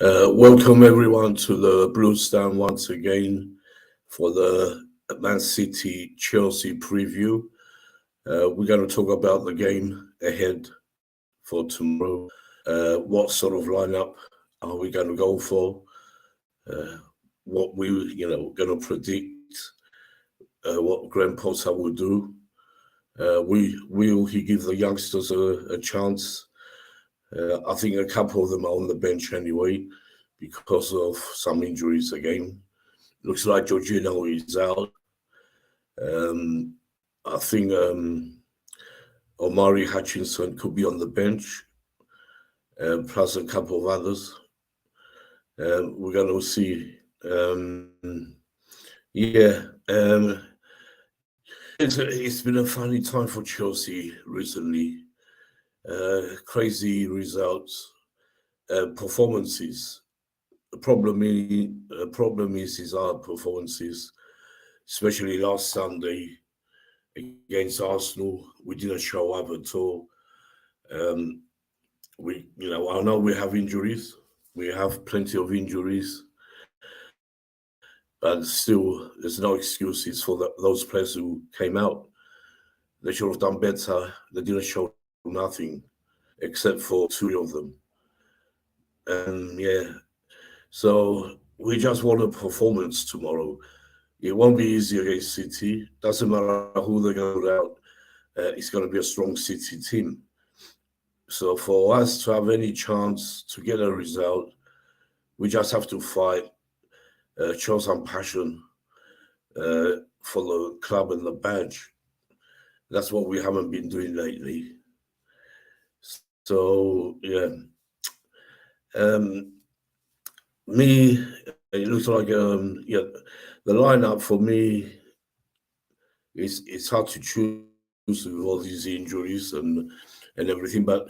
Welcome everyone to the Blue Stand once again for the Man City Chelsea preview. We're going to talk about the game ahead for tomorrow. What sort of lineup are we going to go for? Uh, what we, going to predict? What Graham Potter will do? Will he give the youngsters a chance? I think a couple of them are on the bench anyway because of some injuries again. Looks like Jorginho is out. I think Omari Hutchinson could be on the bench, plus a couple of others. We're going to see. Yeah, it's been a funny time for Chelsea recently. Crazy results, performances. The problem is our performances, especially last Sunday against Arsenal. We didn't show up at all. I know we have injuries. We have plenty of injuries, but still, there's no excuses for those players who came out. They should have done better. They didn't show nothing except for two of them. And yeah, so we just want a performance tomorrow. It won't be easy against City. Doesn't matter who they go out. It's going to be a strong City team. So for us to have any chance to get a result, we just have to fight, show some passion for the club and the badge. That's what we haven't been doing lately. So yeah, me, it looks like the lineup for me is it's hard to choose with all these injuries and everything, but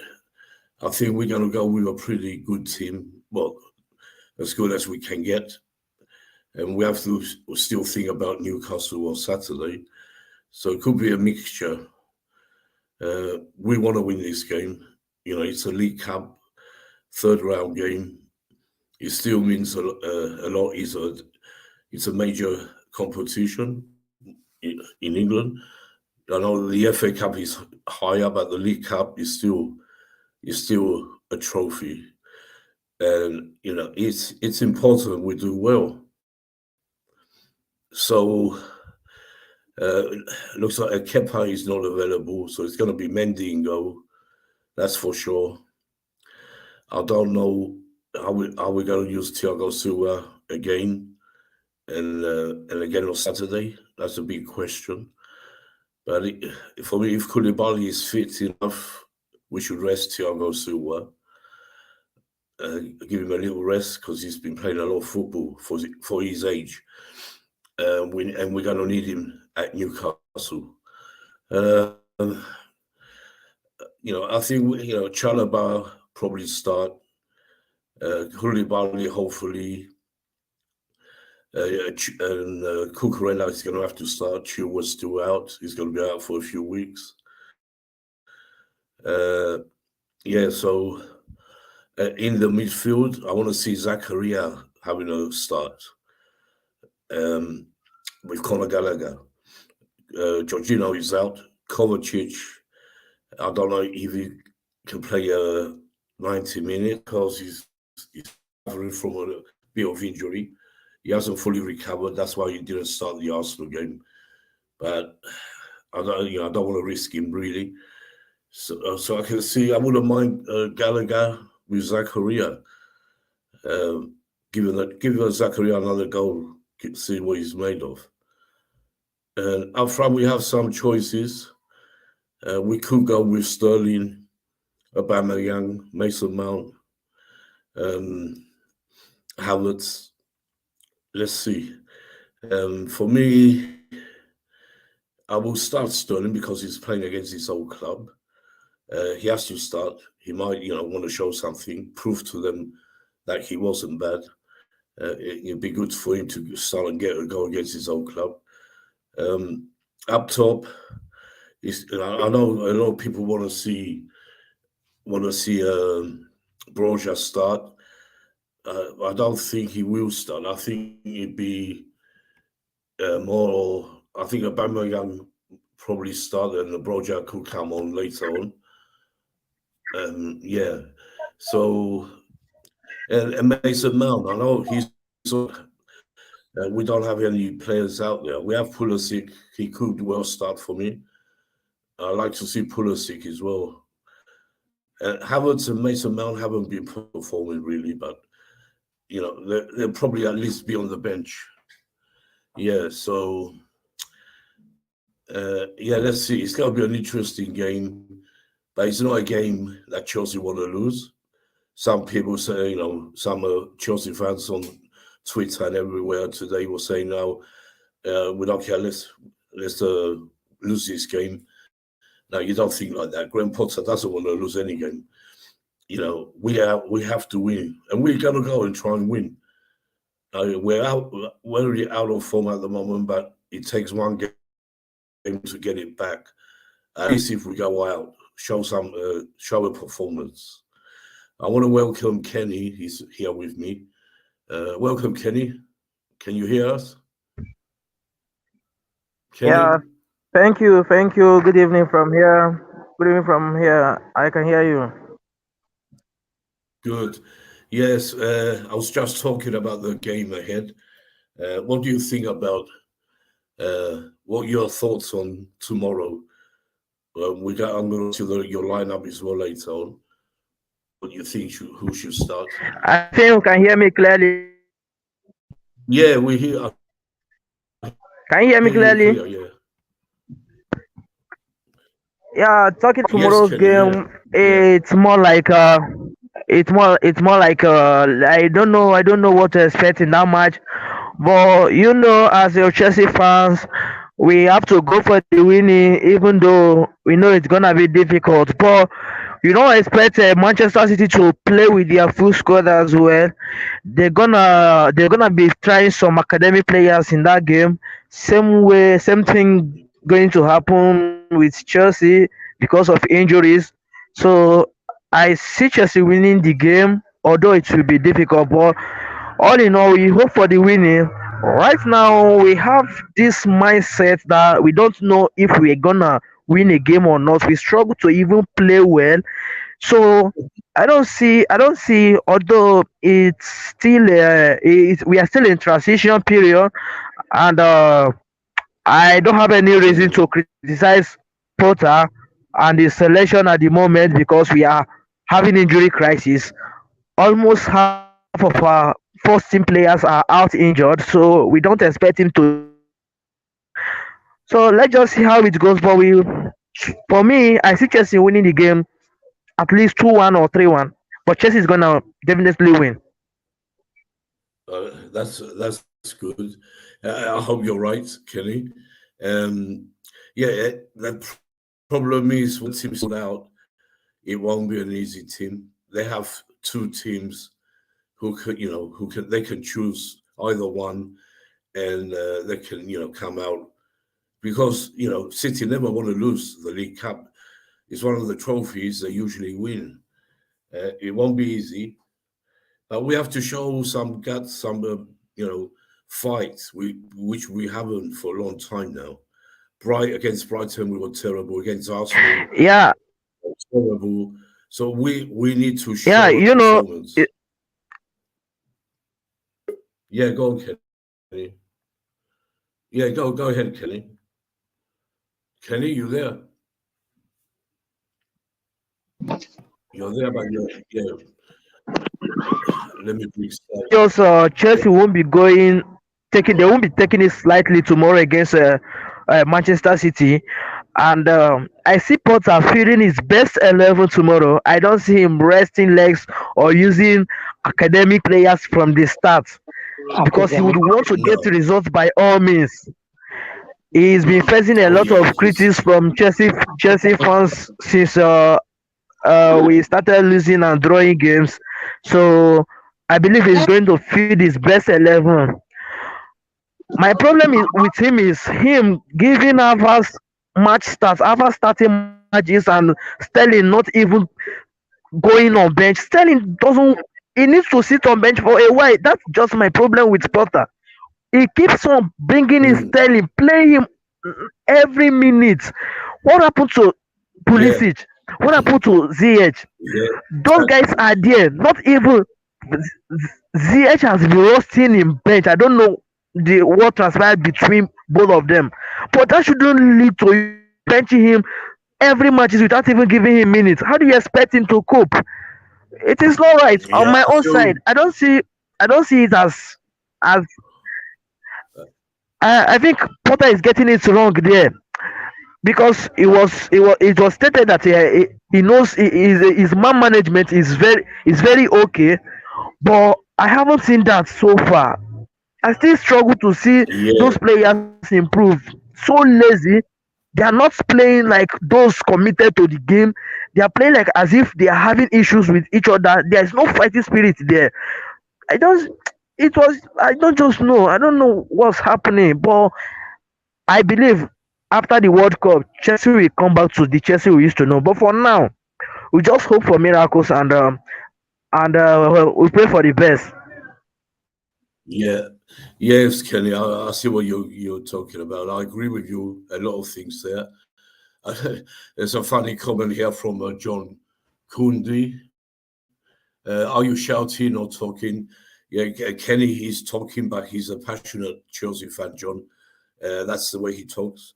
I think we're going to go with a pretty good team. Well, as good as we can get. And we have to still think about Newcastle on Saturday. So it could be a mixture. We want to win this game. It's a League Cup, third round game. It still means a lot. It's a major competition in England. I know the FA Cup is higher, but the League Cup is still a trophy. And it's important we do well. So looks like Kepa is not available, so it's going to be Mendy in goal. That's for sure. I don't know how we going to use Thiago Silva again and again on Saturday. That's a big question. But for me, if Koulibaly is fit enough, we should rest Thiago Silva. Give him a little rest because he's been playing a lot of football for his age. And we're going to need him at Newcastle. I think Chalobah probably start. Koulibaly hopefully, and Cucurella is going to have to start. Chilwell's still out. He's going to be out for a few weeks. So in the midfield, I want to see Zakaria having a start with Conor Gallagher. Jorginho is out. Kovacic, I don't know if he can play 90 minutes because he's suffering from a bit of injury. He hasn't fully recovered. That's why he didn't start the Arsenal game. But I don't want to risk him really. So I can see I wouldn't mind Gallagher with Zakaria. Giving Zakaria another goal, see what he's made of. And up front, we have some choices. We could go with Sterling, Aubameyang, Mason Mount, Havertz. Let's see. For me, I will start Sterling because he's playing against his old club. He has to start. He might, want to show something, prove to them that he wasn't bad. It'd be good for him to start and get a goal against his old club. Up top, I know a lot of people want to see Broja start. I don't think he will start. I think it'd be more. I think Aubameyang probably start and the Broja could come on later on. Yeah. So and Mason Mount, I know we don't have any players out there. We have Pulisic. He could well start for me. I like to see Pulisic as well. Havertz and Mason Mount haven't been performing really, but they'll probably at least be on the bench. Yeah, so yeah, let's see. It's going to be an interesting game, but it's not a game that Chelsea want to lose. Some people say, some Chelsea fans on Twitter and everywhere today were saying, "No, we don't care. Let's lose this game." Now you don't think like that. Graham Potter doesn't want to lose any game. We have to win, and we're gonna go and try and win. We're already out of form at the moment, but it takes one game to get it back. At least if we go out, show a performance. I want to welcome Kenny. He's here with me. Welcome, Kenny. Can you hear us? Kenny? Yeah, thank you, thank you. Good evening from here. Good evening from here. I can hear you. Good. Yes, I was just talking about the game ahead. What do you think about what your thoughts on tomorrow? I'm going to see your lineup as well later on. What do you think who should start? I think you can hear me clearly. Yeah, we hear. Can you hear me Hear you clearly? clear. Yeah. Yeah, talking Yes, tomorrow's Kenny. Yeah. game, it's more like it's more like I don't know what to expect in that match. But as your Chelsea fans, we have to go for the winning, even though we know it's gonna be difficult. But you don't expect Manchester City to play with their full squad as well. They're gonna be trying some academy players in that game. Same way, same thing going to happen with Chelsea because of injuries. So I see Chelsea winning the game, although it will be difficult. But all in all, we hope for the winning. Right now, we have this mindset that we don't know if we're gonna win a game or not. We struggle to even play well. So I don't see. Although it's still, we are still in transition period, and I don't have any reason to criticize Potter and his selection at the moment because we are having injury crisis. Almost half of our first team players are out injured, so we don't expect him to start. So let's just see how it goes. For me, I see Chelsea winning the game at least 2-1 or 3-1. But Chelsea is gonna definitely win. That's good. I hope you're right, Kenny. Um, yeah, the problem is when teams sold out, it won't be an easy team. They have two teams they can choose either one, and they can come out because City never want to lose the League Cup. It's one of the trophies they usually win. It won't be easy, but we have to show some guts, some fight, which we haven't for a long time now. Against Brighton, we were terrible. Against Arsenal, Yeah, we were terrible. So we need to yeah, show a performance. Yeah, go on, Kenny. Yeah, go ahead, Kenny. Kenny, you there? You're there, but yeah. Let me restart. just Chelsea won't be they won't be taking it slightly tomorrow against Manchester City. And I see Potter fielding his best 11 tomorrow. I don't see him resting legs or using academic players from the start because he would want to get No, results by all means. He's been facing a oh lot yeah, of critics from Chelsea fans since we started losing and drawing games. So I believe he's going to feed his best 11. My problem with him is him giving Havas match starts, Havas starting matches, and Sterling not even going on bench. Sterling doesn't he needs to sit on bench for a while. That's just my problem with Potter. He keeps on bringing in Mm, Sterling, playing him every minute. What happened to yeah, Pulisic? What happened to ZH? yeah, Those guys are there. Not even ZH has been roasting in bench. I don't know what transpired between both of them, but that shouldn't lead to you benching him every matches without even giving him minutes. How do you expect him to cope? It is not right. On yeah. my I own feel side, I don't see it as I think Potter is getting it wrong there because it was stated that he knows his man management is very okay, but I haven't seen that so far. I still struggle to see yeah, those players improve. So lazy. They are not playing like those committed to the game. They are playing like as if they are having issues with each other. There is no fighting spirit there. I don't. I don't just know. I don't know what's happening, but I believe after the World Cup, Chelsea will come back to the Chelsea we used to know. But for now, we just hope for miracles and we pray for the best. yeah. Yes, Kenny. I see what you're talking about. I agree with you. A lot of things there. There's a funny comment here from John Kundi. Are you shouting or talking? Yeah, Kenny, he's talking back. He's a passionate Chelsea fan, John. That's the way he talks.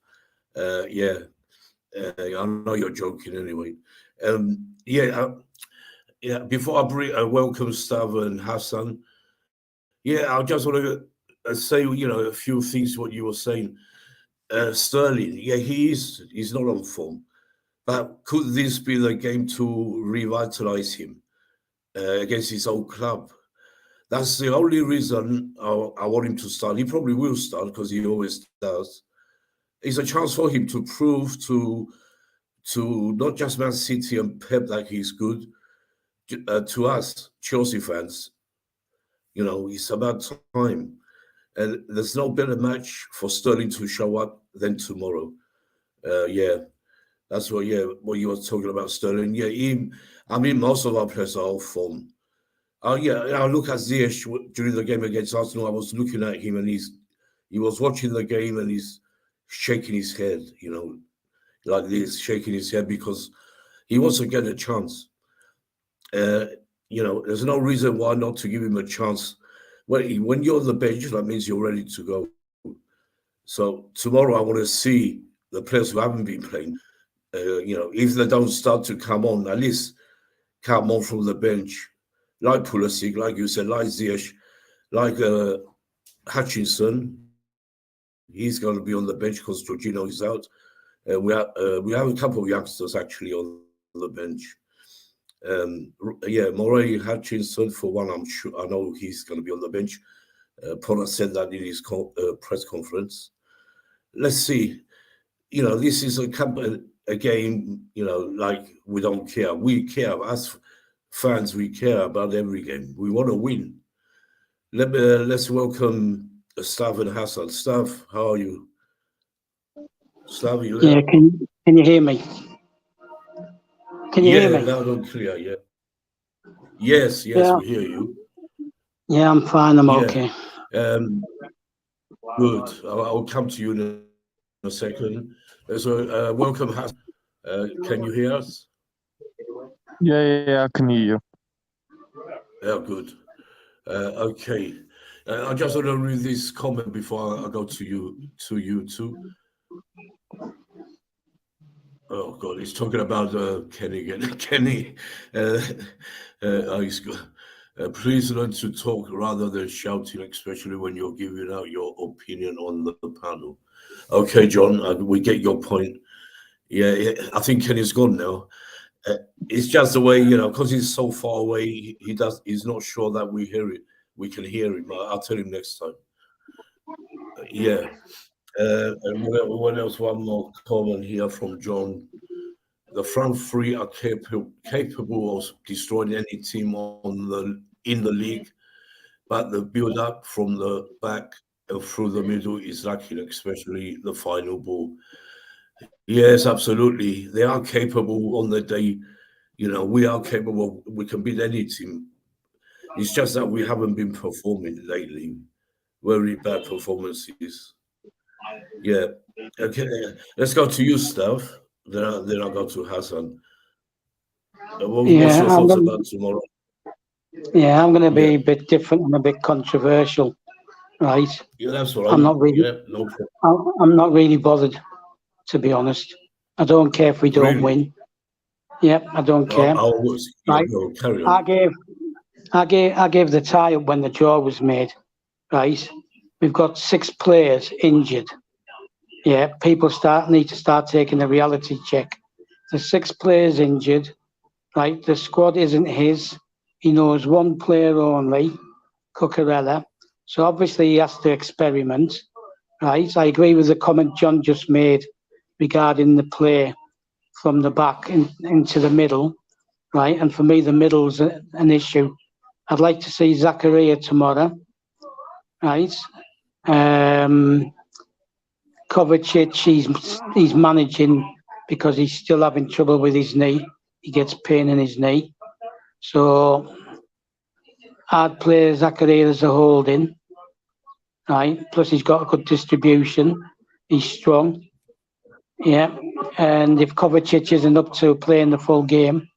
Yeah, I know you're joking anyway. Yeah, yeah. Before I bring welcome Stav and Hassan, yeah, I just want to say a few things what you were saying. Sterling, yeah, he's not on form, but could this be the game to revitalize him against his old club? That's the only reason I want him to start. He probably will start because he always does. It's a chance for him to prove to not just Man City and Pep that he's good, to us Chelsea fans. It's about time, and there's no better match for Sterling to show up than tomorrow. Yeah, that's what you were talking about, Sterling. Yeah, I mean, most of our players are off form. Yeah, I look at Ziyech during the game against Arsenal. I was looking at him, and he was watching the game, and he's shaking his head, like this, shaking his head because he wants to get a chance. Uh, there's no reason why not to give him a chance. When you're on the bench, that means you're ready to go. So tomorrow, I want to see the players who haven't been playing. If they don't start to come on, at least come on from the bench, like Pulisic, like you said, like Ziyech, like Hutchinson. He's going to be on the bench because Jorginho is out. We have a couple of youngsters actually on the bench. Yeah, Moray Hutchinson for one. I'm sure I know he's going to be on the bench. Potter said that in his press conference. Let's see. This is a game. Like we don't care. We care as fans. We care about every game. We want to win. Let's welcome Stav and Hassan. Stav, how are you? Stav, are you Yeah, there? can you hear me? Can you hear Yeah, me? loud and clear. Yeah. Yes, Yeah, we hear you. yeah, I'm fine. I'm Yeah. okay. Um, Good. I'll come to you in a second. So, welcome, Hassan. Can you hear us? Yeah, I can hear you. Yeah, good. Okay. I just want to read this comment before I go to you too. Oh God, he's talking about Kenny again. Kenny, he's good. Please learn to talk rather than shouting, especially when you're giving out your opinion on the panel. Okay, John, we get your point. Yeah, I think Kenny's gone now. It's just the way, because he's so far away. He's not sure that we hear it. We can hear him. I'll tell him next time. Yeah. And what else? One more comment here from John. The front three are capable of destroying any team in the league, but the build up from the back and through the middle is lacking, especially the final ball. Yes, absolutely. They are capable on the day. We are capable. We can beat any team. It's just that we haven't been performing lately. Very bad performances. Yeah. Okay. Let's go to you, Steph. Then I'll go to Hassan. What's your thoughts about tomorrow? I'm going to be Yeah. a bit different and a bit controversial, right? Yeah, that's all right. I'm not really, Yeah, no problem. I'm not really bothered, to be honest. I don't care if we don't Really? win. Yep, I don't care. Right? No, carry on. I gave the tie up when the draw was made. Right? We've got 6 players injured. Yeah, people need to start taking a reality check. There's 6 players injured. Right? The squad isn't his. He knows one player only, Cucurella. So obviously he has to experiment. Right? I agree with the comment John just made regarding the play from the back into the middle. Right? And for me, the middle's an issue. I'd like to see Zakaria tomorrow. Right? Kovacic, he's managing because he's still having trouble with his knee. He gets pain in his knee. So I'd play Zakaria as a holding. Right? Plus he's got a good distribution. He's strong. Yeah. And if Kovacic isn't up to playing the full game,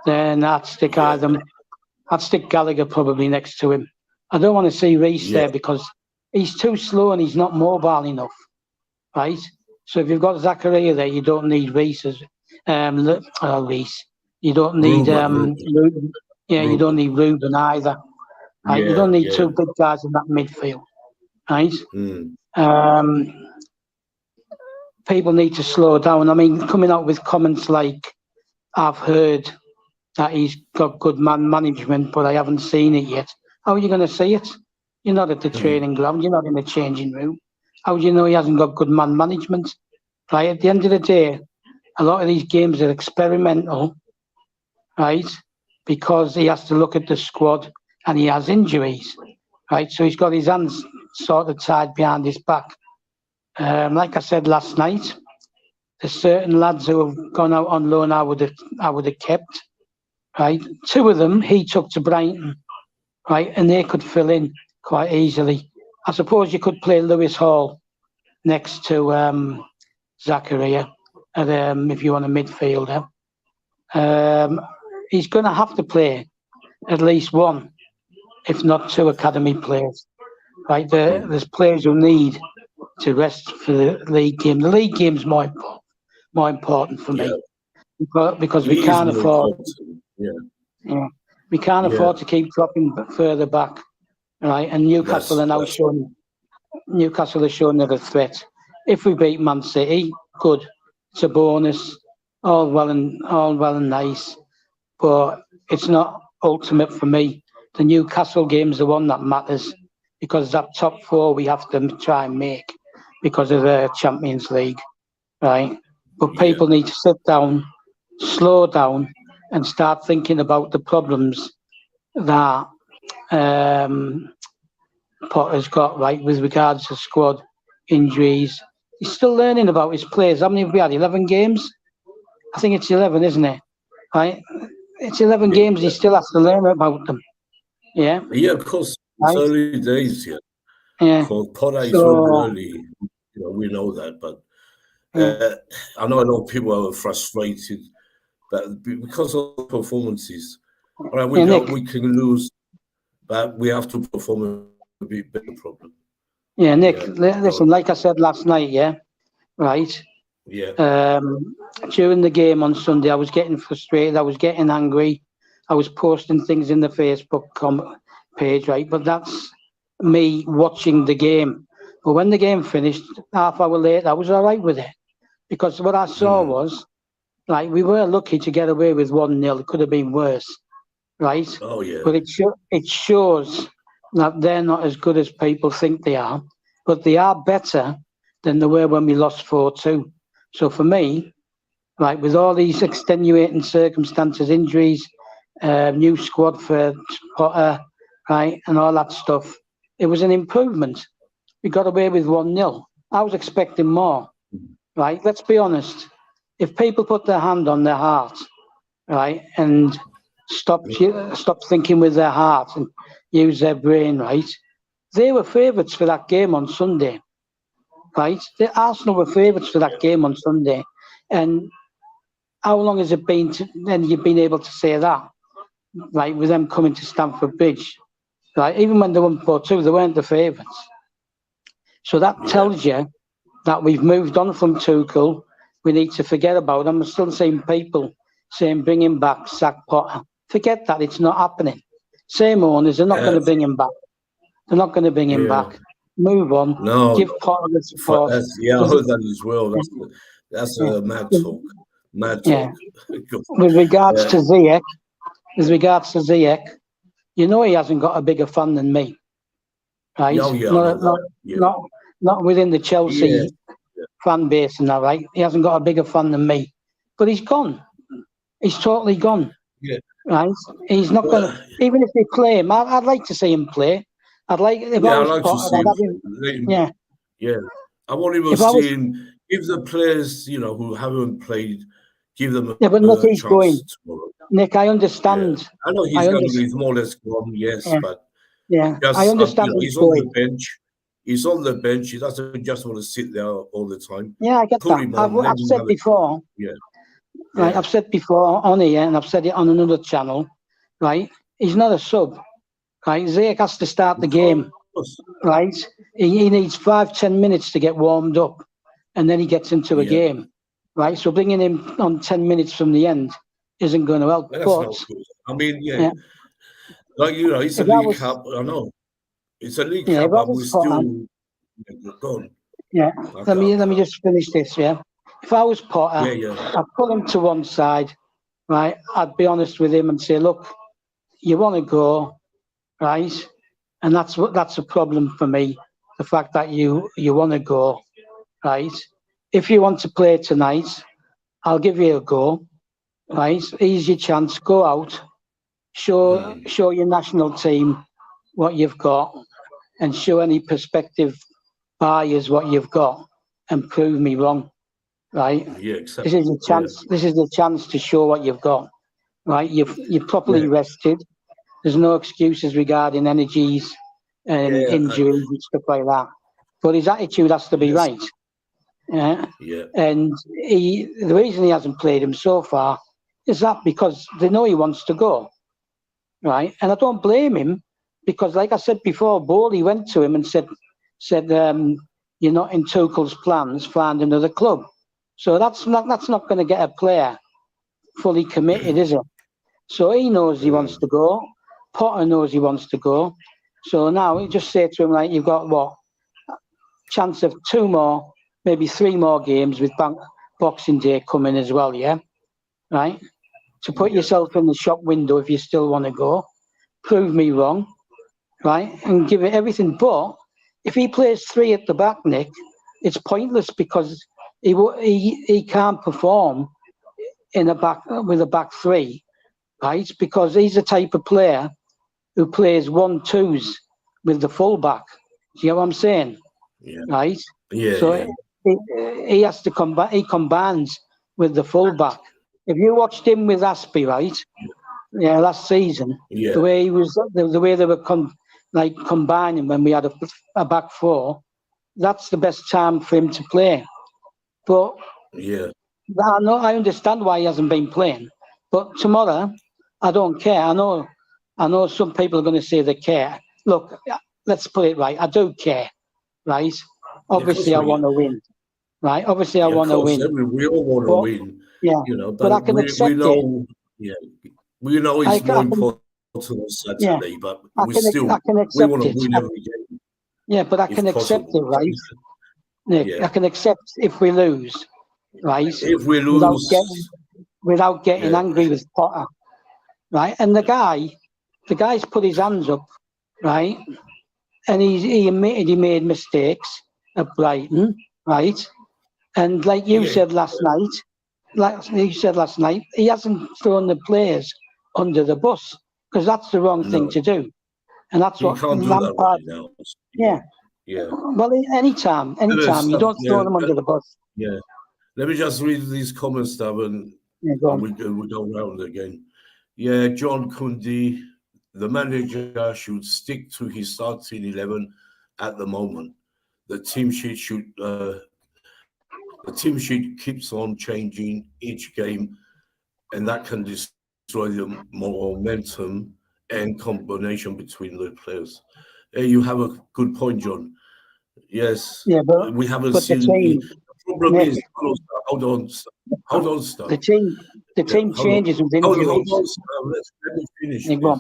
then I'd stick Gallagher probably next to him. I don't want to see Reece there because he's too slow and he's not mobile enough, right? So if you've got Zakaria there, you don't need Reece. Reece. You don't need Ruben. You don't need Ruben either. Right? You don't need 2 big guys in that midfield, right? People need to slow down. I mean, coming out with comments like, I've heard that he's got good man management, but I haven't seen it yet. How are you going to see it? You're not at the training ground. You're not in the changing room. How do you know he hasn't got good man management? Right? At the end of the day, a lot of these games are experimental, right? Because he has to look at the squad and he has injuries, right? So he's got his hands sort of tied behind his back. Like I said last night, there's certain lads who have gone out on loan I would have kept. Right, 2 of them he took to Brighton, right, and they could fill in quite easily. I suppose you could play Lewis Hall next to Zakaria, if you want a midfielder. He's going to have to play at least 1, if not 2 academy players. Right, there's players who need to rest for the league game. The league game's more important for me because we can't afford. We can't afford to keep dropping further back, right? And Newcastle are now showing they're a threat. If we beat Man City, good. It's a bonus. All well and nice, but it's not ultimate for me. The Newcastle game's the one that matters because that top 4 we have to try and make because of the Champions League, right? But people need to sit down, slow down, and start thinking about the problems that Potter's got, right, with regards to squad injuries. He's still learning about his players. How many have we had? 11 games? I think it's 11, isn't it? Right? It's 11 games. He still has to learn about them. Yeah? Yeah, of course. It's early days yet. Yeah. For Potter, it's really early. We know that. But I know a lot of people are frustrated. But because of performances, all right, we can lose, but we have to perform a bit better. Problem. Yeah, Nick. Listen, like I said last night, right. Yeah. During the game on Sunday, I was getting frustrated. I was getting angry. I was posting things in the Facebook page, right. But that's me watching the game. But when the game finished, half hour later, I was all right with it because what I saw was. Like, we were lucky to get away with 1-0. It could have been worse, right? Oh, yeah. But it shows that they're not as good as people think they are, but they are better than they were when we lost 4-2. So for me, like, with all these extenuating circumstances, injuries, new squad for Potter, right, and all that stuff, it was an improvement. We got away with 1-0. I was expecting more, right? Let's be honest. If people put their hand on their heart, right, and stop thinking with their heart and use their brain, right? They were favourites for that game on Sunday, right? The Arsenal were favourites for that game on Sunday. And how long has it been then you've been able to say that, right, with them coming to Stamford Bridge, right? Even when they won 4-2, they weren't the favourites. So that tells you that we've moved on from Tuchel. We need to forget about him. I'm still seeing people saying bring him back, sack Potter. Forget that, it's not happening. Same owners, they're not going to bring him back. They're not going to bring him back. Move on. No. Give Potter the support. I heard that as well. That's mad talk. Mad talk. With regards to Ziyech, you know he hasn't got a bigger fan than me. Right? Not within the Chelsea fan base and that, right? He hasn't got a bigger fan than me. But he's gone. He's totally gone. Yeah. Right? He's not going to, even if they play him, I'd like to see him play. I'd like, if I was I'd like Potter, to see I'd have him. Yeah. Yeah. I want him to see him, give the players, who haven't played, give them a but Nick, he's going. Tomorrow. Nick, I understand. Yeah. I know he's more or less gone, but I understand. He's on the bench. He's on the bench. He doesn't just want to sit there all the time. Yeah, I get that. I've said before. Right, I've said before on here, and I've said it on another channel. Right, he's not a sub. Right, Ziyech has to start the game. Right, he needs 5-10 minutes to get warmed up, and then he gets into a game. Right, so bringing him on 10 minutes from the end isn't going to help. That's not good. I mean, like it's a League Cup. I know it's a League Cup, but we're still gone. Yeah, let me just finish this. Yeah, if I was Potter, I'd put him to one side. Right, I'd be honest with him and say, look, you want to go, right? And that's a problem for me. The fact that you want to go, right? If you want to play tonight, I'll give you a go, right? Here's your chance. Go out, show your national team what you've got, and show any prospective buyers what you've got, and prove me wrong, right? Yeah, exactly. This is a chance. This is the chance to show what you've got, right? You're properly rested. There's no excuses regarding energies and injuries and stuff like that. But his attitude has to be right. Yeah. And the reason he hasn't played him so far is that because they know he wants to go. Right. And I don't blame him because, like I said before, Bowley went to him and said, you're not in Tuchel's plans, find another club. So that's not going to get a player fully committed, is it? So he knows he wants to go. Potter knows he wants to go. So now you just say to him, like, you've got what? Chance of 2 more, maybe 3 more games with Boxing Day coming as well, yeah? Right? To put yourself in the shop window if you still want to go. Prove me wrong, right? And give it everything. But if he plays 3 at the back, Nick, it's pointless because he can't perform in with a back 3, right? Because he's the type of player who plays 1-2s with the fullback. Do you know what I'm saying? Yeah. Right? Yeah. So he has to combine. He combines with the fullback. If you watched him with Aspie, right? Yeah, last season, the way he was, the way they were combining when we had a back 4, that's the best time for him to play. But I understand why he hasn't been playing. But tomorrow, I don't care. I know some people are going to say they care. Look, let's put it right. I do care, right? Obviously, I want to win, right? Obviously, I want to win. We all want to win. Yeah, but I can accept it. Yeah, we know it's more important on Saturday, but we want to win every game. Yeah, but I can accept it, right? Nick, I can accept if we lose, right? If we lose, without getting angry with Potter, right? And the guy's put his hands up, right? And he admitted he made mistakes at Brighton, right? And like you said last night, he hasn't thrown the players under the bus because that's the wrong thing to do. And that's what Lampard. Yeah. Well, anytime you don't throw them under the bus. Yeah. Let me just read these comments, Dav, and we go round again. Yeah, John Kunde, the manager should stick to his starting 11 at the moment. The team sheet keeps on changing each game, and that can destroy the momentum and combination between the players. You have a good point, John. Yes, Yeah, we haven't but the seen. team, The problem Nick, is, hold on, stop. the team Hold on, changes with hold injuries. on, let me finish, Nick, go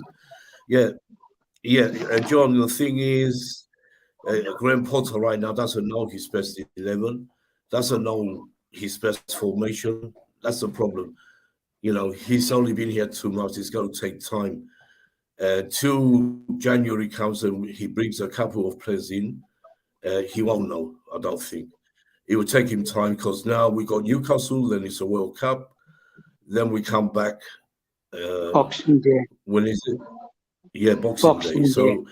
please. on. Yeah, John. The thing is, Graham Potter right now doesn't know his best 11, doesn't know his best formation. That's the problem. He's only been here 2 months. It's going to take time. Till January comes and he brings a couple of players in, he won't know, I don't think. It will take him time because now we got Newcastle, then it's a World Cup, then we come back. Boxing Day. When is it? Yeah, Boxing Day. So,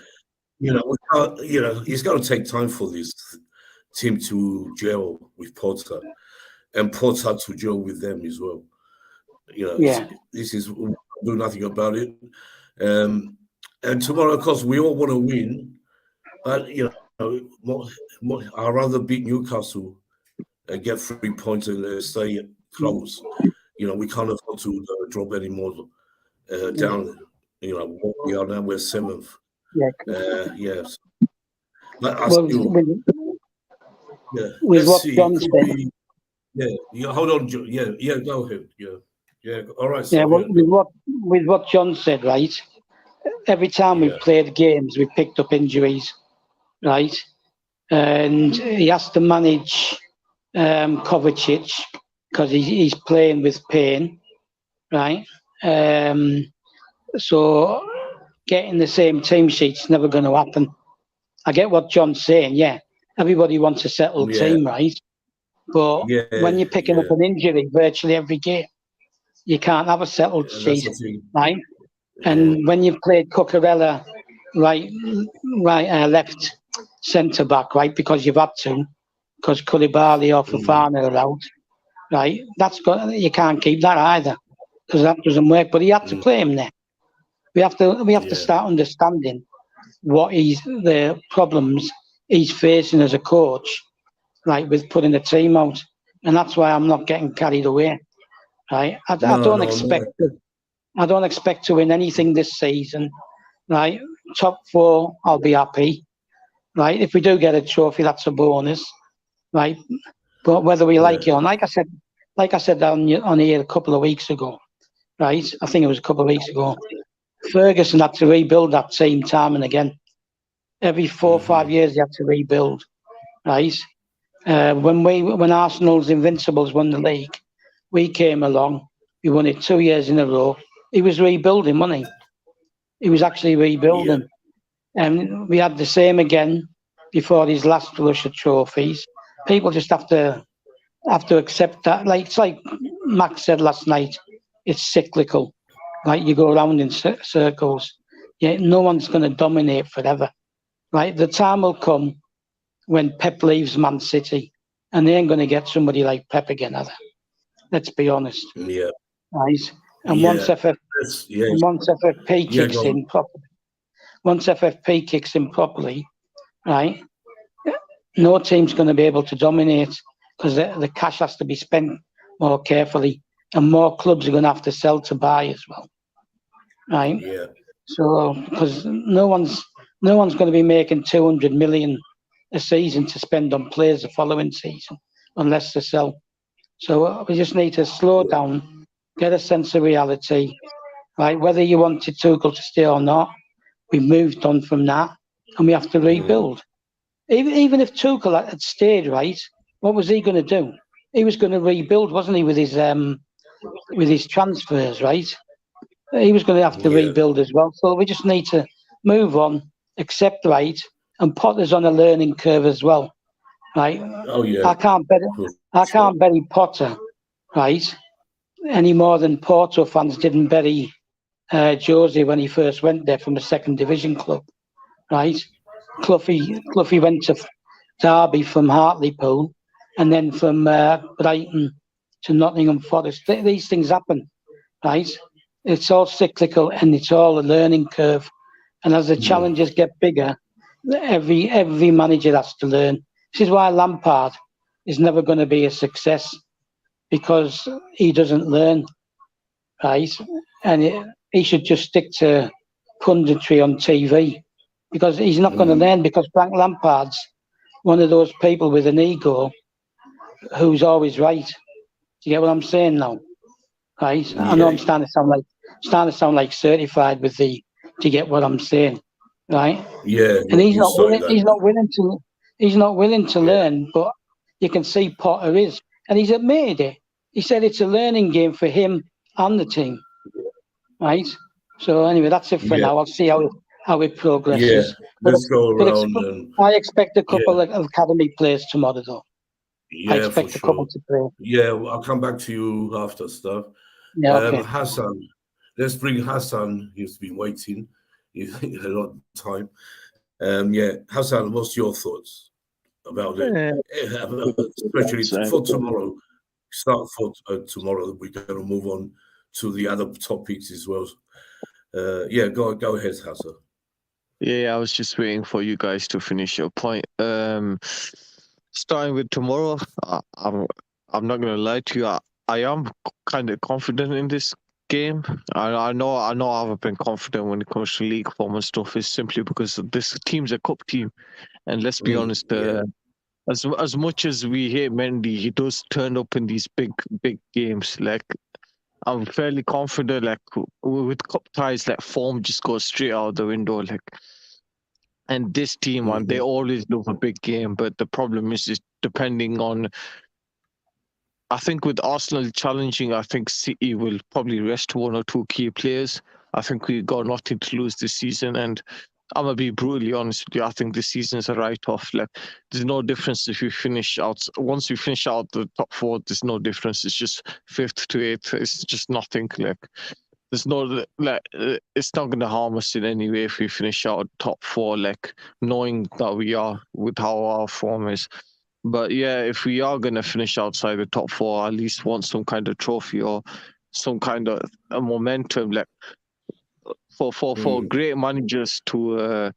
it's going to take time for this team to gel with Potter and Potter to gel with them as well. This is, we'll do nothing about it. And tomorrow, of course, we all want to win, but I'd rather beat Newcastle and get 3 points and stay close. We can't afford to drop any more down. What we are now, we're 7th. Yes. But with what John said. Hold on, John. Go ahead. All right. So, with what John said, right? Every time we played games, we picked up injuries, right? And he has to manage Kovacic because he's playing with pain, right? So getting the same team sheet's never going to happen. I get what John's saying. Yeah, everybody wants a settled team, right? But when you're picking up an injury virtually every game, you can't have a settled sheet, right? And when you've played Cucurella left centre back, right, because you've had to, because Koulibaly or Fofana are out, right? You can't keep that either because that doesn't work. But he had to play him there. We have to start understanding what the problems he's facing as a coach, right, with putting the team out, and that's why I'm not getting carried away, right? I don't expect to win anything this season, right? Top 4, I'll be happy, right? If we do get a trophy, that's a bonus, right? But whether we like it or not, like I said on here a couple of weeks ago, right? I think it was a couple of weeks ago. Ferguson had to rebuild that team time and again. Every 4 or 5 years, he had to rebuild, right? When Arsenal's Invincibles won the league, we came along. We won it 2 years in a row. He was rebuilding, wasn't he? He was actually rebuilding. And we had the same again before his last rush of trophies. People just have to accept that. It's like Max said last night, it's cyclical. Right? You go around in circles. Yeah, no one's going to dominate forever. Right? The time will come when Pep leaves Man City and they ain't going to get somebody like Pep again, are they? Let's be honest. Yeah. Right? And once FFP kicks in properly, right, no team's going to be able to dominate because the cash has to be spent more carefully and more clubs are going to have to sell to buy as well. Right? Yeah. So, because no one's going to be making 200 million a season to spend on players the following season unless they sell. So we just need to slow down, get a sense of reality, right? Whether you wanted Tuchel to stay or not, we've moved on from that, and we have to rebuild. Even if Tuchel had stayed, right, what was he going to do? He was going to rebuild, wasn't he, with his transfers, right? He was going to have to rebuild as well. So we just need to move on, accept, right, and Potter's on a learning curve as well, right? Oh yeah. I can't bet Potter, right, any more than Porto fans didn't bury Jose when he first went there from a second division club, right? Cloughie went to Derby from Hartlepool, and then from Brighton to Nottingham Forest. These things happen, right? it's all cyclical and it's all a learning curve. And as the Mm. challenges get bigger, every manager has to learn. This is why Lampard is never going to be a success, because he doesn't learn, right? And he should just stick to punditry on TV, because he's not going to learn, because Frank Lampard's one of those people with an ego who's always right. Do you get what I'm saying now? Right? I know I'm starting to sound like certified with the. Do you get what I'm saying? Right? Yeah, And he's you not started willing. that. He's not willing to learn. But you can see Potter is, and he's admitted it. He said it's a learning game for him and the team. Right? So anyway, that's it for Yeah. now. I'll see how it Yeah, progresses. let's go around and I expect a couple of academy players tomorrow, though. I yeah, for expect a couple sure. to play. Yeah, I'll come back to you after stuff. Yeah, okay. Hassan, let's bring Hassan. He's been waiting. He's a lot of time. Yeah, Hassan, what's your thoughts about it? Especially for tomorrow. Start for tomorrow. We're going to move on to the other topics as well. Yeah, go ahead, Hassan. Yeah, I was just waiting for you guys to finish your point. Starting with tomorrow, I'm not gonna lie to you. I am kind of confident in this game. I know I've been confident when it comes to league form and stuff. Is simply because this team's a cup team, and let's be honest. As much as we hate Mendy, he does turn up in these big games. Like, I'm fairly confident. Like, with cup ties, like, form just goes straight out the window. Like. And this team, man, they always love a big game. But the problem is depending on. I think with Arsenal challenging, I think City will probably rest one or two key players. I think we got nothing to lose this season, and I'm gonna be brutally honest with you. I think this season's a write-off. Like, there's no difference if we finish out. Once we finish out the top four, there's no difference. It's just 5th to 8th. It's just nothing. Like. There's no it's not going to harm us in any way if we finish out top 4, like, knowing that we are with how our form is. But yeah, if we are going to finish outside the top 4, at least want some kind of trophy or some kind of a momentum, like for great managers to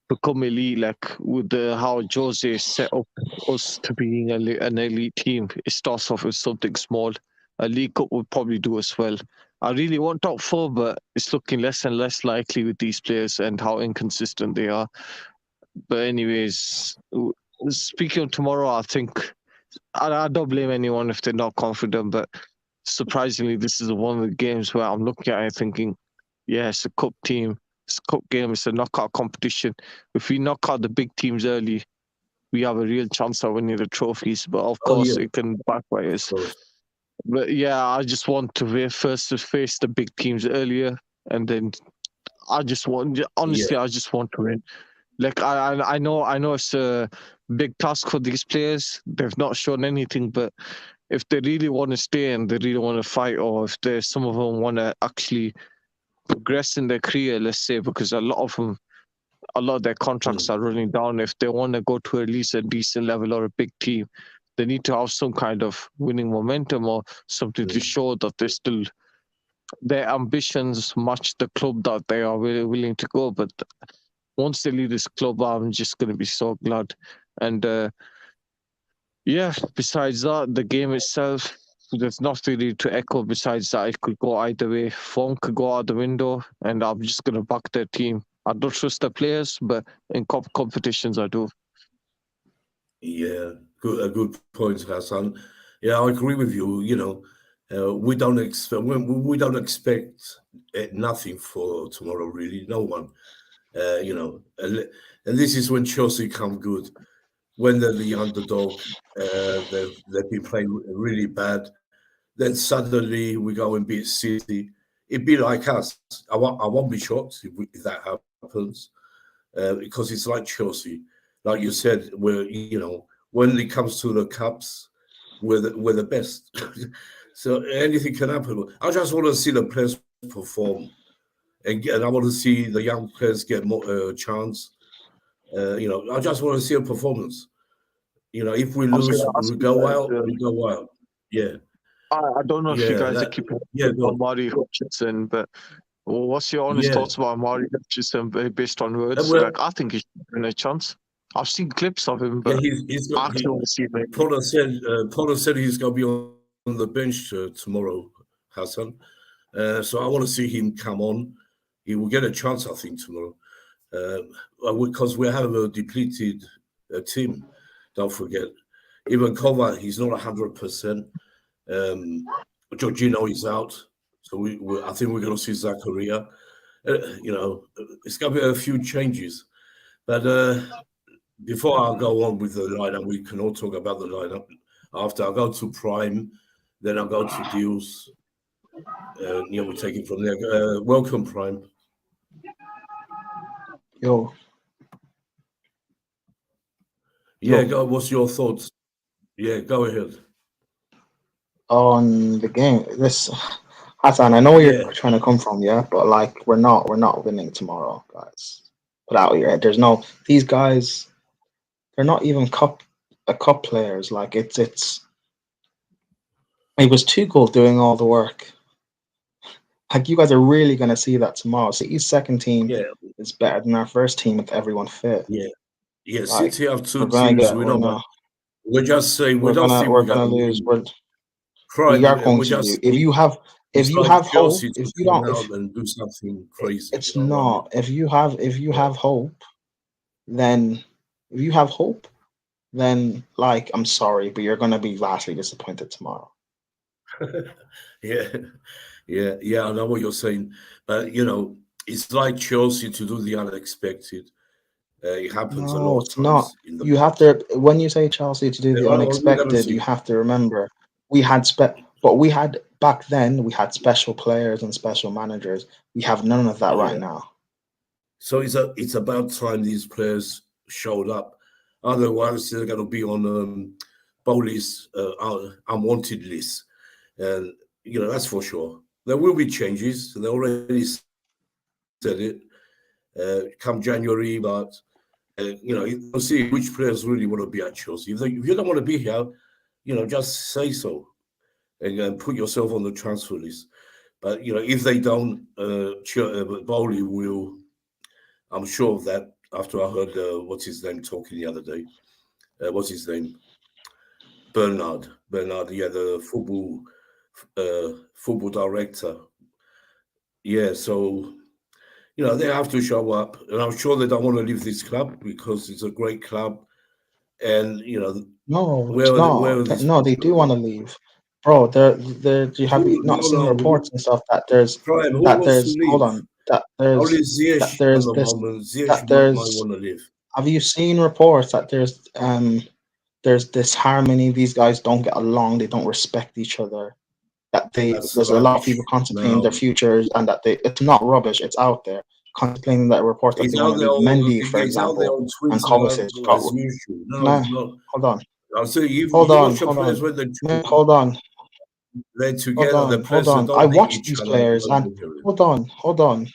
become elite, like with how Jose set up us to being an elite team. It starts off with something small. A League Cup would probably do as well. I really want top 4, but it's looking less and less likely with these players and how inconsistent they are. But anyways, speaking of tomorrow, I think I don't blame anyone if they're not confident, but surprisingly, this is one of the games where I'm looking at it thinking, yeah, it's a cup team. It's a cup game. It's a knockout competition. If we knock out the big teams early, we have a real chance of winning the trophies. But of course, it can backfire us. But yeah, I just want to first to face the big teams earlier, and then I just want to win. Like, I know it's a big task for these players. They've not shown anything, but if they really want to stay and they really want to fight, or if some of them want to actually progress in their career, let's say, because a lot of their contracts are running down. If they want to go to at least a decent level or a big team, they need to have some kind of winning momentum or something to show that their ambitions match the club that they are really willing to go. But once they leave this club, I'm just going to be so glad. And yeah, besides that, the game itself, there's nothing really to echo besides that. It could go either way. Form could go out the window, and I'm just going to back their team. I don't trust the players, but in competitions, I do. Yeah, a good point, Hassan. Yeah, I agree with you. You know, we don't expect nothing for tomorrow. Really, no one. You know, and this is when Chelsea come good. When they're the underdog, they've been playing really bad. Then suddenly we go and beat City. It'd be like us. I won't be shocked if that happens, because it's like Chelsea. Like you said, when it comes to the cups, we're the best. So anything can happen. I just want to see the players perform, and I want to see the young players get more chance. I just want to see a performance. If we lose, we go out. Yeah. I don't know if you Yeah, guys are that. keeping up Yeah, with go on. Amari Hutchinson, but what's your honest Yeah, thoughts about Amari Hutchinson based on words? well, Like, I think he's given a chance. I've seen clips of him, yeah, but he's got. I actually want to see him. Potter said he's going to be on the bench tomorrow, Hassan. So I want to see him come on. He will get a chance, I think, tomorrow, because we have a depleted team. Don't forget, even Kova, he's not 100%. Jorginho is out, so I think we're going to see Zakaria. It's going to be a few changes. But before I go on with the lineup, we can all talk about the lineup. After I go to Prime, then I go to Deals. We take it from there. Welcome, Prime. Yo, Yeah, yo, go. What's your thoughts? Yeah, go ahead. on the game. This Hassan, I know where Yeah, you're trying to come from, yeah, but like we're not winning tomorrow, guys. Put out of your head. There's no these guys. They're not even cup players. Like it was Tuchel doing all the work. Like you guys are really gonna see that tomorrow. City's second team yeah, is better than our first team with everyone fit. yeah, yeah. Like City have two we're gonna teams. get We we're know, but gonna we're just saying we we're don't gonna think we're we're going gonna to lose. win. We Prime. are going We to just lose. If think you have it's like hope, Chelsea if to you come don't if out and do something crazy. You it's know what I mean? not if you Yeah. have hope, then if you have hope, then like I'm sorry, but you're gonna be vastly disappointed tomorrow. Yeah, yeah. I know what you're saying, but it's like Chelsea to do the unexpected. It happens a No, lot of it's not. times in the You have past. to when you say Chelsea to do the Let me unexpected, you see. have to remember we had back then we had special players and special managers. We have none of that right Yeah. now. So it's about time these players showed up. Otherwise, they're going to be on Bowley's unwanted list, and that's for sure. There will be changes. They already said it. Come January, but you'll see which players really want to be at Chelsea. If you don't want to be here, just say so and put yourself on the transfer list. But if they don't, Bowley will. I'm sure of that. After I heard what's his name talking the other day, what's his name? Bernard. Yeah, the football director. Yeah, so they have to show up, and I'm sure they don't want to leave this club because it's a great club, and No, it's where not. are these No, players they going do to want go? to leave, bro. They're. You have you not No, seen no. reports and stuff Prime, who wants to hold leave? on Only Ziyech at there's the this moment. Ziyech that might there's want to leave. have you seen reports that there's this harmony. These guys don't get along. They don't respect each other. That That's there's a lot of rubbish. people contemplating their No, futures and that it's not rubbish. It's out there contemplating that reports that it's they want out to there. leave. Mendy, for It's out there example, on and Twitter Kovacic got as usual. No, no. it's not. Hold on, I'll say you watch the hold players on, when they're no, training. They're hold together. The on, hold players that on. I don't hate watched each these other. You players don't and want to hear it. hold on,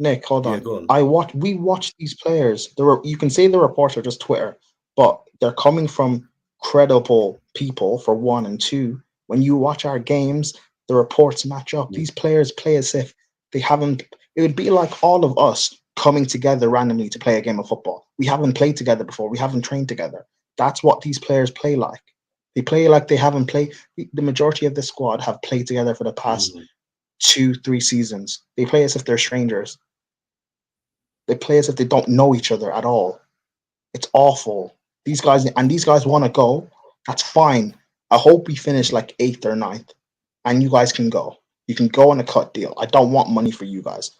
Nick, hold Yeah, on. go on. We watched these players. You can say the reports are just Twitter, but they're coming from credible people for one and two. When you watch our games, the reports match up. Mm. These players play as if they haven't. It would be like all of us coming together randomly to play a game of football. We haven't played together before. We haven't trained together. That's what these players play like. They play like they haven't played. The majority of the squad have played together for the past Mm. 2, 3 seasons. They play as if they're strangers. They play as if they don't know each other at all. It's awful. These guys want to go. That's fine. I hope we finish like 8th or 9th, and you guys can go. You can go on a cut deal. I don't want money for you guys.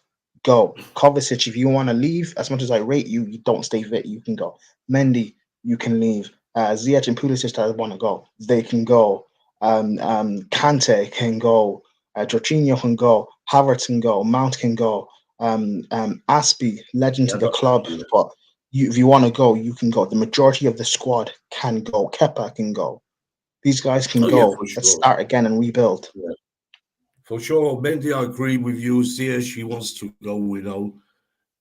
Go. Kovacic, if you want to leave, as much as I rate you, you don't stay fit. You can go. Mendy, you can leave. Ziyech and Pulisic that want to go. They can go. Kante can go. Jorginho can go. Havertz can go. Mount can go. Aspie, legend Yeah, to the club, but if you want to go, you can go. The majority of the squad can go. Kepa can go. These guys can oh yeah, go. for Let's sure. start again and rebuild. Yeah. For sure, Mendy, I agree with you. Ziyech, he wants to go.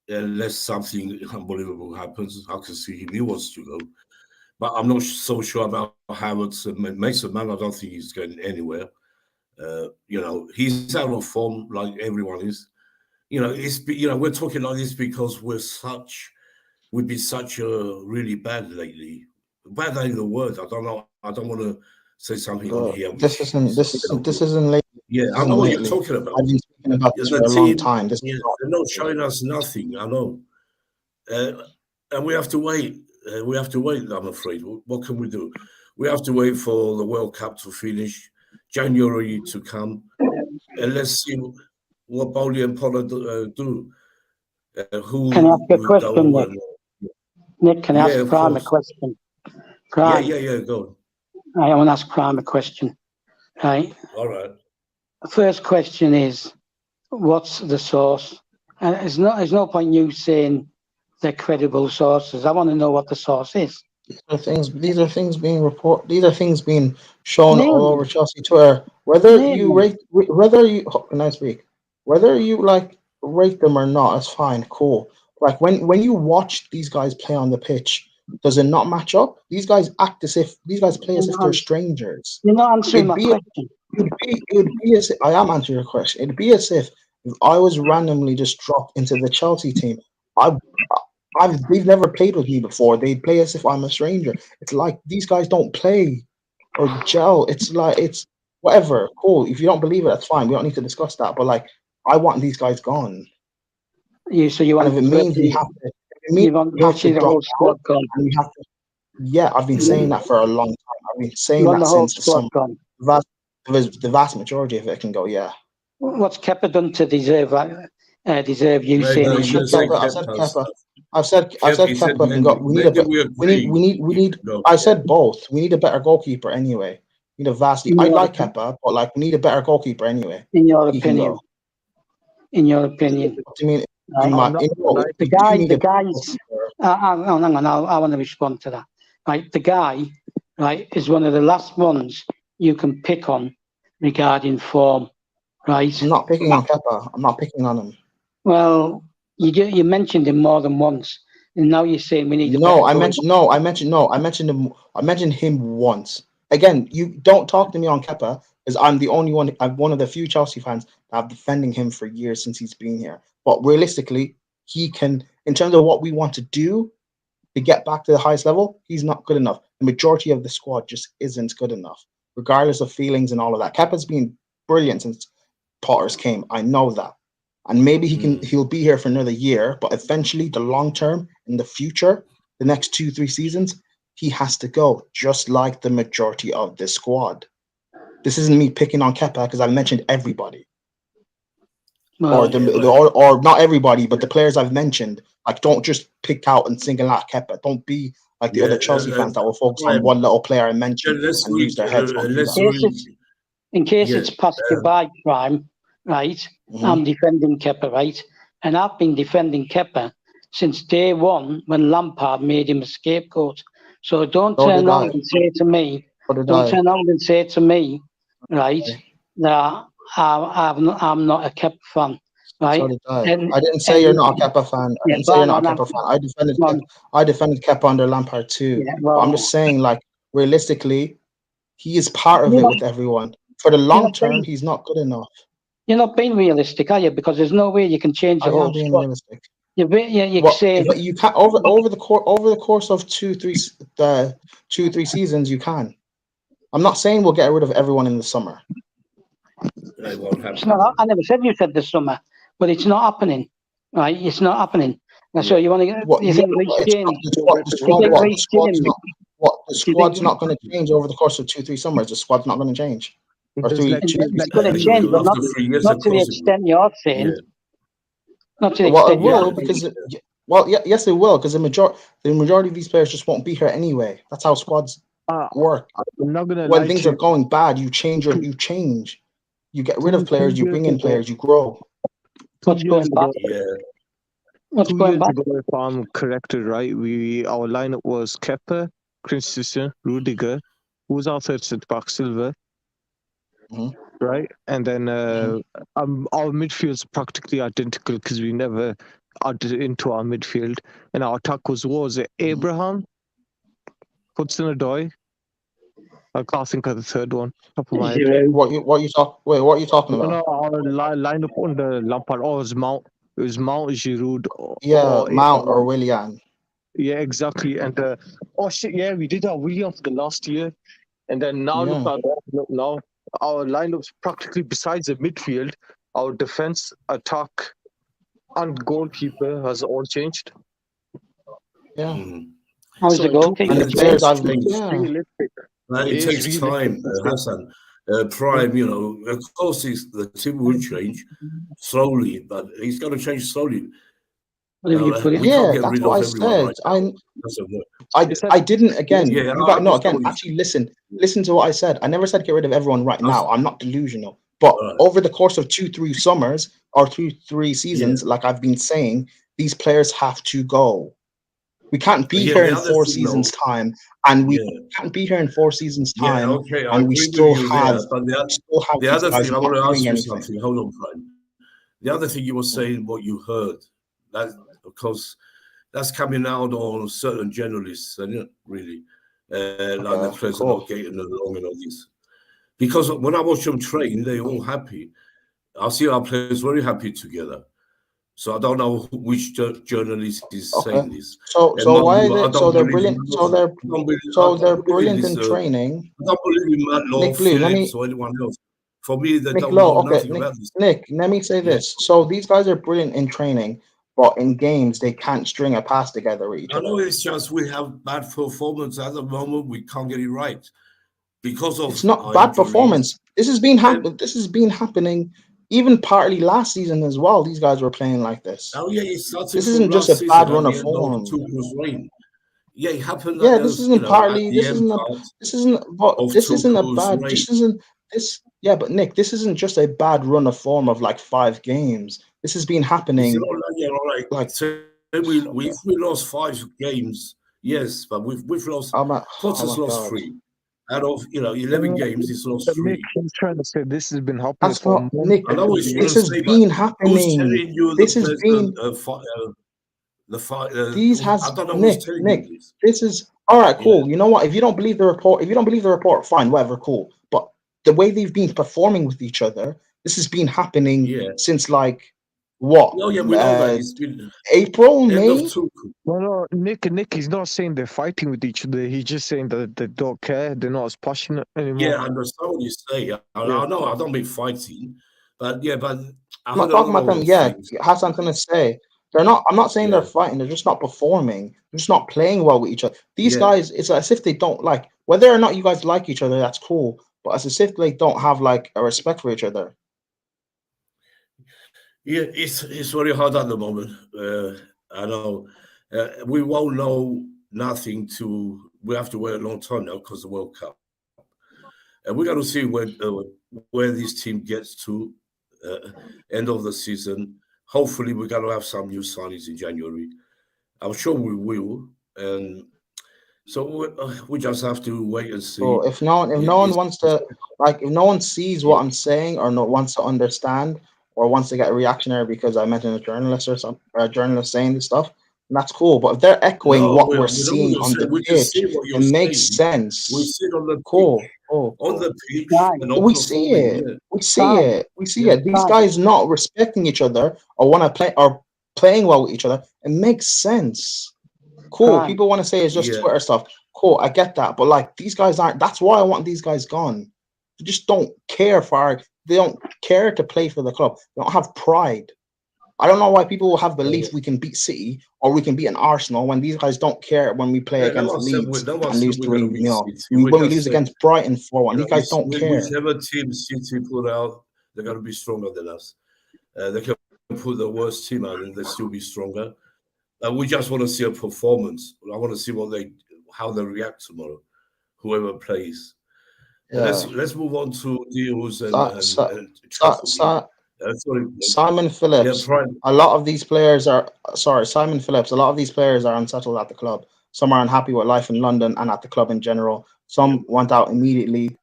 Unless something unbelievable happens, I can see him. He wants to go, but I'm not so sure about Havertz and Mason Mount. I don't think he's going anywhere. He's out of form like everyone is. We're talking like this because we've been such a really bad lately. Bad ain't the word. I don't know. I don't want to say something on here. This isn't late. Yeah, This I isn't know what you're lately. talking about. I've been speaking about this The for a long team, time. This yeah, is not they're not showing us nothing. I know, and we have to wait. We have to wait. I'm afraid. What can we do? We have to wait for the World Cup to finish, January to come, and let's see what Bowley and Pollard do. Who Can I ask you a will question, go Nick? and Nick, can I ask yeah, of Prime a course. question? Prime, Yeah. Go. I want to ask Prime a question. Right. All right. The first question is, what's the source? And there's no point you saying they're credible sources. I want to know what the source is. These are things being report. These are things being shown Name all them. over Chelsea Twitter. Whether Name you them. rate, can I speak? Whether you rate them or not, it's fine, cool. Like when you watch these guys play on the pitch, does it not match up? These guys act as if these guys play as if they're strangers. You're not answering my It'd be question. it would be as if, I am answering your question. It'd be as if I was randomly just dropped into the Chelsea team. They've never played with me before. They play as if I'm a stranger. It's like these guys don't play or gel. It's like it's whatever. Cool. If you don't believe it, that's fine. We don't need to discuss that. But like, I want these guys gone. So you And want if it means we have to, you want virtually the drop whole squad out, gone. and we have to. Yeah, I've been saying that for a long time. I've been You saying want that the whole since the squad summer. gone. The vast majority of it can go. Yeah. What's Kepa done to deserve you No, saying no, he you should didn't go? say I said Kepa. Kepa. I've said He said Kepa can go. Mendy. We need a Mendy, we agree. Go. I said both. We need a better goalkeeper anyway. We need a vastly. I like Kepa, but like we need a better goalkeeper anyway. In your He can opinion. go. In your opinion. What do you mean? Right. In my, I'm not in, gonna lie. The we do guy, need the a better guy's. goalkeeper. Hang on, I want to respond to that. Right, the guy, right, is one of the last ones you can pick on regarding form, right? I'm not picking on Kepa. I'm not picking on him. Well, you mentioned him more than once, and now you're saying we need. I mentioned him once. Again, you don't talk to me on Kepa because I'm the only one. I'm one of the few Chelsea fans that have defending him for years since he's been here. But realistically, he can, in terms of what we want to do to get back to the highest level, he's not good enough. The majority of the squad just isn't good enough, regardless of feelings and all of that. Kepa's been brilliant since Potters came. I know that. And maybe he'll be here for another year, but eventually the long term in the future, the next 2-3 seasons, he has to go, just like the majority of this squad. This isn't me picking on Kepa because I mentioned everybody. Well, or not everybody, but the players I've mentioned. Like, don't just pick out and single out Kepa. Don't be like the other Chelsea fans that will focus on one little player I mentioned and use their heads. In case it's passed you by, Prime, right? I'm defending Kepa, right? And I've been defending Kepa since day one when Lampard made him a scapegoat. So don't turn around and say to me, right, that I'm not a Kepa fan, right? I didn't say you're not a Kepa fan. I didn't say you're not a Kepa fan. I defended Kepa under Lampard too. Yeah, but I'm just saying, like, realistically, he is part of it with everyone. For the long term, he's not good enough. You're not being realistic, are you? Because there's no way you can change the whole squad. Realistic. You say, but you can over the course of 2-3 seasons. You can. I'm not saying we'll get rid of everyone in the summer. It won't happen. I never said you said this summer, but it's not happening, right? It's not happening. And so you want to? You think the squad's not going to change over the course of 2-3 summers. The squad's not going to change. It's going to change, but not to the extent you're saying. Not to the extent it will, because yes, it will, because the majority of these players just won't be here anyway. That's how squads work. I'm not gonna when things are going bad, you change. You get rid of players, you bring in players, you grow. What's going back? What's going back? If I'm corrected, right? Our lineup was Kepa, Christensen, Rudiger. Who was our third centre back? Silva. Right, and then our midfield's practically identical because we never added into our midfield, and our attack was Abraham, Hudson-Odoi, I can't think of the third one. Top of my head. Giroud. What are you talking No, about? our line up on the Lampard. Oh, it was Mount. It was Mount, Giroud. Yeah, Mount or Willian. Yeah, exactly. And oh shit, yeah, we did have William for the last year, and then now Yeah. look at that. Look now, our lineup's practically besides the midfield, our defense, attack, and goalkeeper has all changed. Yeah. Mhm. How's the goalkeeper? And the players I've changed. yeah. Realistic. It It is takes time, realistic. Hassan. Prime, you know, of course, the team will change slowly, but he's going to change slowly. What did you put it? We can't Yeah, get that's rid what of I everyone said. right now. That's a word. I didn't again. Yeah, you I got no again. understand. Actually, listen to what I said. I never said get rid of everyone right I now. I'm not delusional. But Right. over the course of 2-3 summers or 2-3 seasons, like I've been saying, these players have to go. We can't be Yeah, here the in other 4 thing, seasons time, and we Yeah, can't be here in 4 seasons yeah, time, okay, I and we agree with still you have there. But the these other guys thing, I not want to ask doing you anything. something. Hold on, Prime. The other thing you were saying, what you heard, that because that's coming out on certain journalists, isn't it? Really, like the players are cool. not getting along and all this. Because when I watch them train, they're all happy. I see our players very happy together. So I don't know which journalist is saying this. So And so why I are they don't so they're believe in brilliant? Matt Law. I They're don't believe in brilliant this. in training. I don't believe in Matt Law, Nick Blue, let Phillips, me or anyone else. For me, they Nick don't Lowe, know okay, nothing about this. Nick, let me say Yeah. this. So these guys are brilliant in training, but in games they can't string a pass together with each I know other. it's just we have bad performance at the moment. We can't get it right because of It's not our bad injuries. performance. This has been happening even partly last season as well. These guys were playing like this. Oh yeah, it started This from isn't just last a bad season run at of the end of form. Tuchel's reign. Yeah, it happened Yeah, at this the, isn't at partly. the This end isn't a. part This isn't. But of this isn't a Tuchel's bad. reign. This isn't. This. Yeah, but Nick, this isn't just a bad run of form of like 5 games. This has been It's happening. not like, yeah, all right. Like So we lost 5 games, yes, but we've lost. Potter's my lost God. 3 out of 11 games. He's lost 3. Nick, he's trying to say this has been happening That's for not months. Nick. I know what you're This going to has say, but been who's happening. telling you This the has players been. the fight? These has I don't know Nick. who's telling Nick. you this. This is all right. Yeah. Cool. You know what? If you don't believe the report, fine. Whatever. Cool. But the way they've been performing with each other, this has been happening Yeah. since like what? Oh yeah, we know that. It's been April, end May. of Tuchel. No, Nick, he's not saying they're fighting with each other. He's just saying that they don't care. They're not as passionate anymore. Yeah, I understand what you say. I know. I don't mean fighting, but yeah, but I I'm not heard a talking lot about them. of Yeah, things. Hassan's gonna say they're not. I'm not saying Yeah. they're fighting. They're just not performing. They're just not playing well with each other. These Yeah. guys, it's as if they don't like whether or not you guys like each other. That's cool, but it's as if they don't have like a respect for each other. Yeah, it's very hard at the moment. I know we won't know nothing to. We have to wait a long time now because the World Cup, and we got to see where this team gets to end of the season. Hopefully, we're going to have some new signings in January. I'm sure we will, and so we just have to wait and see. So if no one wants to if no one sees what I'm saying or no wants to understand or wants to get a reactionary because I mentioned a journalist or something or a journalist saying this stuff, then that's cool. But if they're echoing what we're seeing on the pitch, it makes sense. We see it on the Cool. on the pitch. We see it. Yeah. We see it. We see it. These guys not respecting each other or want to play or playing well with each other. It makes sense. Cool. Right. People want to say it's just Yeah. Twitter stuff. Cool. I get that. But like these guys aren't. That's why I want these guys gone. They just don't care they don't care to play for the club. They don't have pride. I don't know why people have belief we can beat City or we can beat an Arsenal when these guys don't care when we play against Leeds and lose 3-0. When we lose against Brighton 4-1, these guys don't care. Whichever team City put out, they're going to be stronger than us. They can put the worst team out and they'll still be stronger. We just want to see a performance. I want to see how they react tomorrow, whoever plays. Yeah. Let's move on to deals and Simon Phillips. Yeah, a lot of these players are Simon Phillips. A lot of these players are unsettled at the club. Some are unhappy with life in London and at the club in general. Some want out immediately,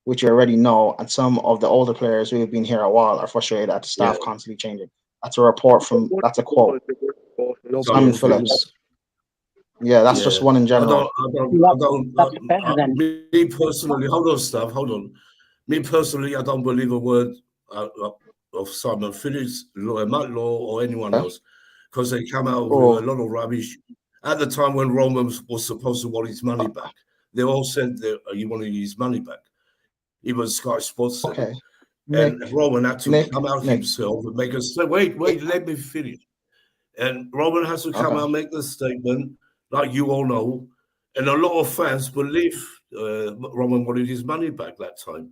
which you already know, and some of the older players who have been here a while are frustrated at the staff constantly changing. That's a report from. That's a quote. Simon Phillips. Yeah, that's just Yeah, one in I general. That's better then. Me personally, hold on, Stav, hold on. Me personally, I don't believe a word of Simon Phillips, Matt Law, or anyone Okay. else, because they come out with Oh, a lot of rubbish. At the time when Roman was supposed to want his money back, they all said that he wanted his money back. Even Sky Sports said it. okay. Nick, And Roman had to Nick, come out Nick. himself and make us say, wait, let me finish. And Roman has to come Okay. out and make the statement, like you all know. And a lot of fans believe Roman wanted his money back that time.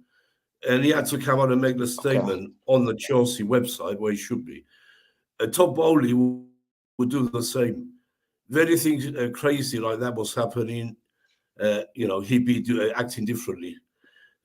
And he had to come out and make the statement on the Chelsea website where he should be. Todd Bowley would do the same. If anything crazy like that was happening, he'd be acting differently.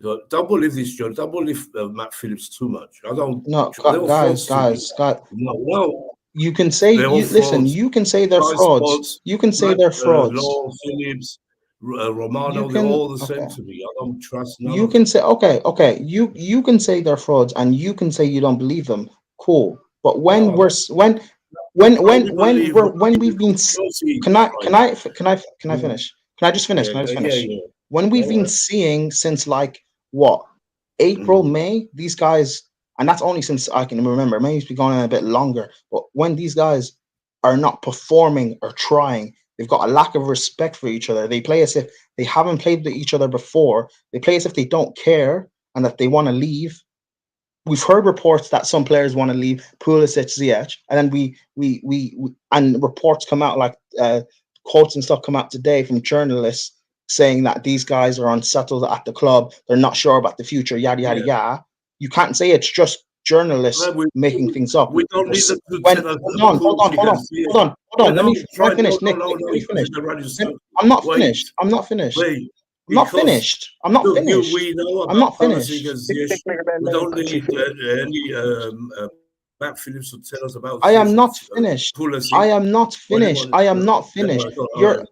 So don't believe this, John. Don't believe Matt Phillips too much. I don't. No, They're all guys, frauds to me. No, you can say they're all listen. frauds. You can say they're Sky frauds. Sports, You can say Matt they're frauds. Law, Phillips, You Romano, they're can all the same to me. I don't trust none You of can them. say okay. You can say they're frauds, and you can say you don't believe them. Cool. But when No, we're believe when we've been Chelsea can I finish? Can I just finish? Yeah, Can I just yeah, finish? yeah. When we've All been right. seeing since like what April, May, these guys, and that's only since I can remember. Maybe it's been going on a bit longer. But when these guys are not performing or trying, they've got a lack of respect for each other. They play as if they haven't played with each other before. They play as if they don't care and that they want to leave. We've heard reports that some players want to leave, Pulisic, Ziyech, and then we and reports come out like quotes and stuff come out today from journalists saying that these guys are unsettled at the club. They're not sure about the future. Yada yada Yeah. yada. You can't say it's just journalists making things up. We don't need them to When, tell us. hold on. Let me finish, Nick. Let me finish. I'm not finished. I'm not finished. Wait, I'm not finished. I'm not finished. We know I'm not about Pulisic finished. and Ziyech. We don't need any Matt Phillips to tell us about. I am not finished. Pulisic. I am not finished. I am not finished. You're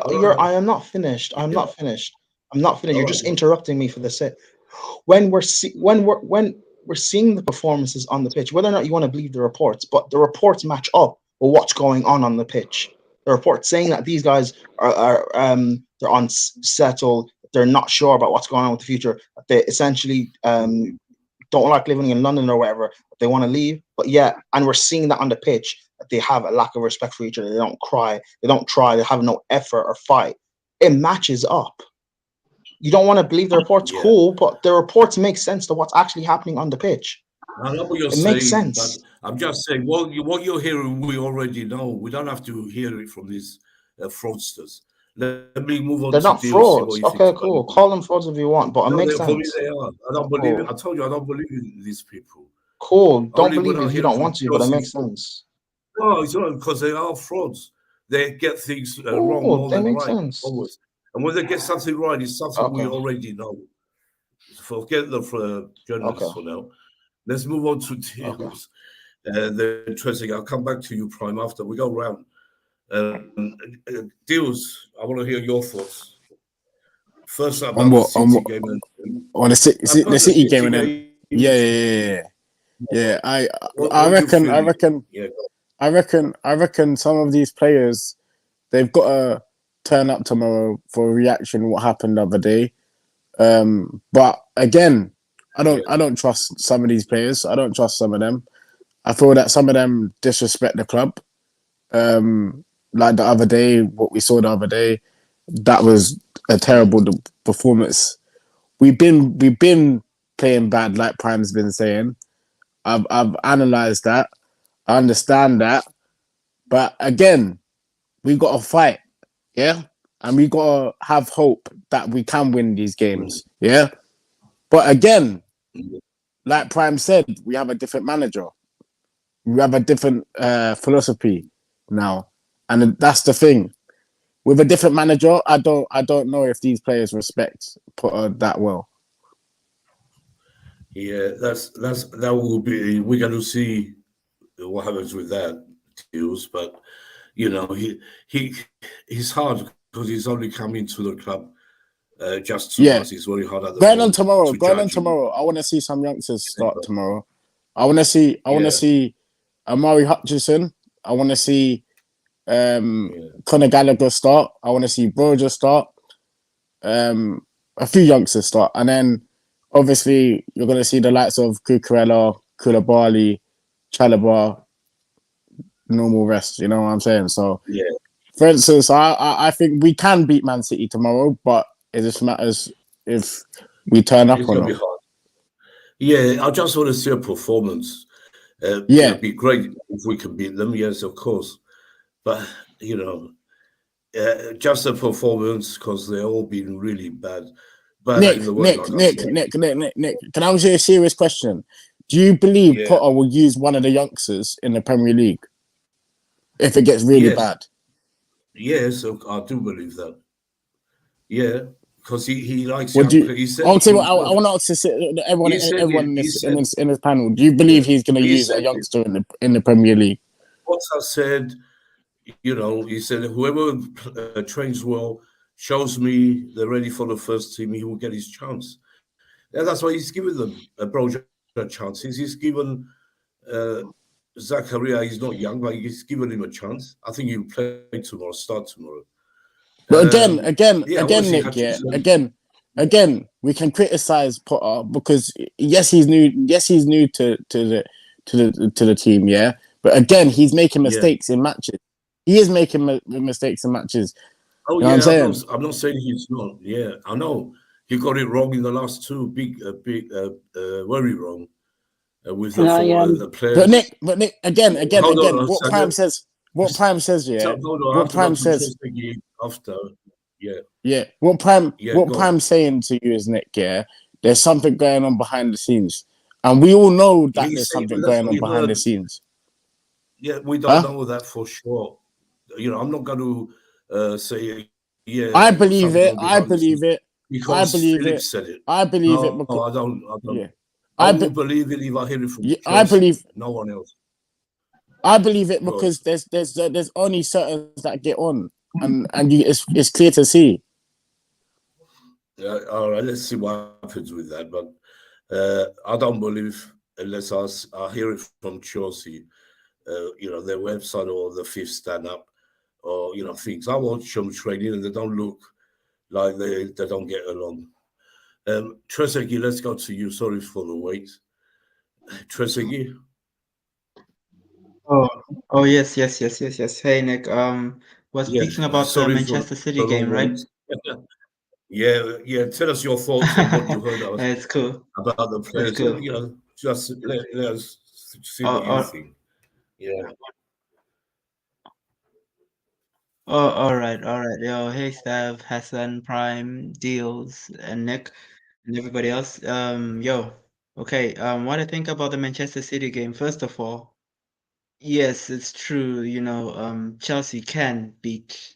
You're. I am not finished. I'm not finished. I'm not finished. You're All just right. interrupting me for the set. When we're seeing the performances on the pitch, whether or not you want to believe the reports, but the reports match up with what's going on the pitch. The reports saying that these guys are they're unsettled, they're not sure about what's going on with the future. They essentially don't like living in London or whatever. But they want to leave. But yeah, and we're seeing that on the pitch that they have a lack of respect for each other. They don't cry. They don't try. They have no effort or fight. It matches up. You don't want to believe the reports, cool, but the reports make sense to what's actually happening on the pitch. I know what you're It saying, makes sense. but I'm just saying what you're hearing, we already know. We don't have to hear it from these fraudsters. Let me move on. They're to not frauds. Okay, cool. Call them frauds if you want, but it makes sense. For me, they are. I don't believe it. I told you I don't believe in these people. Cool. Don't Only believe when I if you hear don't from want to, but it Chelsea makes sense. No, it's not because they are frauds. They get things wrong more that than makes right. sense. Always. And when they get something right, it's something we Okay. already know. Forget the journalists for now. Let's move on to deals. They're interesting. I'll come back to you, Prime, after we go round. Deals, I want to hear your thoughts. First up, on what? City game. On the City game, and then yeah. I reckon some of these players, they've got to turn up tomorrow for a reaction. What happened the other day? But again, I don't trust some of these players. I don't trust some of them. I feel that some of them disrespect the club. Like the other day, what we saw the other day, that was a terrible performance. We've been playing bad, like Prime's been saying. I've analysed that. I understand that. But again, we got to fight, yeah? And we got to have hope that we can win these games, yeah? But again, like Prime said, we have a different manager. We have a different philosophy now. And that's the thing. With a different manager, I don't know if these players respect Potter that well. Yeah, that will be. We're going to see what happens with that deals, but you know he's hard because he's only come into the club just 2 months. He's very hard at the Going on moment. tomorrow. I want to see some youngsters start tomorrow. I want to see Amari Hutchinson. I want to see Conor Gallagher start. I want to see Broja start. A few youngsters start, and then obviously you're going to see the likes of Cucurella, Koulibaly, Chalobah, normal rest. You know what I'm saying? So, Yeah. for instance, I think we can beat Man City tomorrow, but it just matters if we turn up It's or gonna be not. hard. Yeah, I just want to see a performance. Yeah. It'd be great if we could beat them. Yes, of course, but you know, just a performance because they're all been really bad. But in the world, Nick. Can I ask you a serious question? Do you believe Yeah. Potter will use one of the youngsters in the Premier League if it gets really Yes. bad? Yes, I do believe that. Yeah, because he likes Would young you? players. He said I it himself. want to ask everyone, He said everyone it. in He this, said, in this panel. Do you yeah, believe he's going to he use a said it. youngster in the Premier League? Potter said, you know, he said whoever trains well shows me they're ready for the first team, he will get his chance. And that's why he's given them a Broja chances. He's given Zakaria, he's not young, but he's given him a chance. I think he'll play tomorrow, start tomorrow. But Yeah, I want to see Nick, yeah, Hutchinson. again, we can criticize Potter because yes, he's new to the team, yeah. But again, he's making Yeah. mistakes in matches. He is making mistakes in matches. Oh, You know what I'm saying? I'm not saying he's not. Yeah, I know. He got it wrong in the last two, very wrong with And the But players. Nick, again, Hold on a what second. Prime says, yeah. Hold on, I What have to go Prime to says, Trezeguet after. Yeah, yeah. What Prime go on. Prime's saying to you is, Nick, yeah, there's something going on behind the scenes. And we all know that He's there's saying something that's going what on he behind the heard. scenes. Yeah, we don't know that for sure. You know, I'm not going to say, yeah. I believe something it. behind the scenes because Philip said it. I believe it No, because I don't. yeah. I will believe it if I hear it from Chelsea. I believe no one else. I believe it because there's only certain that get on, and it's clear to see. All right, let's see what happens with that. But I don't believe unless I hear it from Chelsea, you know, their website or the fifth stand up, or you know things. I watch them training and they don't look like they don't get along. Trezeguet, let's go to you. Sorry for the wait. Trezeguet. Oh, yes. Hey, Nick. We're Yeah, speaking about the sorry Manchester for City the long game, right? wait. Yeah. Tell us your thoughts on what you heard It's cool. about the players. cool. You know, just let us see Oh, what you oh, think. Yeah. all right. Yo, hey, Stav, Hassan, Prime, Deals, and Nick, and everybody else. Okay. What I think about the Manchester City game, first of all, yes, it's true. You know, Chelsea can beat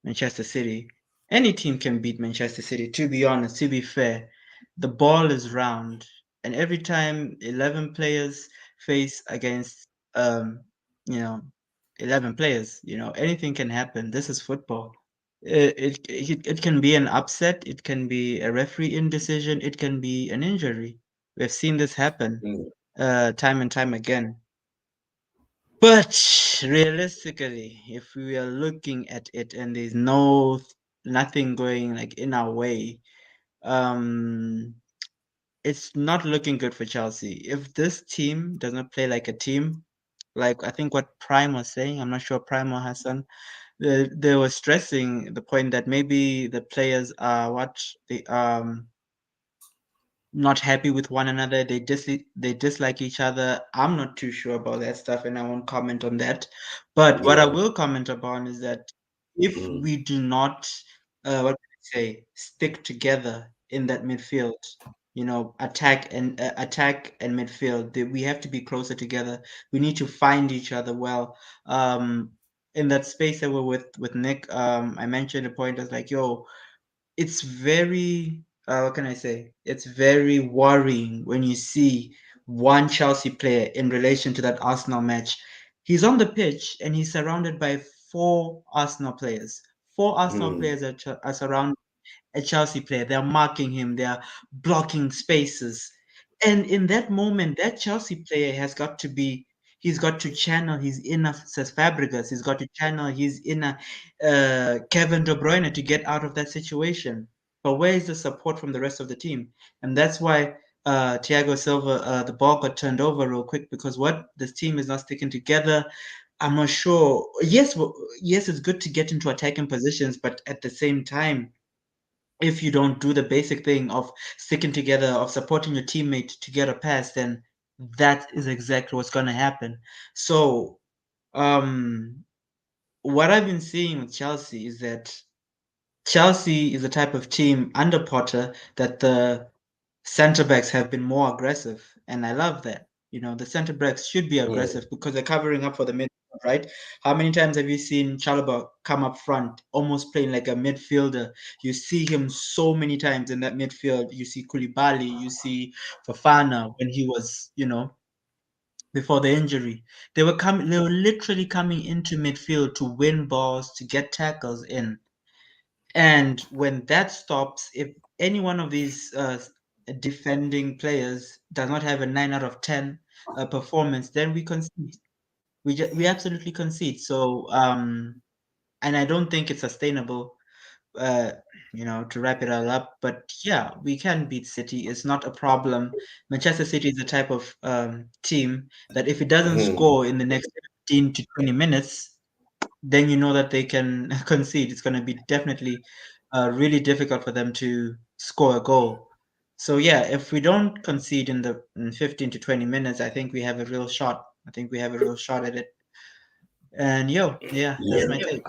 Manchester City. Any team can beat Manchester City, to be honest, to be fair. The ball is round, and every time 11 players face against, you know, 11 players, you know, anything can happen. This is football. It can be an upset, it can be a referee indecision, it can be an injury. We've seen this happen time and time again. But realistically, if we are looking at it and there's nothing going like in our way, um, it's not looking good for Chelsea. If this team does not play like a team, like I think what Prime was saying, I'm not sure Prime or Hassan, they were stressing the point that maybe the players are not happy with one another. They dislike each other. I'm not too sure about that stuff, and I won't comment on that. But what I will comment upon is that if we do not, what can I say, stick together in that midfield, you know, attack and midfield, we have to be closer together. We need to find each other well. In that space that we're with Nick, I mentioned a point as like, yo, it's very what can I say? It's very worrying when you see one Chelsea player in relation to that Arsenal match. He's on the pitch and he's surrounded by four Arsenal players. Four Arsenal players are surrounding a Chelsea player. They're marking him. They're blocking spaces. And in that moment, that Chelsea player has got to be he's got to channel his inner Cesc Fabregas. He's got to channel his inner Kevin De Bruyne to get out of that situation. But where is the support from the rest of the team? And that's why Thiago Silva, the ball got turned over real quick, because this team is not sticking together. I'm not sure. Yes, it's good to get into attacking positions, but at the same time, if you don't do the basic thing of sticking together, of supporting your teammate to get a pass, then that is exactly what's going to happen. So, what I've been seeing with Chelsea is that Chelsea is the type of team under Potter that the center backs have been more aggressive, and I love that. The center backs should be aggressive because they're covering up for the mid, right? How many times have you seen Chalobah come up front, almost playing like a midfielder? You see him so many times in that midfield. You see Koulibaly, you see Fofana when he was, before the injury. They were literally coming into midfield to win balls, to get tackles in. And when that stops, if any one of these defending players does not have a 9 out of 10 performance, then we concede. We absolutely concede. So, and I don't think it's sustainable, to wrap it all up. But yeah, we can beat City. It's not a problem. Manchester City is the type of team that if it doesn't score in the next 15 to 20 minutes, then you know that they can concede. It's going to be definitely really difficult for them to score a goal. So yeah, if we don't concede in 15 to 20 minutes, I think we have a real shot. I think we have a real shot at it. And that's my take.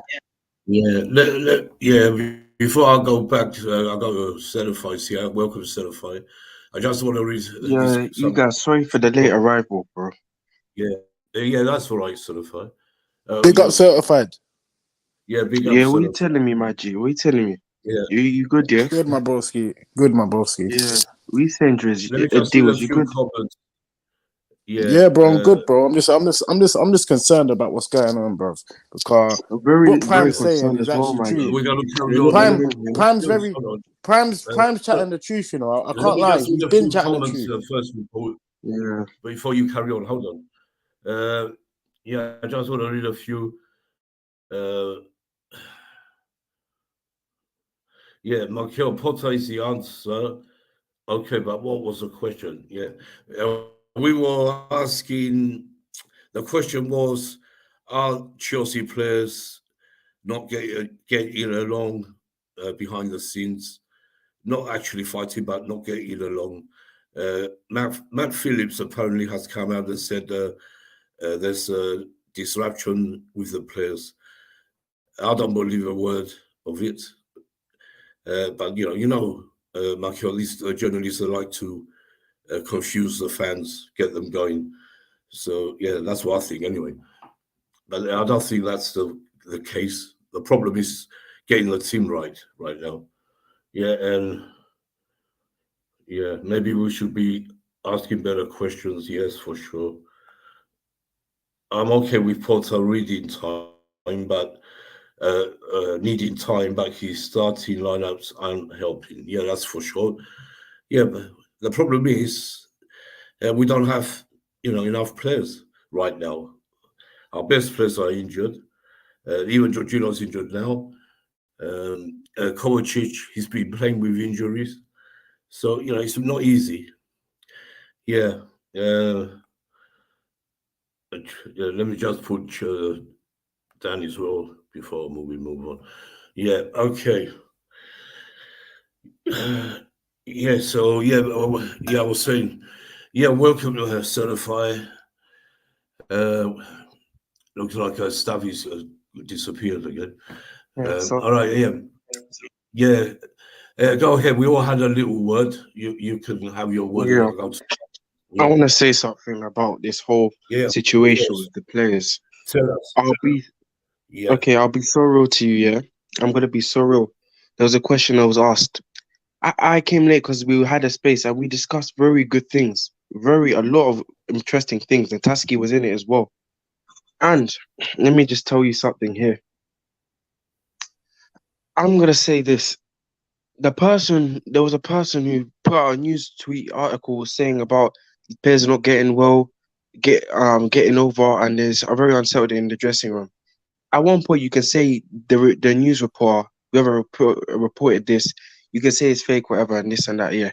Before I go back, I go to Certified. Yeah, welcome to Certified. I just want to read. You guys, sorry for the late arrival, bro. Yeah, that's all right, Certified. Big up Certified. Yeah, big up. Yeah, what are you telling me, my G? What are you telling me? Yeah, you good? Yeah, good, my broski. Good, my broski. Yeah, we saying Driz, let me just see a deals. You few good? comments. Yeah, bro, I'm good, bro. I'm just concerned about what's going on, bro. Because very, what very Prime's saying concerned is as well, actually man. true. We're gonna carry on. Prime's chatting the truth, you know. I can't lie. He's been chatting the truth. First before, Yeah. Before you carry on, hold on. I just want to read a few. Michael Potter is the answer. Okay, but what was the question? We were asking, the question was, are Chelsea players not getting along behind the scenes? Not actually fighting, but not getting along. Matt Phillips apparently has come out and said there's a disruption with the players. I don't believe a word of it. But Michael, these journalists like to confuse the fans, get them going. So yeah, that's what I think anyway. But I don't think that's the case. The problem is getting the team right now. Maybe we should be asking better questions. Yes, for sure. I'm okay with Potter reading time, but needing time, but his starting lineups aren't helping. Yeah, that's for sure. Yeah, but the problem is we don't have enough players right now. Our best players are injured. Even Jorginho's injured now. Kovacic, he's been playing with injuries. So, it's not easy. Yeah. Let me just put Dan as well before we move on. Yeah, okay. I was saying, welcome to Certify. Looks like Stavi's disappeared again. All right, go ahead. We all had a little word. You can have your word. I want to say something about this whole situation with the players. Tell us. I'll be so real to you. Yeah, I'm gonna be so real. There was a question I was asked. I came late because we had a space and we discussed very good things, a lot of interesting things. And Tasky was in it as well. And let me just tell you something here. I'm gonna say this. There was a person who put out a news tweet article saying about the players not getting well. getting over, and there's a very unsettled in the dressing room. At one point, you can say the news reporter, whoever reported this, you can say it's fake, whatever, and this and that, yeah.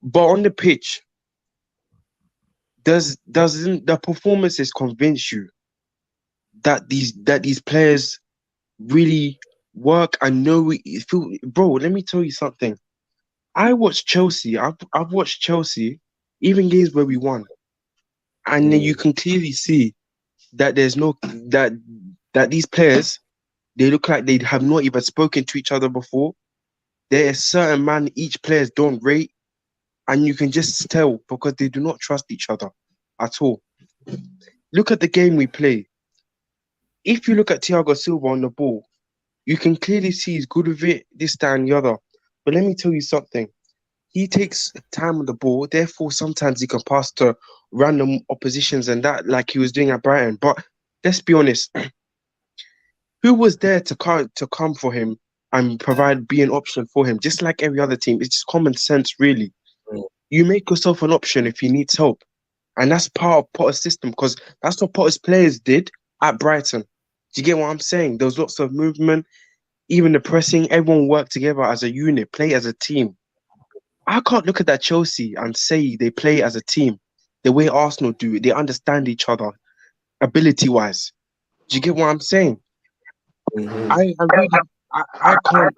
But on the pitch, doesn't the performances convince you that these players really work and know feel? Bro, let me tell you something. I watched Chelsea. I've watched Chelsea, even games where we won, and then you can clearly see that there's no that these players, they look like they have not even spoken to each other before. There is certain man each players don't rate, and you can just tell because they do not trust each other at all. Look at the game we play. If you look at Thiago Silva on the ball, you can clearly see he's good with it, this, that, and the other. But let me tell you something. He takes time on the ball, therefore sometimes he can pass to random oppositions and that, like he was doing at Brighton. But let's be honest, who was there to come for him and be an option for him? Just like every other team, it's just common sense, really. You make yourself an option if he needs help. And that's part of Potter's system, because that's what Potter's players did at Brighton. Do you get what I'm saying? There was lots of movement, even the pressing, everyone worked together as a unit, play as a team. I can't look at that Chelsea and say they play as a team the way Arsenal do. They understand each other ability-wise. Do you get what I'm saying? I can't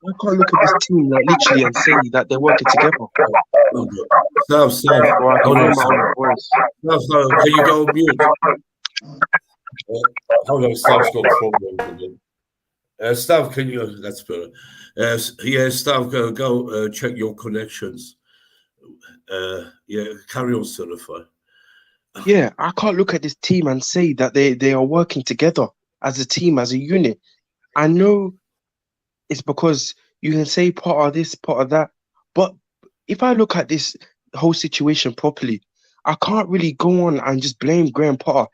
look at this team like literally and say that they're working together. Stav, can you go on mute? Hold on, Stav's got problems again. Stav, can you? That's better. Stav, go check your connections. Carry on, Certify. Yeah, I can't look at this team and say that they are working together as a team, as a unit. I know it's because you can say part of this, part of that, but if I look at this whole situation properly, I can't really go on and just blame Graham Potter.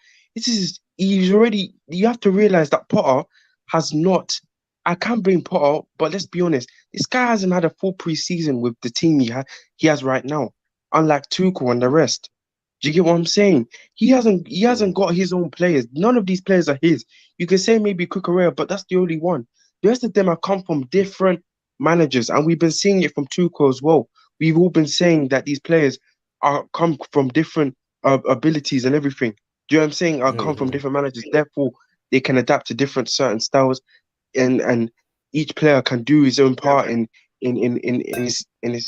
You have to realize that Potter has not. I can't blame Potter, but let's be honest, this guy hasn't had a full preseason with the team he has right now, unlike Tuchel and the rest. Do you get what I'm saying? He hasn't got his own players. None of these players are his. You can say maybe Cucurella, but that's the only one. The rest of them have come from different managers, and we've been seeing it from Tuchel as well. We've all been saying that these players come from different abilities and everything. Do you know what I'm saying? Come from different managers, therefore they can adapt to different certain styles, and each player can do his own part in his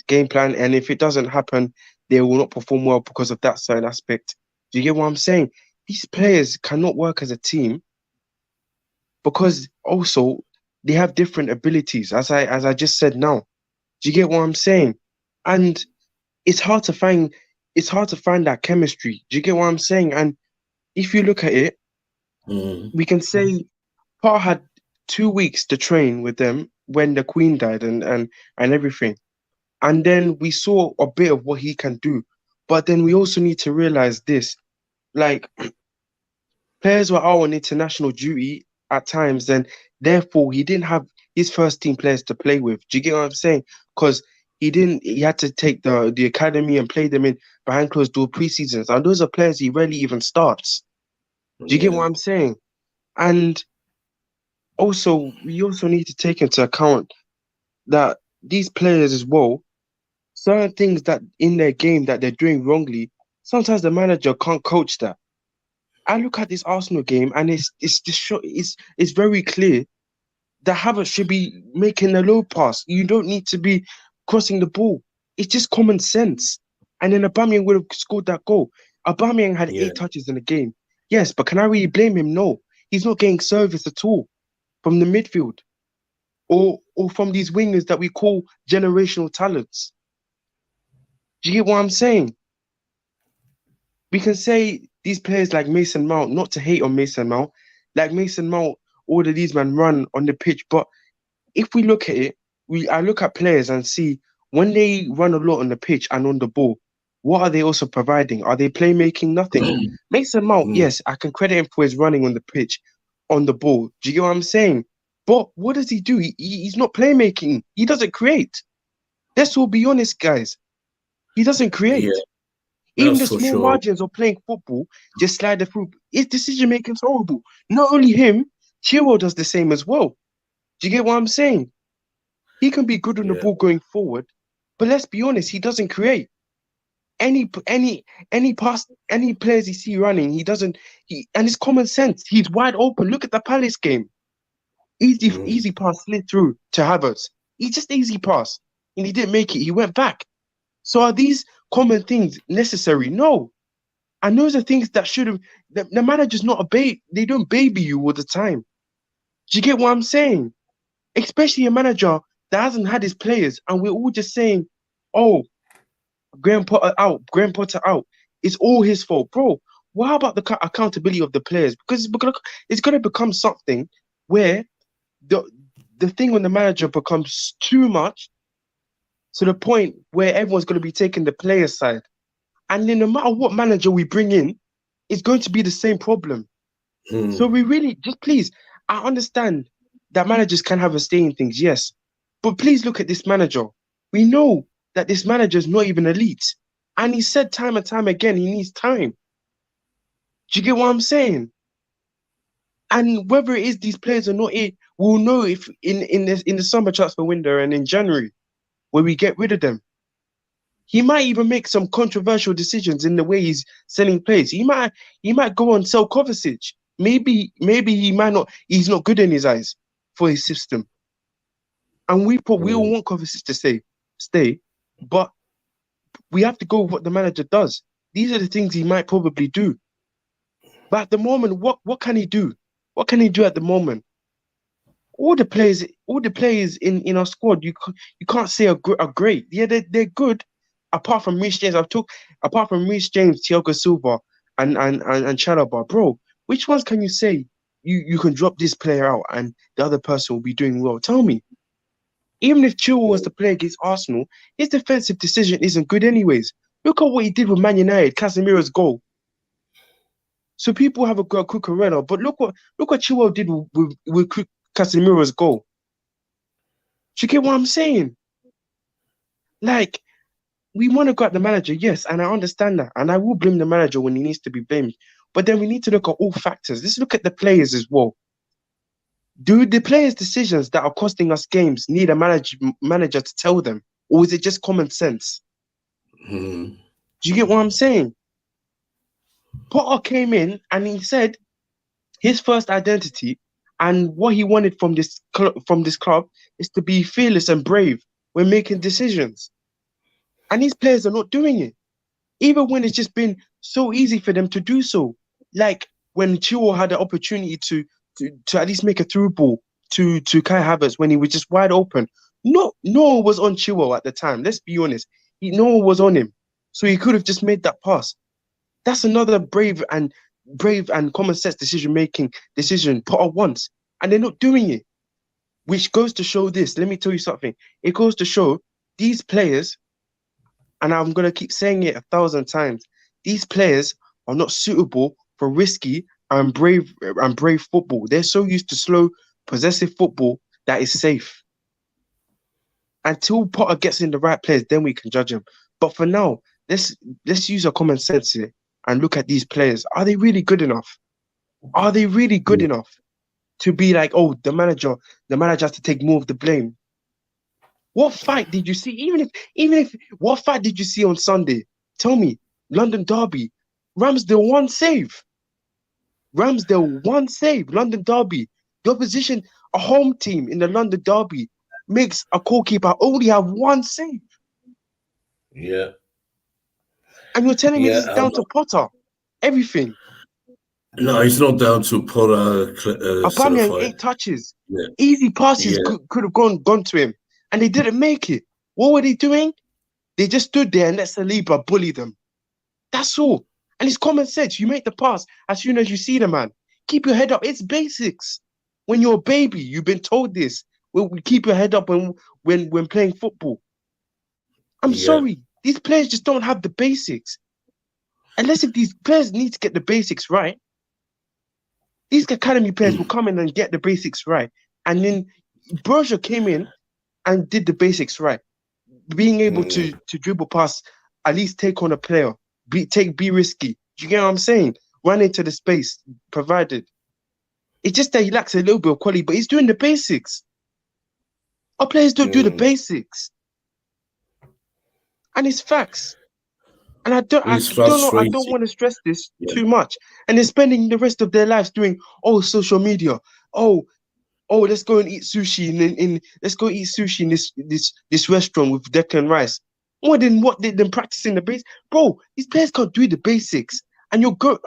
game plan. And if it doesn't happen, they will not perform well because of that certain aspect. Do you get what I'm saying? These players cannot work as a team because also they have different abilities, as I just said now. Do you get what I'm saying? And it's hard to find that chemistry. Do you get what I'm saying? And if you look at it, we can say Potter had 2 weeks to train with them when the Queen died and everything. And then we saw a bit of what he can do. But then we also need to realize this, like, players were out on international duty at times, and therefore he didn't have his first team players to play with. Do you get what I'm saying? Because he had to take the academy and play them in behind closed door preseasons. And those are players he rarely even starts. Do you get what I'm saying? And also, we also need to take into account that these players as well, certain things that in their game that they're doing wrongly, sometimes the manager can't coach that. I look at this Arsenal game and it's very clear that Havertz should be making a low pass. You don't need to be crossing the ball. It's just common sense. And then Aubameyang would have scored that goal. Aubameyang had 8 touches in the game. Yes, but can I really blame him? No. He's not getting service at all from the midfield or from these wingers that we call generational talents. Do you get what I'm saying? We can say these players like Mason Mount, not to hate on Mason Mount, like Mason Mount, all of these men run on the pitch. But if we look at it, I look at players and see when they run a lot on the pitch and on the ball, what are they also providing? Are they playmaking? Nothing. Mason Mount, yes, I can credit him for his running on the pitch, on the ball. Do you get what I'm saying? But what does he do? He's not playmaking. He doesn't create. Let's all be honest, guys. He doesn't create. Even the That's for small sure. margins of playing football, just slide it through. His decision making is horrible. Not only him, Chilwell does the same as well. Do you get what I'm saying? He can be good on the Yeah. ball going forward, but let's be honest, he doesn't create any pass, any players you see running. He doesn't. And it's common sense. He's wide open. Look at the Palace game. Easy pass slid through to Havertz. He just easy pass, and he didn't make it. He went back. So are these common things necessary? No. And those are things that should have. The manager's not a baby. They don't baby you all the time. Do you get what I'm saying? Especially a manager that hasn't had his players, and we're all just saying, "Oh, Graham Potter out, Graham Potter out. It's all his fault, bro." What about the accountability of the players? Because it's going to become something where the thing on the manager becomes too much to the point where everyone's going to be taking the player's side. And then no matter what manager we bring in, it's going to be the same problem. So we really, just please, I understand that managers can have a say in things, yes. But please look at this manager. We know that this manager is not even elite. And he said time and time again, he needs time. Do you get what I'm saying? And whether it is these players or not, we'll know if in the summer transfer window and in January, where we get rid of them. He might even make some controversial decisions in the way he's selling players. He might go and sell Kovacic. Maybe he might not. He's not good in his eyes for his system. And we all want Kovacic to stay, but we have to go with what the manager does. These are the things he might probably do. But at the moment, what can he do? What can he do at the moment? All the players in our squad, you can't say are great. Yeah, they're good. Apart from Reece James, apart from Reece James, Thiago Silva, and Chalobah, bro. Which ones can you say you can drop this player out and the other person will be doing well? Tell me. Even if Chilwell was to play against Arsenal, his defensive decision isn't good anyways. Look at what he did with Man United, Casemiro's goal. So people have a Cucurella, but look what Chilwell did with Casemiro's goal. Do you get what I'm saying? Like, we want to go at the manager, yes, and I understand that. And I will blame the manager when he needs to be blamed. But then we need to look at all factors. Let's look at the players as well. Do the players' decisions that are costing us games need a manager to tell them? Or is it just common sense? Do you get what I'm saying? Potter came in and he said his first identity and what he wanted from this club is to be fearless and brave when making decisions. And these players are not doing it. Even when it's just been so easy for them to do so. Like when Chilwell had the opportunity to at least make a through ball to Kai Havertz when he was just wide open. No one was on Chilwell at the time. Let's be honest. No one was on him. So he could have just made that pass. That's another brave and common sense decision Potter wants. And they're not doing it. Which goes to show this. Let me tell you something. It goes to show these players, and I'm going to keep saying it 1,000 times, these players are not suitable for risky and brave football. They're so used to slow, possessive football that is safe. Until Potter gets in the right players, then we can judge him. But for now, let's use our common sense here and look at these players. Are they really good enough? Are they really good enough to be like, oh, the manager has to take more of the blame? What fight did you see? Even if what fight did you see on Sunday? Tell me, London Derby, Ramsdale one save. London Derby. The opposition, a home team in the London Derby, makes a goalkeeper only have one save. Yeah. And you're telling me this is down to Potter? Everything. No, it's not down to Potter. Aubameyang 8 touches. Yeah. Easy passes could have gone to him. And they didn't make it. What were they doing? They just stood there and let Saliba bully them. That's all. And it's common sense. You make the pass as soon as you see the man. Keep your head up. It's basics. When you're a baby, you've been told this. We keep your head up when playing football. I'm sorry. These players just don't have the basics. Unless if these players need to get the basics right, these academy players will come in and get the basics right. And then Berger came in and did the basics right. Being able to dribble past, at least take on a player, be risky. Do you get what I'm saying? Run into the space provided. It's just that he lacks a little bit of quality, but he's doing the basics. Our players don't do the basics, and it's facts. And I don't want to stress this too much. And they're spending the rest of their lives doing social media. Let's go and eat sushi in this restaurant with Declan Rice. More than practicing the basics, bro. These players can't do the basics, and you're good.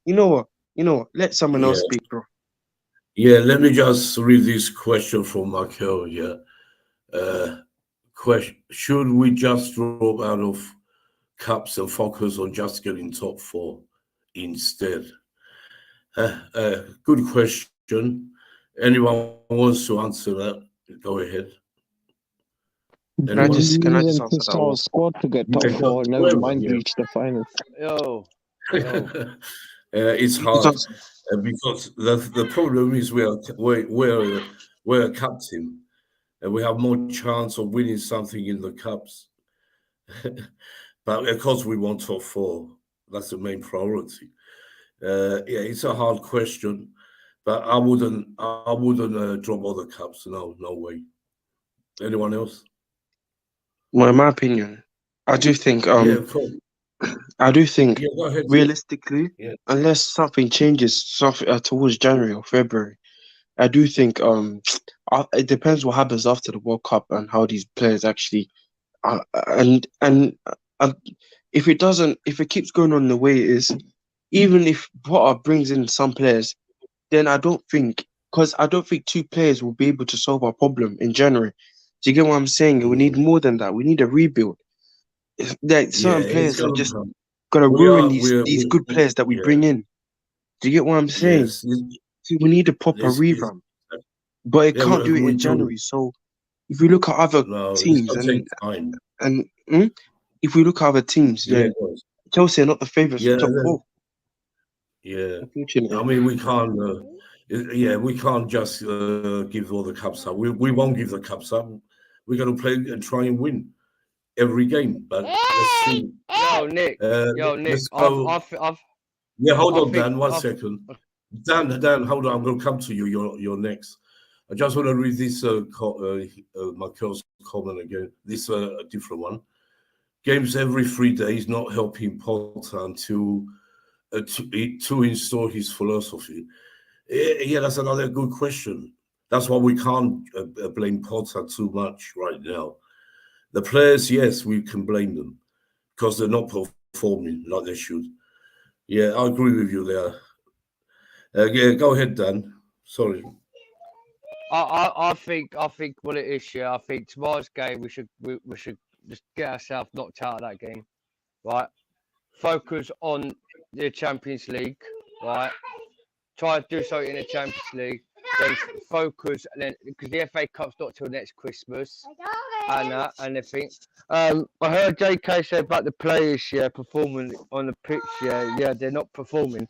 You know what? Let someone else speak, bro. Yeah, let me just read this question from Michael. Yeah, question: should we just drop out of cups and focus on just getting top 4 instead? Good question. Anyone wants to answer that? Go ahead. Can I just answer that our one? squad to get top 4, never mind reach the finals. It's hard because the problem is we're a captain and we have more chance of winning something in the cups. But of course we want top 4. That's the main priority. It's a hard question, but I wouldn't drop all the cups. No way. Anyone else? Well, in my opinion, I do think realistically, unless something changes towards January or February, I do think it depends what happens after the World Cup and how these players actually if it keeps going on the way it is, even if Potter brings in some players, then I don't think 2 players will be able to solve our problem in January. Do you get what I'm saying? We need more than that. We need a rebuild. Certain players are just gonna ruin these good players that we bring in. Do you get what I'm saying? Yes. See, we need a proper revamp, but it can't do it in January. So if we look at other teams if we look at other teams, Chelsea are not the favourites for top 4. Yeah, I mean we can't. We can't just give all the cups up. We won't give the cups up. We're going to play and try and win every game. But let's see. Yo, Nick. Let's go. Hold on, Dan. One second. Dan, hold on. I'm going to come to you. You're next. I just want to read this Michael's comment again. This a different one. Games every 3 days not helping Potter to install his philosophy. Yeah, that's another good question. That's why we can't blame Potter too much right now. The players, yes, we can blame them because they're not performing like they should. Yeah, I agree with you there. Go ahead, Dan. Sorry. I think what it is, I think tomorrow's game we should just get ourselves knocked out of that game, right? Focus on the Champions League, right? Try to do something in the Champions League, then focus, and then because the FA Cup's not till next Christmas, and everything. I heard JK say about the players performing on the pitch. Yeah, they're not performing.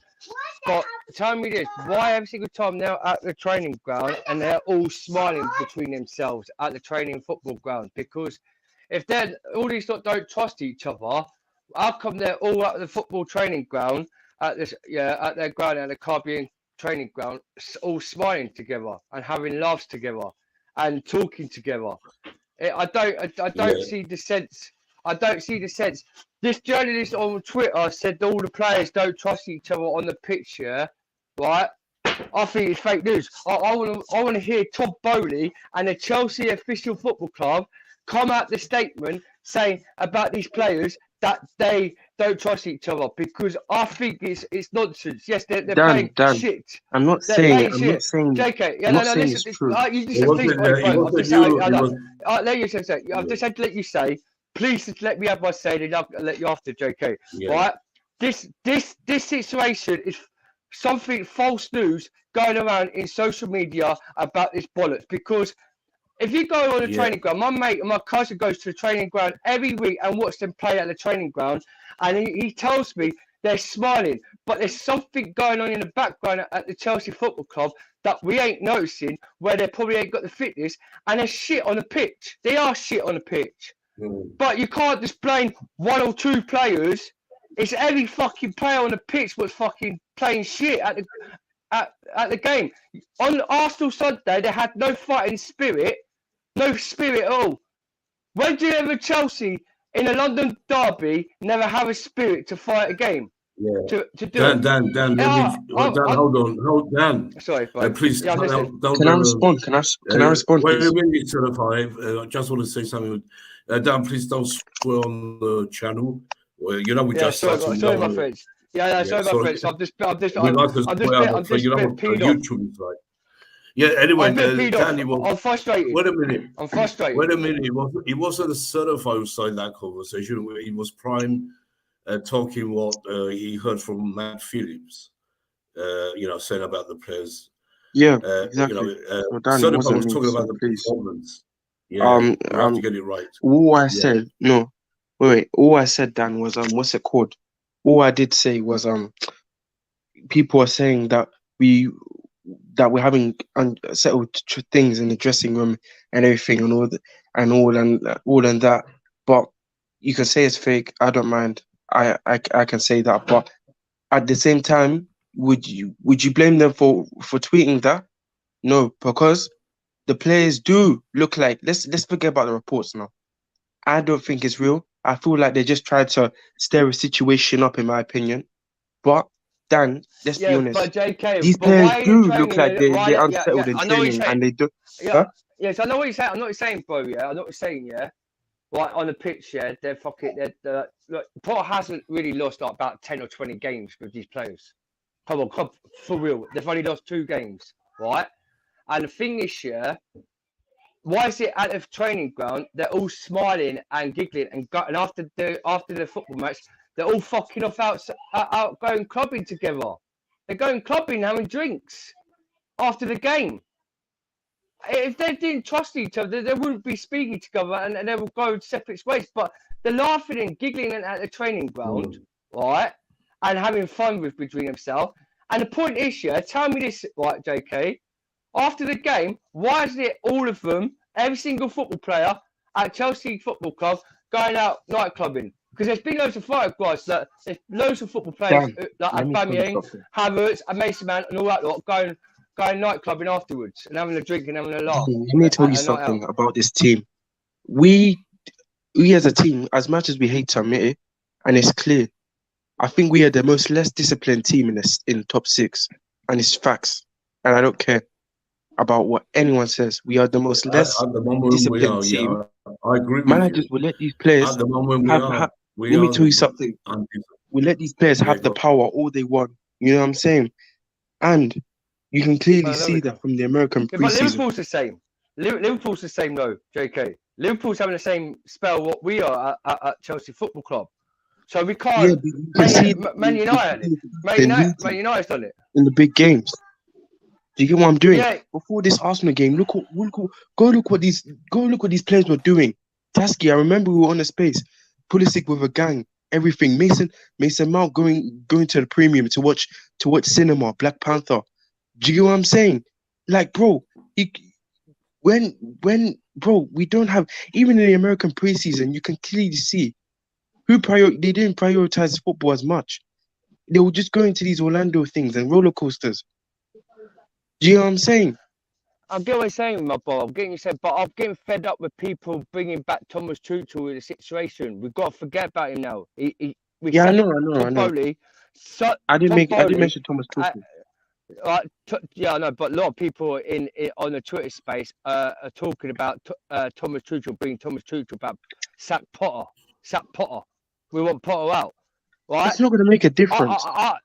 But tell me this: why every single time they're at the training ground and they're all smiling between themselves at the training football ground? Because if they're all these don't trust each other, how come they're all at the football training ground at their ground at the Caribbean training ground, all smiling together and having laughs together and talking together? I don't see the sense. I don't see the sense. This journalist on Twitter said all the players don't trust each other on the pitch. Yeah, right. I think it's fake news. I want to hear Todd Bowley and the Chelsea official football club come out the statement saying about these players that they don't trust each other, because I think it's nonsense. Yes, they're playing shit. I'm not saying JK, listen. I've just had to let you say. Please just let me have my say, and I'll let you after, JK. Yeah. Right? This situation is something false news going around in social media about this bollocks, because if you go on the training ground, my mate and my cousin goes to the training ground every week and watch them play at the training ground, and he tells me they're smiling, but there's something going on in the background at the Chelsea Football Club that we ain't noticing, where they probably ain't got the fitness, and they're shit on the pitch. They are shit on the pitch. But you can't just blame 1 or 2 players It's every fucking player on the pitch was fucking playing shit at the game. On Arsenal Sunday, they had no fighting spirit, no spirit at all. When do you ever Chelsea in a London derby never have a spirit to fight a game? Yeah. To do Dan, hold on, Dan. Sorry, fine. Please, Yeah, can I respond? Can I respond? Wait Please? a minute, to the 5. I just want to say something. Dan, please don't swear on the channel. Well, you know we just started. Sorry, my friends. Sorry, my friends. I'm just we like to being peed off. YouTube is like. Yeah. Anyway, Dan, I'm frustrated. Wait a minute. I'm frustrated. Wait a minute. It wasn't a certified side that conversation. It was Prime talking what he heard from Matt Phillips. Saying about the players. Yeah, exactly. Certified was talking about the performance. Yeah, you have to get it right. All I said, no, wait. All I said, Dan, was what's it called? All I did say was people are saying that we're having unsettled things in the dressing room and everything and all and that. But you can say it's fake. I don't mind. I can say that. But at the same time, would you blame them for tweeting that? No, because the players do look like. Let's forget about the reports now. I don't think it's real. I feel like they just tried to stir a situation up, in my opinion. But Dan, let's be honest. But JK, these players do look like they're unsettled in training, and they do. Yes, I know what you're saying. I'm not saying, bro. Yeah, I know what you're saying. Yeah, like on the pitch, yeah, they're fucking. Look, Potter hasn't really lost like about 10 or 20 games with these players. Come on, for real. They've only lost 2 games, right? And the thing is, yeah, why is it at the training ground they're all smiling and giggling and after the football match they're all fucking off out going clubbing together? They're going clubbing, having drinks after the game. If they didn't trust each other, they wouldn't be speaking together and they would go separate ways. But they're laughing and giggling at the training ground, right? And having fun between themselves. And the point is, yeah, tell me this, right, JK? After the game, why is it all of them, every single football player at Chelsea Football Club, going out nightclubbing? Because there's been loads of photographs that there's loads of football players like Aubameyang, Havertz, and Mason Mount, and all that lot going nightclubbing afterwards and having a drink and having a laugh. Let me tell you something about this team. We as a team, as much as we hate to admit it, and it's clear, I think we are the most less disciplined team in top 6, and it's facts. And I don't care about what anyone says. We are the most less disciplined team. I agree with Managers you. will let these players let me tell you something. We let these players have the power all they want. You know what I'm saying? And you can clearly see that from the American preseason. But Liverpool's the same. Liverpool's the same though, JK. Liverpool's having the same spell what we are at Chelsea Football Club. So we can't. Man United's done it in the big games. Do you get what I'm doing? Yeah. Before this Arsenal game, go look what these players were doing. Tasky, I remember we were on the space. Pulisic with a gang, everything. Mason Mount going to the premium to watch cinema, Black Panther. Do you get what I'm saying? Like, bro, we don't have, even in the American preseason, you can clearly see they didn't prioritize football as much. They were just going to these Orlando things and roller coasters. Do you know what I'm saying? I get what you're saying, my boy. I'm getting fed up with people bringing back Thomas Tuchel in the situation. We've got to forget about him now. I know. I didn't mention Thomas Tuchel. I know, but a lot of people on the Twitter space are talking about Thomas Tuchel, bringing Thomas Tuchel back. Sack Potter. We want Potter out. Right? It's not going to make a difference. I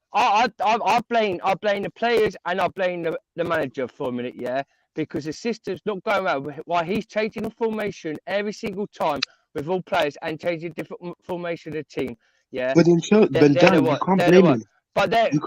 blame the players and I blame the manager for a minute, yeah, because the system's not going well. While he's changing the formation every single time with all players and changing different formation of the team, yeah. But then, Dan, you can't blame him. You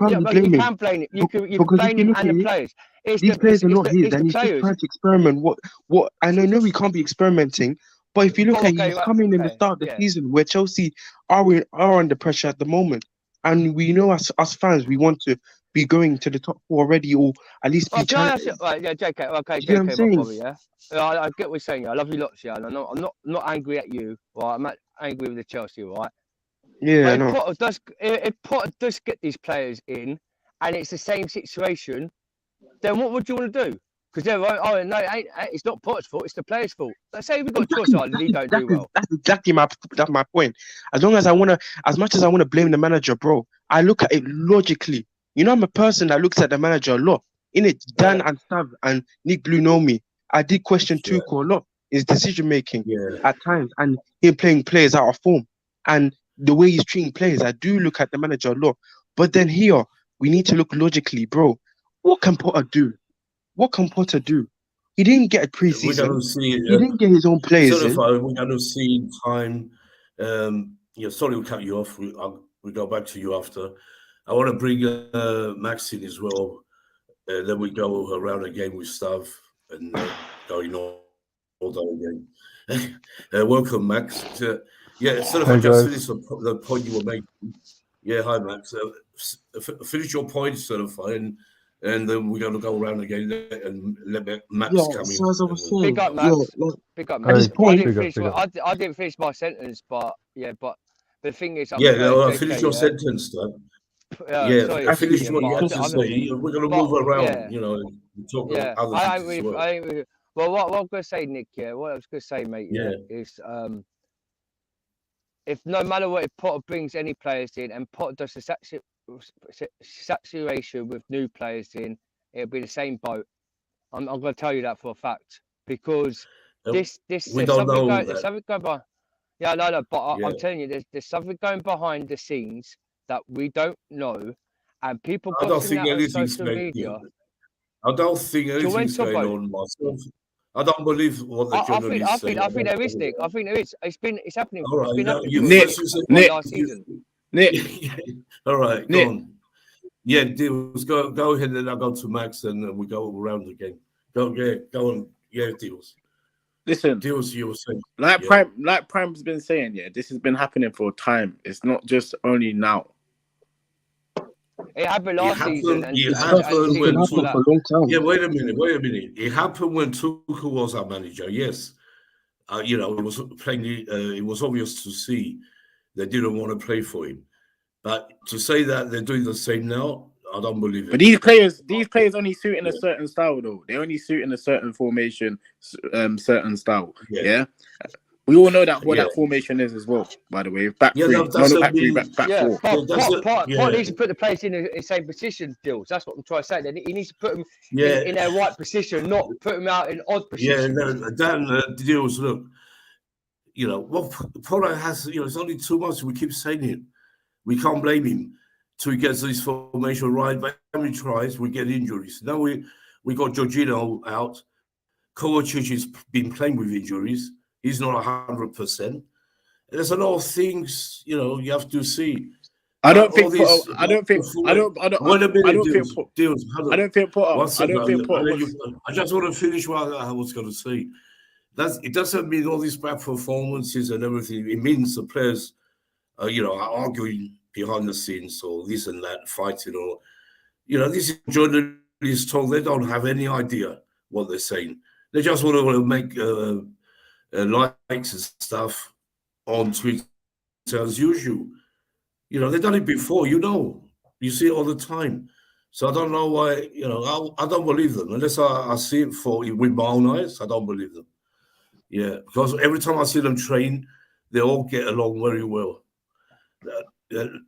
can blame it. You can blame him and the players. These players are not his, and he's just trying to experiment. What? And I know we can't be experimenting. But if you look at he's coming in the start of the season where Chelsea are under pressure at the moment. And we know as fans, we want to be going to the top 4 already or at least be champions. JK, okay, you know what I'm saying? I get what you're saying. I love you lots, yeah. I'm not angry at you, right? I'm not angry with the Chelsea, right? Yeah, But no. if Potter does get these players in, and it's the same situation, then what would you want to do? Because they're like, oh no, it's not Potter's fault; it's the players' fault. Let's say we've got Trossard and he don't do well. That's exactly my point. As much as I wanna blame the manager, bro, I look at it logically. You know, I'm a person that looks at the manager a lot. In it, Dan and Sav and Nick Blue know me. I did question Tuchel a lot. His decision making at times, and him playing players out of form, and the way he's treating players. I do look at the manager a lot. But then here, we need to look logically, bro. What can Potter do? What can Potter do? He didn't get a preseason. We're going to see. He didn't get his own players in. We're going to see in time. Sorry, we cut you off. We go back to you after. I want to bring Max in as well. Then we go around again with stuff and going on all day again. Welcome, Max. Sort of Hey, just guys. finish the point you were making. Yeah, hi, Max. Finish your point, certifying. And then we're going to go around again and let Max come in. So as I was saying, Big up, Max. Big up, Max. Hey, I didn't finish my sentence, but the thing is, finish your sentence, though. Sorry, finish what you had to I'm say. We're going to move around, talk yeah. about other things as well. Well, what I'm going to say, Nick, what I was going to say, mate, is if no matter what, if Potter brings any players in and Potter does the saturation with new players in, it'll be the same boat. I'm going to tell you that for a fact, because we don't know there's something going behind. Yeah, no, but I'm telling you, there's something going behind the scenes that we don't know, and people gossiping out on social media. I don't think anything's going on myself. I don't believe what the journalists say. I think there is, Nick. I think there is. It's happening. All right, it's been Nick, happening Nick. All right, Nick. go on. Yeah, Deals, go ahead, and I'll go to Max, and we go around again. Go on. Yeah, Deals. Listen, Deals, you were saying. Like Prime's been saying, this has been happening for a time. It's not just only now. It happened last season. It happened when for a long time. Yeah, wait a minute. It happened when Tuchel was our manager. Yes, it was playing. It was obvious to see they didn't want to play for him. But to say that they're doing the same now, I don't believe it. But these players only suit in a certain style, though. They only suit in a certain formation, certain style. Yeah. We all know that what that formation is as well, by the way. Back three. Back four. Pot needs to put the players in the same position, Deals. That's what I'm trying to say. He needs to put them in their right position, not put them out in odd positions. Yeah, Dan, Deals, look, what Potter has, it's only 2 months. We keep saying it. We can't blame him till he gets this formation right. But every tries, we get injuries. Now we got Jorginho out. Kovacic has been playing with injuries. He's not 100%. There's a lot of things, you have to see. I don't think Potter. I just want to finish what I was going to say. It doesn't mean all these bad performances and everything. It means the players, are arguing behind the scenes or this and that, fighting or, these journalists told they don't have any idea what they're saying. They just want to make likes and stuff on Twitter as usual. They've done it before, you see it all the time. So I don't know why, I don't believe them. Unless I see it with my own eyes, I don't believe them. Yeah, because every time I see them train, they all get along very well. So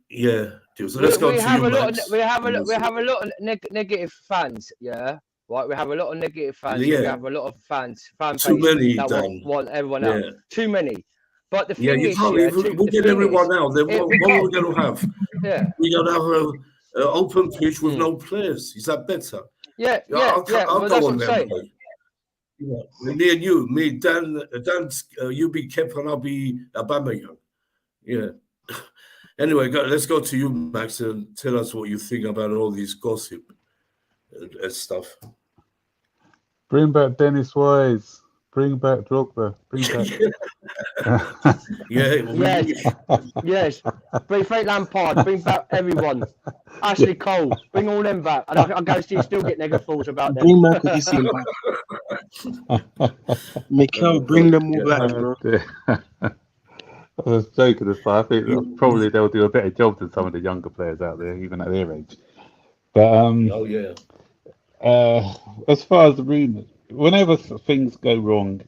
let's go to you, Max. We have a lot of negative fans, right? We have a lot of negative fans. Yeah. We have a lot of fan Too many, that Dan. want everyone out. Too many. But the thing is, we'll get everyone out. Then what are we going to have? We're going to have an open pitch with no players. Is that better? I'll go on there. Me and you, Dan, you be Kepa and I'll be Aubameyang. Yeah. Anyway, let's go to you, Max, and tell us what you think about all this gossip and stuff. Bring back Dennis Wise. Bring back Drogba. Bring back. Yes. Bring Frank Lampard. Bring back everyone. Ashley Cole. Bring all them back. And I go see you still get negative thoughts about them. Bring back back. Mikel, bring them all back, bro. I was joking aside. I think probably they'll do a better job than some of the younger players out there, even at their age. But Oh yeah. as far as the rumours, whenever things go wrong,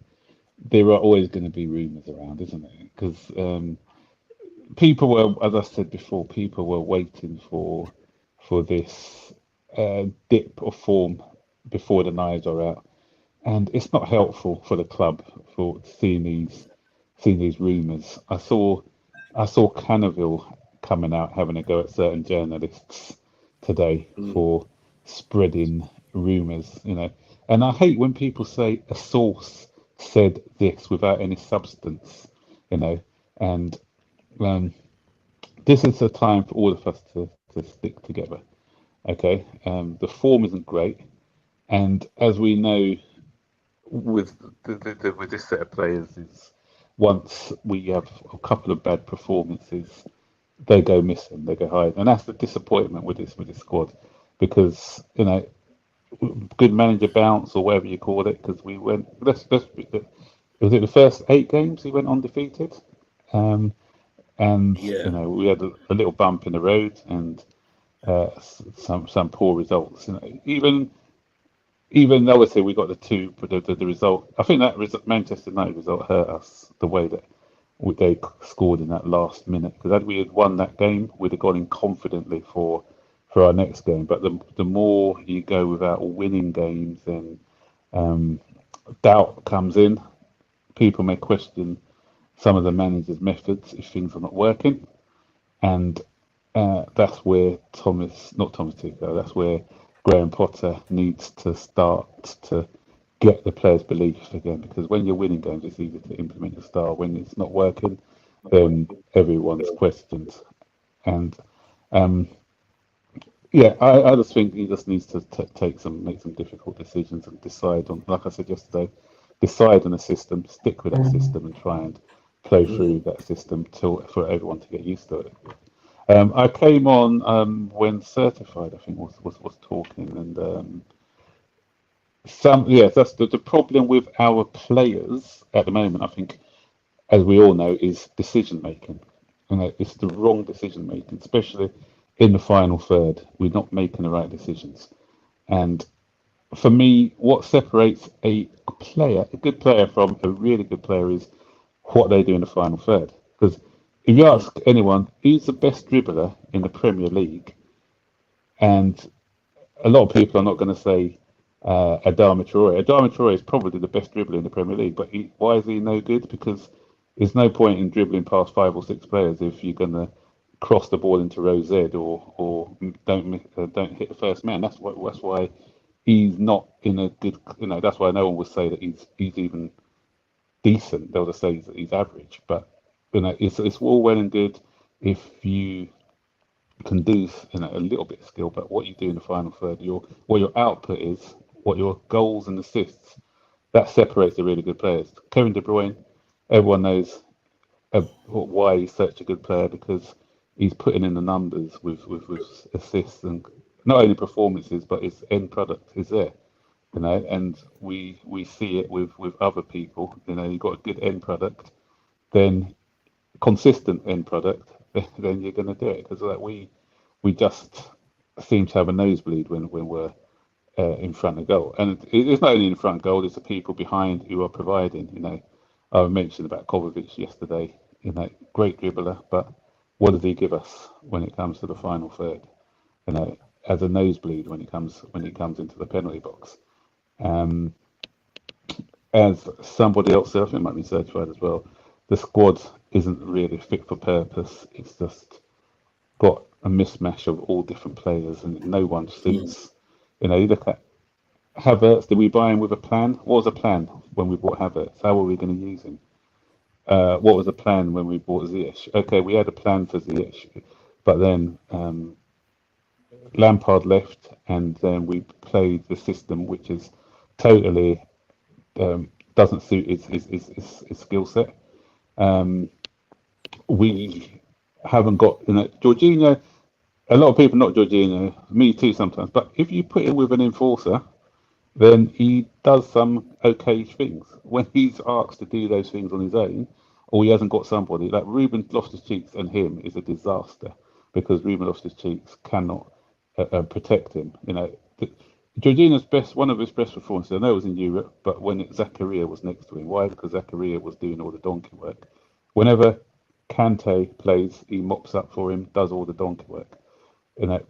there are always going to be rumours around, isn't it? Because people were, as I said before, people were waiting for this dip of form before the knives are out, and it's not helpful for the club for seeing these rumours. I saw Cannaville coming out having a go at certain journalists today for spreading rumours, and I hate when people say a source said this without any substance, and this is a time for all of us to stick together. Okay, the form isn't great, and as we know, with with this set of players, is once we have a couple of bad performances, they go missing, they go hide, and that's the disappointment with this squad, because good manager bounce or whatever you call it, because we went. Was it the first 8 games he went undefeated? And Yeah. we had a little bump in the road and some poor results. Even though obviously we got the result, I think that Manchester United result hurt us the way that they scored in that last minute. Because had we had won that game, we'd have gone in confidently for our next game. But the more you go without winning games, then doubt comes in. People may question some of the manager's methods if things are not working, and that's where not Thomas Tuchel, that's where Graham Potter needs to start to get the players' belief again. Because when you're winning games, it's easy to implement your style. When it's not working, then everyone's questioned. And yeah, I just think he just needs to make some difficult decisions and decide on, like I said yesterday, decide on a system, stick with that system, and try and play through that system for everyone to get used to it. I came on when Certified, I think, was talking, and that's the problem with our players at the moment. I think, as we all know, is decision making. It's the wrong decision making, especially in the final third. We're not making the right decisions, and for me, what separates a good player, from a really good player is what they do in the final third. Because if you ask anyone, who's the best dribbler in the Premier League, and a lot of people are not going to say Adama Traore. Adama Traore is probably the best dribbler in the Premier League, but why is he no good? Because there's no point in dribbling past 5 or 6 players if you're going to cross the ball into row Z or don't hit the first man. That's why he's not in a good. That's why no one would say that he's even decent. They'll just say he's average. But it's all well and good if you can do a little bit of skill, but what you do in the final third, what your output is, what your goals and assists, that separates the really good players. Kevin De Bruyne, everyone knows why he's such a good player, because he's putting in the numbers with assists, and not only performances, but his end product is there. And we see it with other people. You've got a good end product, then consistent end product, then you're going to do it. Because we just seem to have a nosebleed when we're in front of goal, and it's not only in front of goal; it's the people behind who are providing. I mentioned about Kovacic yesterday. Great dribbler, but what does he give us when it comes to the final third? As a nosebleed when it comes into the penalty box. As somebody else said, I think it might be Certified as well, the squad isn't really fit for purpose. It's just got a mismatch of all different players, and no one suits. You look at Havertz. Did we buy him with a plan? What was the plan when we bought Havertz? How were we going to use him? What was the plan when we bought Ziyech? Okay, we had a plan for Ziyech, but then Lampard left, and then we played the system which is totally doesn't suit his skill set. We haven't got Jorginho. A lot of people not Jorginho, me too sometimes. But if you put him with an enforcer, then he does some okay things. When he's asked to do those things on his own, or he hasn't got somebody. Like Ruben Loftus-Cheek and him is a disaster because Ruben Loftus-Cheek cannot protect him. You know, Jorginho's one of his best performances, I know it was in Europe, but when Zakaria was next to him. Why? Because Zakaria was doing all the donkey work. Whenever Kante plays, he mops up for him, does all the donkey work. You know,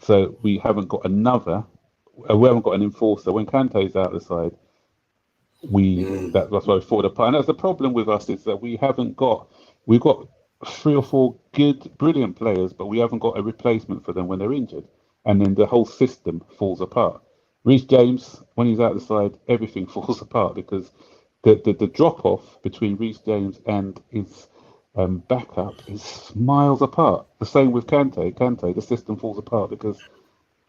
so we haven't got an enforcer. When Kante's out the side, that's why we fall apart. And that's the problem with us, is that we've got 3 or 4 good, brilliant players, but we haven't got a replacement for them when they're injured. And then the whole system falls apart. Reece James, when he's out the side, everything falls apart because the drop off between Reece James and his backup is miles apart. The same with Kante. Kante, the system falls apart because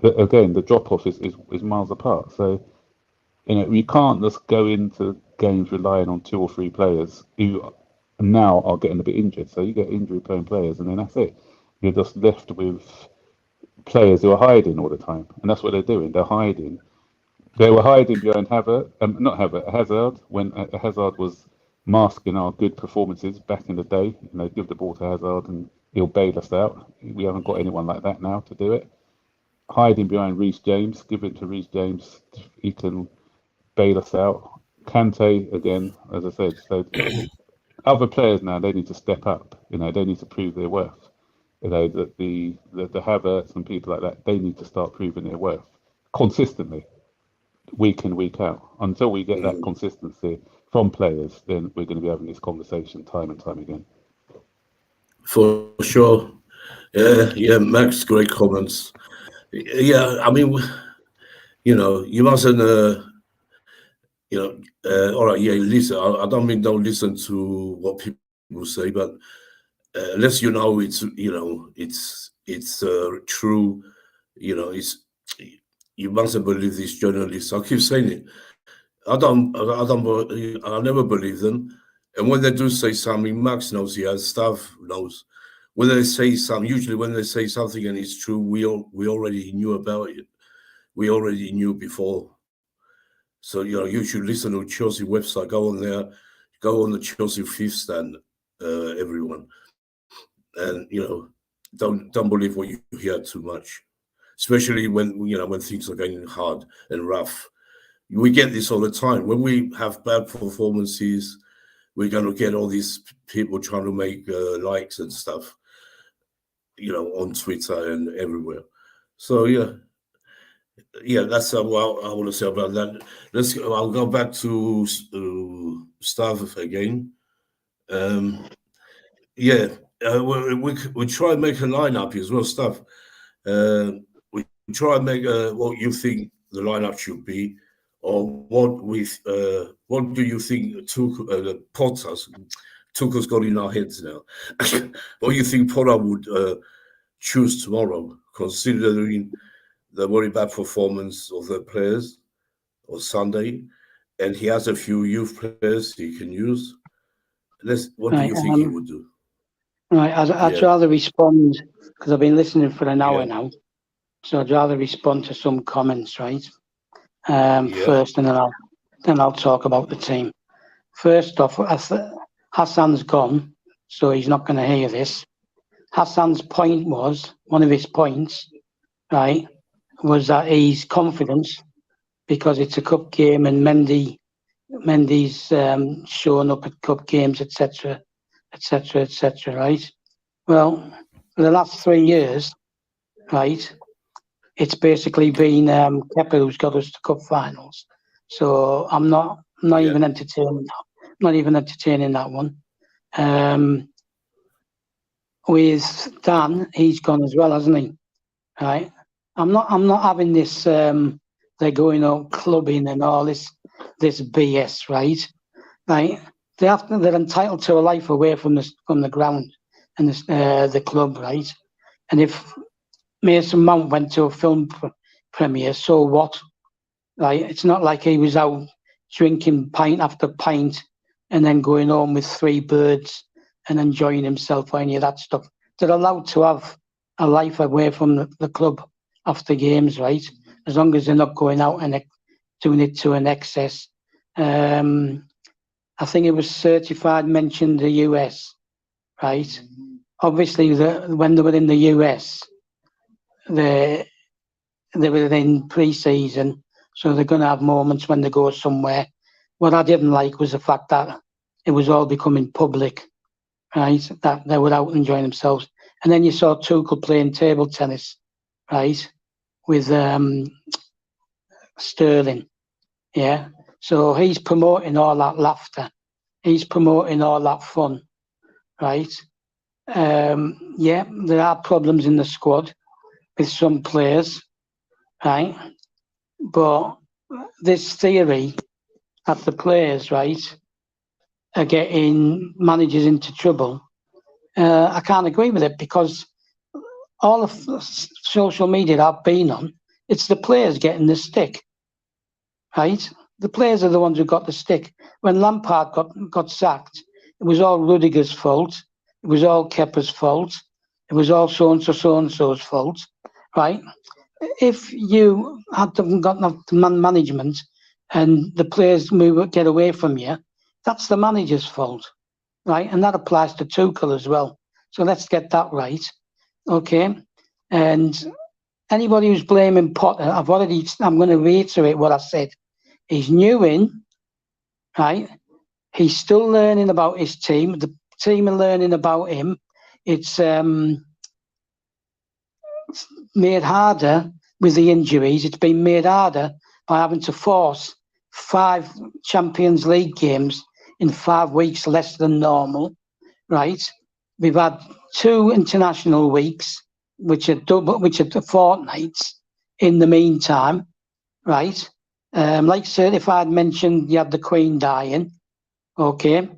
the drop off is miles apart. So, you know, we can't just go into games relying on 2 or 3 players who now are getting a bit injured. So you get injury prone players, and then that's it. You're just left with players who are hiding all the time, and that's what they're doing. They're hiding. They were hiding behind Hazard, when Hazard was masking our good performances back in the day. You know, give the ball to Hazard and he'll bail us out. We haven't got anyone like that now to do it. Hiding behind Reece James, give it to Reece James. He can bail us out. Kante, again, as I said, so other players now, they need to step up. You know, they need to prove their worth. You know, that the Havertz and people like that, they need to start proving their worth consistently, week in, week out. Until we get that consistency from players, then we're going to be having this conversation time and time again. For sure. Yeah, Max, great comments. Yeah, I mean, you know, you mustn't, all right, yeah, listen. I don't mean don't listen to what people say, but unless you know it's true, you know, you mustn't believe these journalists. I keep saying it. I never believe them. And when they do say something, Max knows, staff knows. When they say something, usually when they say something and it's true, we already knew about it. We already knew before. So, you know, you should listen to Chelsea website. Go on there, go on the Chelsea fifth stand, everyone. And, you know, don't believe what you hear too much, especially when things are getting hard and rough. We get this all the time. When we have bad performances, we're going to get all these people trying to make likes and stuff, you know, on Twitter and everywhere. So, yeah, that's what I want to say about that. I'll go back to Stav again. We try and make a lineup as well, Stav. We try and make what you think the lineup should be, or what do you think Tuchel's got in our heads now? What do you think Potter would choose tomorrow, considering the very bad performance of the players on Sunday, and he has a few youth players he can use? What do you think he would do? Right, I'd rather respond, because I've been listening for an hour now, so I'd rather respond to some comments, right? First, and then I'll talk about the team. First off, Hassan's gone, so he's not going to hear this. Hassan's point was, one of his points, right, was that he's confident because it's a cup game and Mendy's showing up at cup games, etc., right? Well, for the last 3 years, right, it's basically been Kepa who's got us to cup finals. So I'm not even entertaining that one. With Dan, he's gone as well, hasn't he? Right. I'm not having this. They're going out clubbing and all this BS, right? Right. They're entitled to a life away from the ground and the club, right? And if Mason Mount went to a film premiere, so what? Right. It's not like he was out drinking pint after pint and then going home with 3 birds and enjoying himself or any of that stuff. They're allowed to have a life away from the club after games, right? As long as they're not going out and doing it to an excess. And I think it was certified mentioned the US, right? Obviously, when they were in the US, they were in pre-season, so they're going to have moments when they go somewhere. What I didn't like was the fact that it was all becoming public, right? That they were out enjoying themselves. And then you saw Tuchel playing table tennis, right, with Sterling, yeah? So he's promoting all that laughter. He's promoting all that fun, right? Yeah, there are problems in the squad with some players, right? But this theory that the players, right, are getting managers into trouble, I can't agree with it, because all of social media I've been on, it's the players getting the stick, right? The players are the ones who got the stick. When Lampard got sacked, it was all Rudiger's fault. It was all Kepa's fault. It was all so-and-so's fault, right? If you haven't got enough management and the players get away from you, that's the manager's fault, right? And that applies to Tuchel as well. So let's get that right, okay? And anybody who's blaming Potter, I'm going to reiterate what I said. He's new in, right? He's still learning about his team. The team are learning about him. It's made harder with the injuries. It's been made harder by having to force 5 Champions League games in 5 weeks less than normal, right? We've had 2 international weeks, which are fortnights in the meantime, right? Like certified mentioned, you had the Queen dying, okay?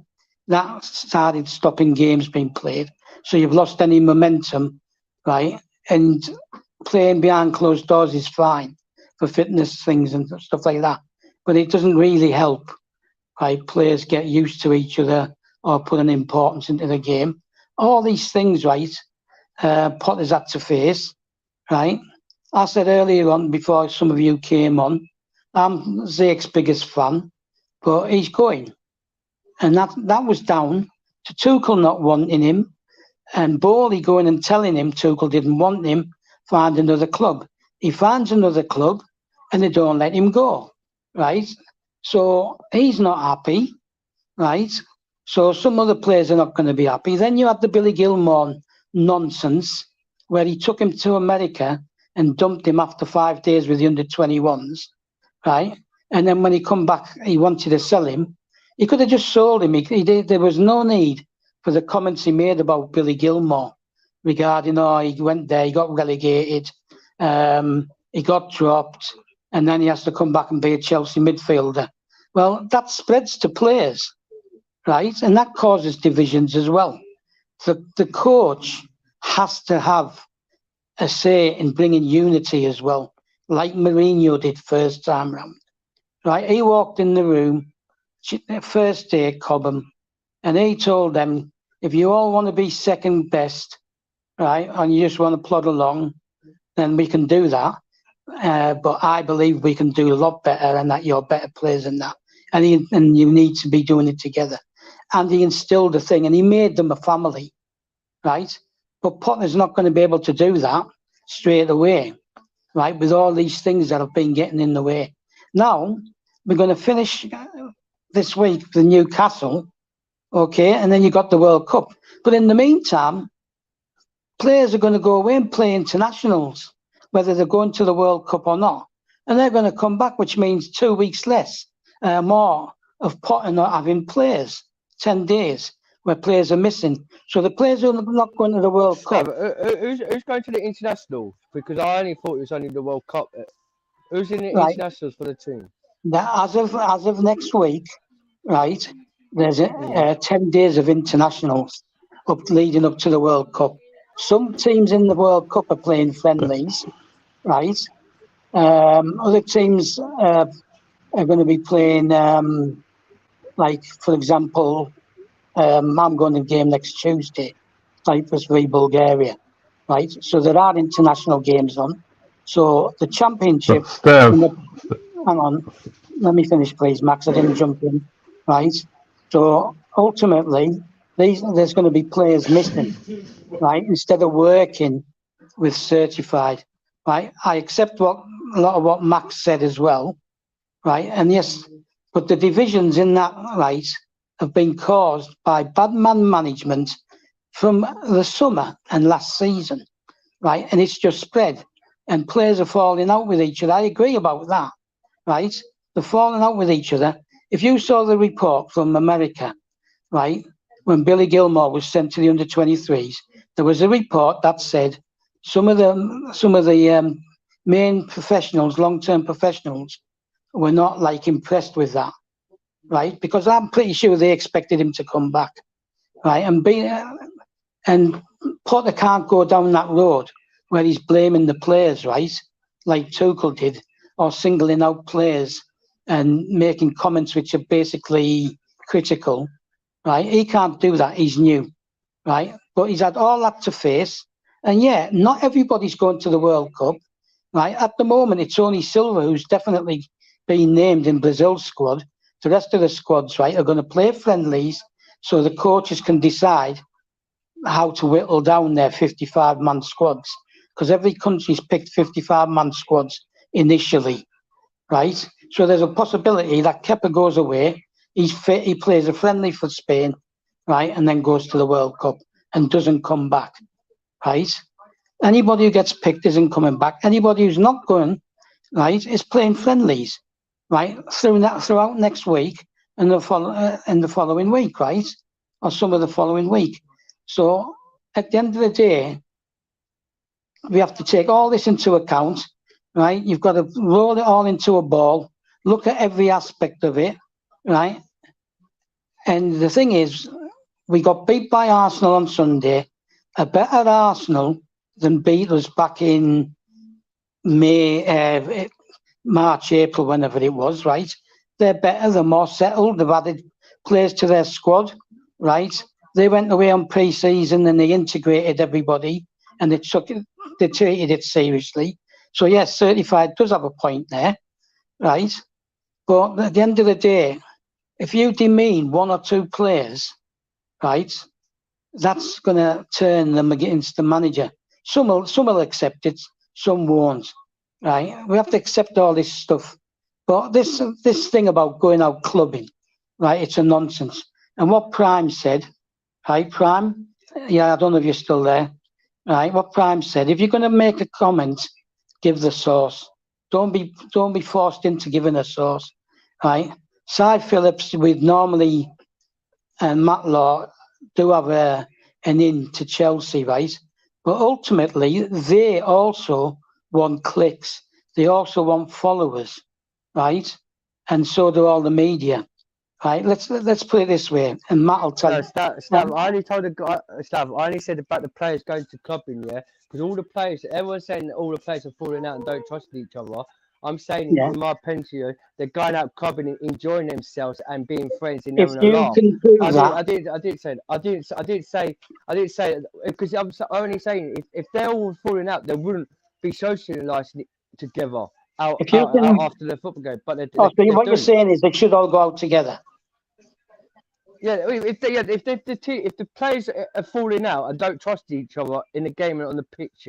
That started stopping games being played. So you've lost any momentum, right? And playing behind closed doors is fine for fitness things and stuff like that. But it doesn't really help, right? Players get used to each other or put an importance into the game. All these things, right, Potter's had to face, right? I said earlier on, before some of you came on, I'm Zake's biggest fan, but he's going. And that was down to Tuchel not wanting him and Bowley going and telling him Tuchel didn't want him, find another club. He finds another club and they don't let him go, right? So he's not happy, right? So some other players are not going to be happy. Then you have the Billy Gilmour nonsense where he took him to America and dumped him after 5 days with the under-21s, right? And then when he come back, he wanted to sell him. He could have just sold him. There was no need for the comments he made about Billy Gilmour regarding, he went there, he got relegated, he got dropped, and then he has to come back and be a Chelsea midfielder. Well, that spreads to players, right? And that causes divisions as well. The coach has to have a say in bringing unity as well, like Mourinho did first time round, right? He walked in the room, first day at Cobham, and he told them, if you all want to be second best, right, and you just want to plod along, then we can do that. But I believe we can do a lot better and that you're better players than that. And you need to be doing it together. And he instilled a thing and he made them a family, right? But Potter's not going to be able to do that straight away, right, with all these things that have been getting in the way. Now, we're going to finish this week with Newcastle, okay, and then you got the World Cup. But in the meantime, players are going to go away and play internationals, whether they're going to the World Cup or not. And they're going to come back, which means 2 weeks less, more of Potter not having players, 10 days, where players are missing. So the players are not going to the World Cup. Who's going to the internationals? Because I only thought it was only the World Cup. Who's in the internationals for the team? Now, as of next week, right, there's 10 days of internationals leading up to the World Cup. Some teams in the World Cup are playing friendlies, right? Other teams are going to be playing, like, for example, I'm going to the game next Tuesday, Cyprus v Bulgaria, right? So there are international games on. So the championship... Hang on, let me finish, please, Max. I didn't jump in, right? So ultimately, there's going to be players missing, right? Instead of working with certified, right? I accept a lot of what Max said as well, right? And yes, but the divisions in that, right, have been caused by bad man management from the summer and last season, right? And it's just spread, and players are falling out with each other. I agree about that, right? They're falling out with each other. If you saw the report from America, right, when Billy Gilmore was sent to the under-23s, there was a report that said some of the main professionals, long-term professionals, were not like impressed with that, right? Because I'm pretty sure they expected him to come back, right? And Potter can't go down that road where he's blaming the players, right? Like Tuchel did, or singling out players and making comments which are basically critical, right? He can't do that. He's new, right? But he's had all that to face. And yeah, not everybody's going to the World Cup, right? At the moment, it's only Silva who's definitely been named in Brazil's squad. The rest of the squads, right, are going to play friendlies so the coaches can decide how to whittle down their 55-man squads. Because every country's picked 55-man squads initially, right? So there's a possibility that Kepa goes away, he's fit, he plays a friendly for Spain, right, and then goes to the World Cup and doesn't come back, right? Anybody who gets picked isn't coming back. Anybody who's not going, right, is playing friendlies, right, throughout next week and the following week, right, or some of the following week. So at the end of the day, we have to take all this into account, right? You've got to roll it all into a ball, look at every aspect of it, right? And the thing is, we got beat by Arsenal on Sunday, a better Arsenal than beat us back in March, April, whenever it was, right? They're better, they're more settled, they've added players to their squad, right? They went away on pre-season and they integrated everybody and they treated it seriously. So yes, certified does have a point there, right? But at the end of the day, if you demean one or two players, right, that's going to turn them against the manager. Some will accept it, some won't, right? We have to accept all this stuff. But this thing about going out clubbing, right, it's a nonsense. And what Prime said, right, Prime, yeah, I don't know if you're still there, right, what Prime said, if you're going to make a comment, give the source. Don't be forced into giving a source, right? Cy Phillips with normally and Matt Law do have an in to Chelsea, right? But ultimately, they also want clicks. They also want followers, right? And so do all the media, right? Let's put it this way, and Matt will tell you. Stav, I only told the guy, Stav, I only said about the players going to clubbing, yeah? Because all the players, everyone's saying that all the players are falling out and don't trust each other. I'm saying, in my opinion, they're going out clubbing and enjoying themselves and being friends and having a laugh. I didn't say because I'm only saying if they're all falling out, they wouldn't be socialising together out after the football game. But what you're saying is they should all go out together. Yeah, if the players are falling out and don't trust each other in the game and on the pitch,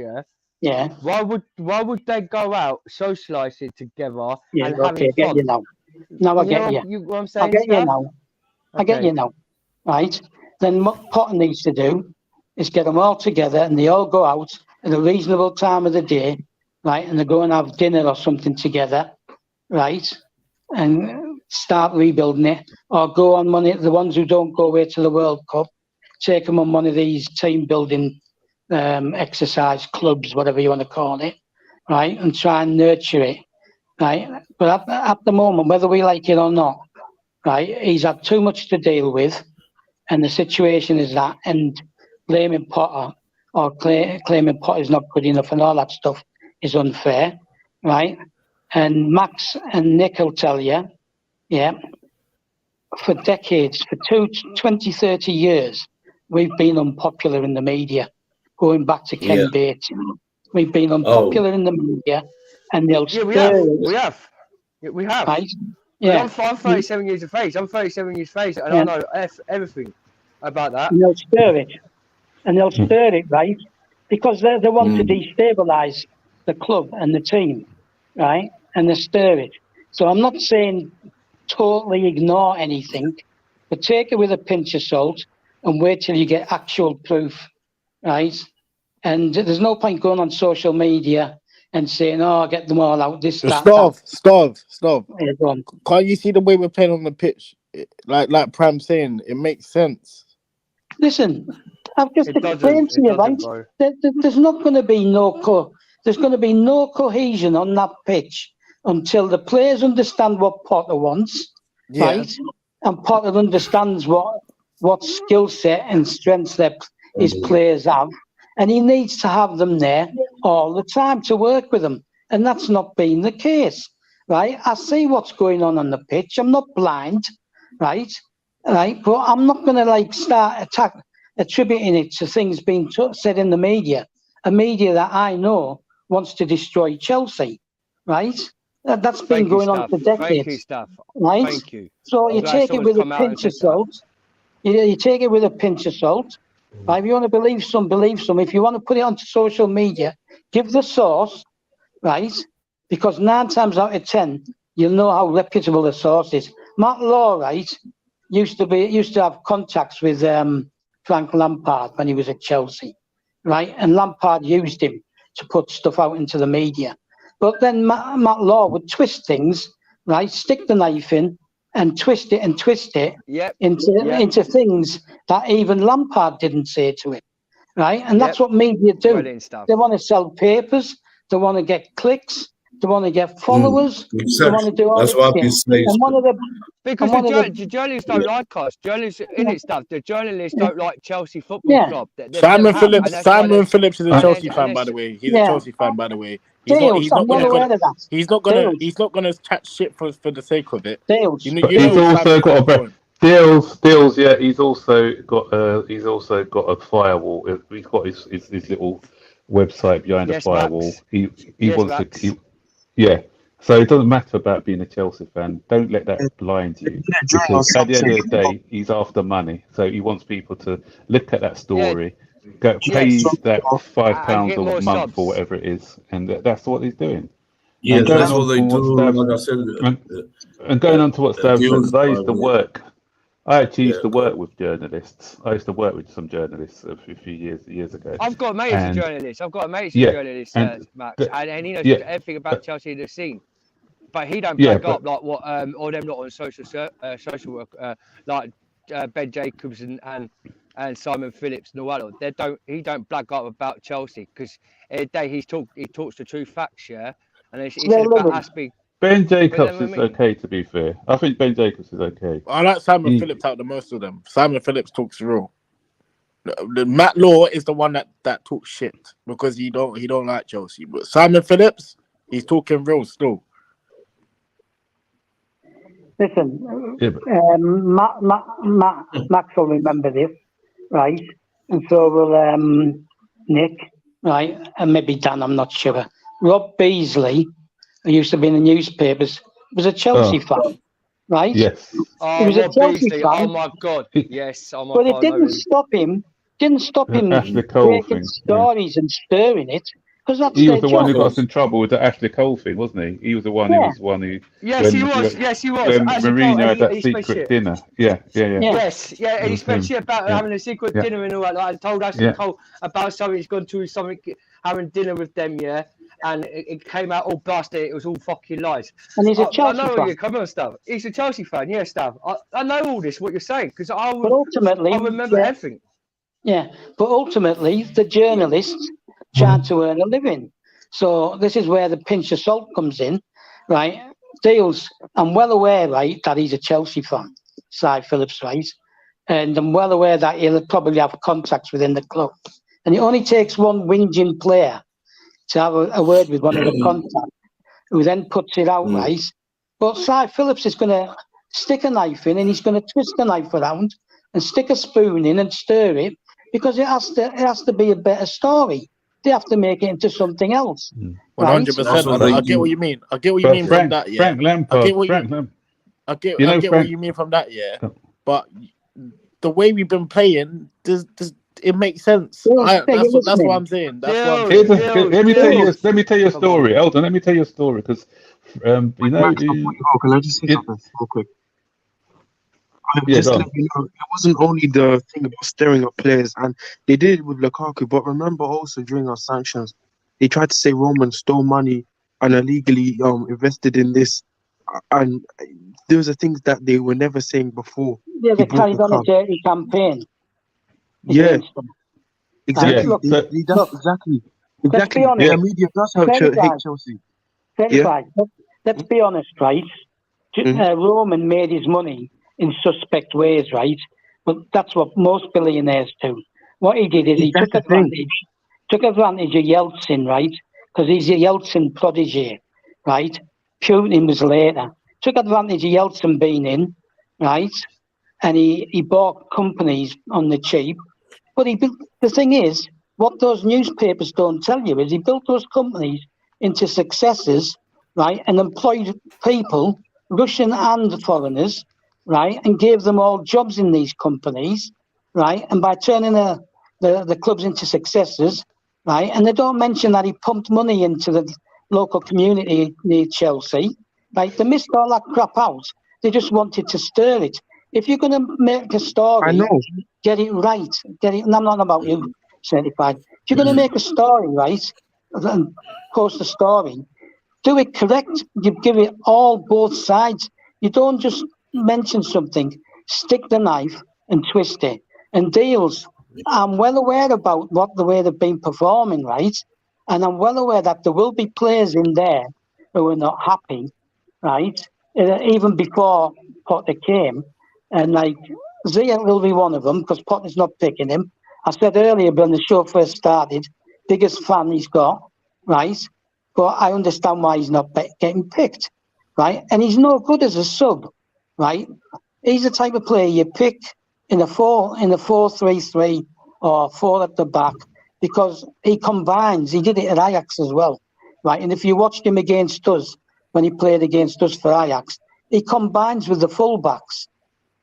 yeah. Why would they go out, socialise it together? Yeah, and okay, I get you now. Now I get you. You what I'm saying, I get you now. I get you now. Right? Then what Potter needs to do is get them all together and they all go out at a reasonable time of the day, right? And they go and have dinner or something together, right? And start rebuilding it, or go on the ones who don't go away to the World Cup, take them on one of these team building exercise clubs, whatever you want to call it, right, and try and nurture it, right? But at the moment, whether we like it or not, right, he's had too much to deal with, and the situation is that, and blaming Potter or claiming Potter's not good enough and all that stuff is unfair, right? And Max and Nick will tell you, yeah, for decades, for 20, 30 years, we've been unpopular in the media. Going back to Ken Bates, we've been unpopular in the media, and they'll we have. We have. Right? Yeah. I'm 37 years of age. I'm 37 years of age, and I know everything about that. And they'll stir it. And they'll stir it, right? Because they want to destabilise the club and the team, right? And they stir it. So I'm not saying totally ignore anything, but take it with a pinch of salt and wait till you get actual proof, right? And there's no point going on social media and saying, "Oh, get them all out." This, that, Stop. Yeah, go on. Can't you see the way we're playing on the pitch? Like Pram saying, it makes sense. Listen, I've just explained to you, right? There's not going to be there's going to be no cohesion on that pitch until the players understand what Potter wants, right? And Potter understands what skill set and strengths his players have, and he needs to have them there all the time to work with them, and that's not been the case, right? I see what's going on the pitch. I'm not blind, right? But I'm not going to start attributing it to things being said in the media, a media that I know wants to destroy Chelsea, right? That's been going on for decades, right? Thank you. So you take it with a pinch of salt. You take it with a pinch of salt. Right? If you want to believe some, believe some. If you want to put it onto social media, give the source, right? Because 9 times out of 10, you'll know how reputable the source is. Matt Law, right, used to have contacts with Frank Lampard when he was at Chelsea, right? And Lampard used him to put stuff out into the media. But then Matt Law would twist things, right? Stick the knife in and twist it into things that even Lampard didn't say to him, right? And that's what media do. They want to sell papers. They want to get clicks. They want to get followers. They want to do all That's what I've been saying. Because the journalists don't like us. Journalists in it stuff. The journalists don't like Chelsea Football Club. Simon Phillips is a Chelsea fan, by the way. He's a Chelsea fan, by the way. He's not gonna chat shit for the sake of it. He's also got a Deals. Yeah, he's also got a firewall. He's got his little website behind a firewall. Max. He wants to. Yeah. So it doesn't matter about being a Chelsea fan. Don't let that blind you. Because at the end of the day, he's after money. So he wants people to look at that story, pay that £5 a month or whatever it is, and that's what he's doing. Yeah, that's what they do. Like I said, and going on to what Stav said, I used to work. I actually used to work with journalists. I used to work with some journalists a few years ago. I've got a mate who's a journalist. Max, and he knows everything about Chelsea in the scene. But he don't back up like what or them not on social work like Ben Jacobs and Simon Phillips and all that. He don't blag up about Chelsea because he talks the true facts, and it's about Aspie. Ben Jacobs is okay, to be fair. I think Ben Jacobs is okay. I like Simon Phillips out the most of them. Simon Phillips talks real. Matt Law is the one that talks shit because he don't like Chelsea. But Simon Phillips, he's talking real still. Listen, Max will remember this, right? And so will Nick, right? And maybe Dan, I'm not sure. Rob Beasley, who used to be in the newspapers, was a Chelsea fan, right? Yes. He was a Chelsea fan. Oh my God! Yes. But it didn't stop him. Breaking stories and stirring it. Because that's he was the one who got us in trouble with the Ashley Cole thing, wasn't he? He was the one who. Yes, he was. When Mourinho had that secret dinner. Yeah. Yes, and he spoke shit about having a secret dinner and all that. Like, I told Ashley Cole about something. He's gone to having dinner with them, and it came out all busted. It was all fucking lies. And he's a Chelsea fan. I know where you're coming on, Stav. He's a Chelsea fan, Stav. I know all this, what you're saying, because I remember everything. Yeah, but ultimately, the journalists trying to earn a living. So this is where the pinch of salt comes in, right? Deals. I'm well aware, right, that he's a Chelsea fan, Si Phillips, right? And I'm well aware that he'll probably have contacts within the club. And it only takes one whinging player to have a word with one of the contacts, who then puts it out, right? But Si Phillips is going to stick a knife in, and he's going to twist the knife around and stick a spoon in and stir it, because it has to be a better story. They have to make it into something else. 100%. I get what you mean. I get what you mean from that. Yeah. Frank Lampard. I get You know, what Frank, you mean from that, yeah. But the way we've been playing, does it makes sense? That's what I'm saying. That's what I'm saying. let me tell you a story. Eldon, let me tell you a story because you know, Max, before you go, can I just say something real quick? Just go to let you know, it wasn't only the thing about stirring up players, and they did it with Lukaku, but remember also during our sanctions, they tried to say Roman stole money and illegally invested in this, and those are things that they were never saying before Yeah, he they bought carried the on a club. dirty campaign Yeah, against them. exactly. Look, Exactly. let's be honest. The media does hate 35, Chelsea. 35. Let's be honest, right? Roman made his money in suspect ways, right? But that's what most billionaires do. What he did is he took advantage of Yeltsin, right? Because he's a Yeltsin protege, right? Putin was later. Took advantage of Yeltsin being in, right? And he bought companies on the cheap. But the thing is, what those newspapers don't tell you is he built those companies into successes, right? And employed people, Russian and foreigners, right? And gave them all jobs in these companies, right? And by turning the clubs into successes, right? And they don't mention that he pumped money into the local community near Chelsea, right? They missed all that crap out. They just wanted to stir it. If you're going to make a story, get it right. And I'm not about you, Certified. If you're going to make a story, right, and post a story, do it correct. You give it all, both sides. You don't just mention something, stick the knife and twist it. And deals, I'm well aware about the way they've been performing, right? And I'm well aware that there will be players in there who are not happy, right? Even before Potter came. And like Ziyech will be one of them because Potter's not picking him. I said earlier when the show first started, biggest fan he's got, right? But I understand why he's not getting picked, right? And he's no good as a sub, right? He's the type of player you pick in a 4-3-3 or 4 at the back because he combines. He did it at Ajax as well, right? And if you watched him against us when he played against us for Ajax, he combines with the fullbacks.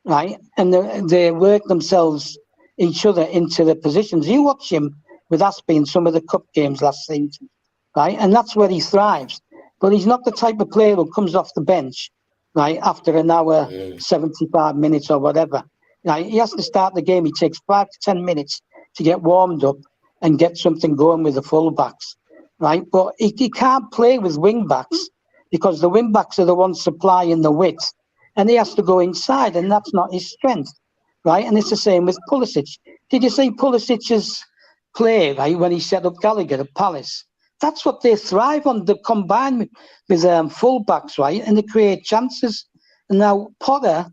Right, and they work themselves each other into the positions. You watch him with Aspie in some of the cup games last season, right, and that's where he thrives. But he's not the type of player who comes off the bench, right, after an hour, 75 minutes or whatever. Right, he has to start the game. He takes 5 to 10 minutes to get warmed up and get something going with the fullbacks, right. But he can't play with wing backs because the wing backs are the ones supplying the width. And he has to go inside, and that's not his strength, right? And it's the same with Pulisic. Did you see Pulisic's play, right, when he set up Gallagher at Palace? That's what they thrive on. They combine with full-backs, right, and they create chances. And now Potter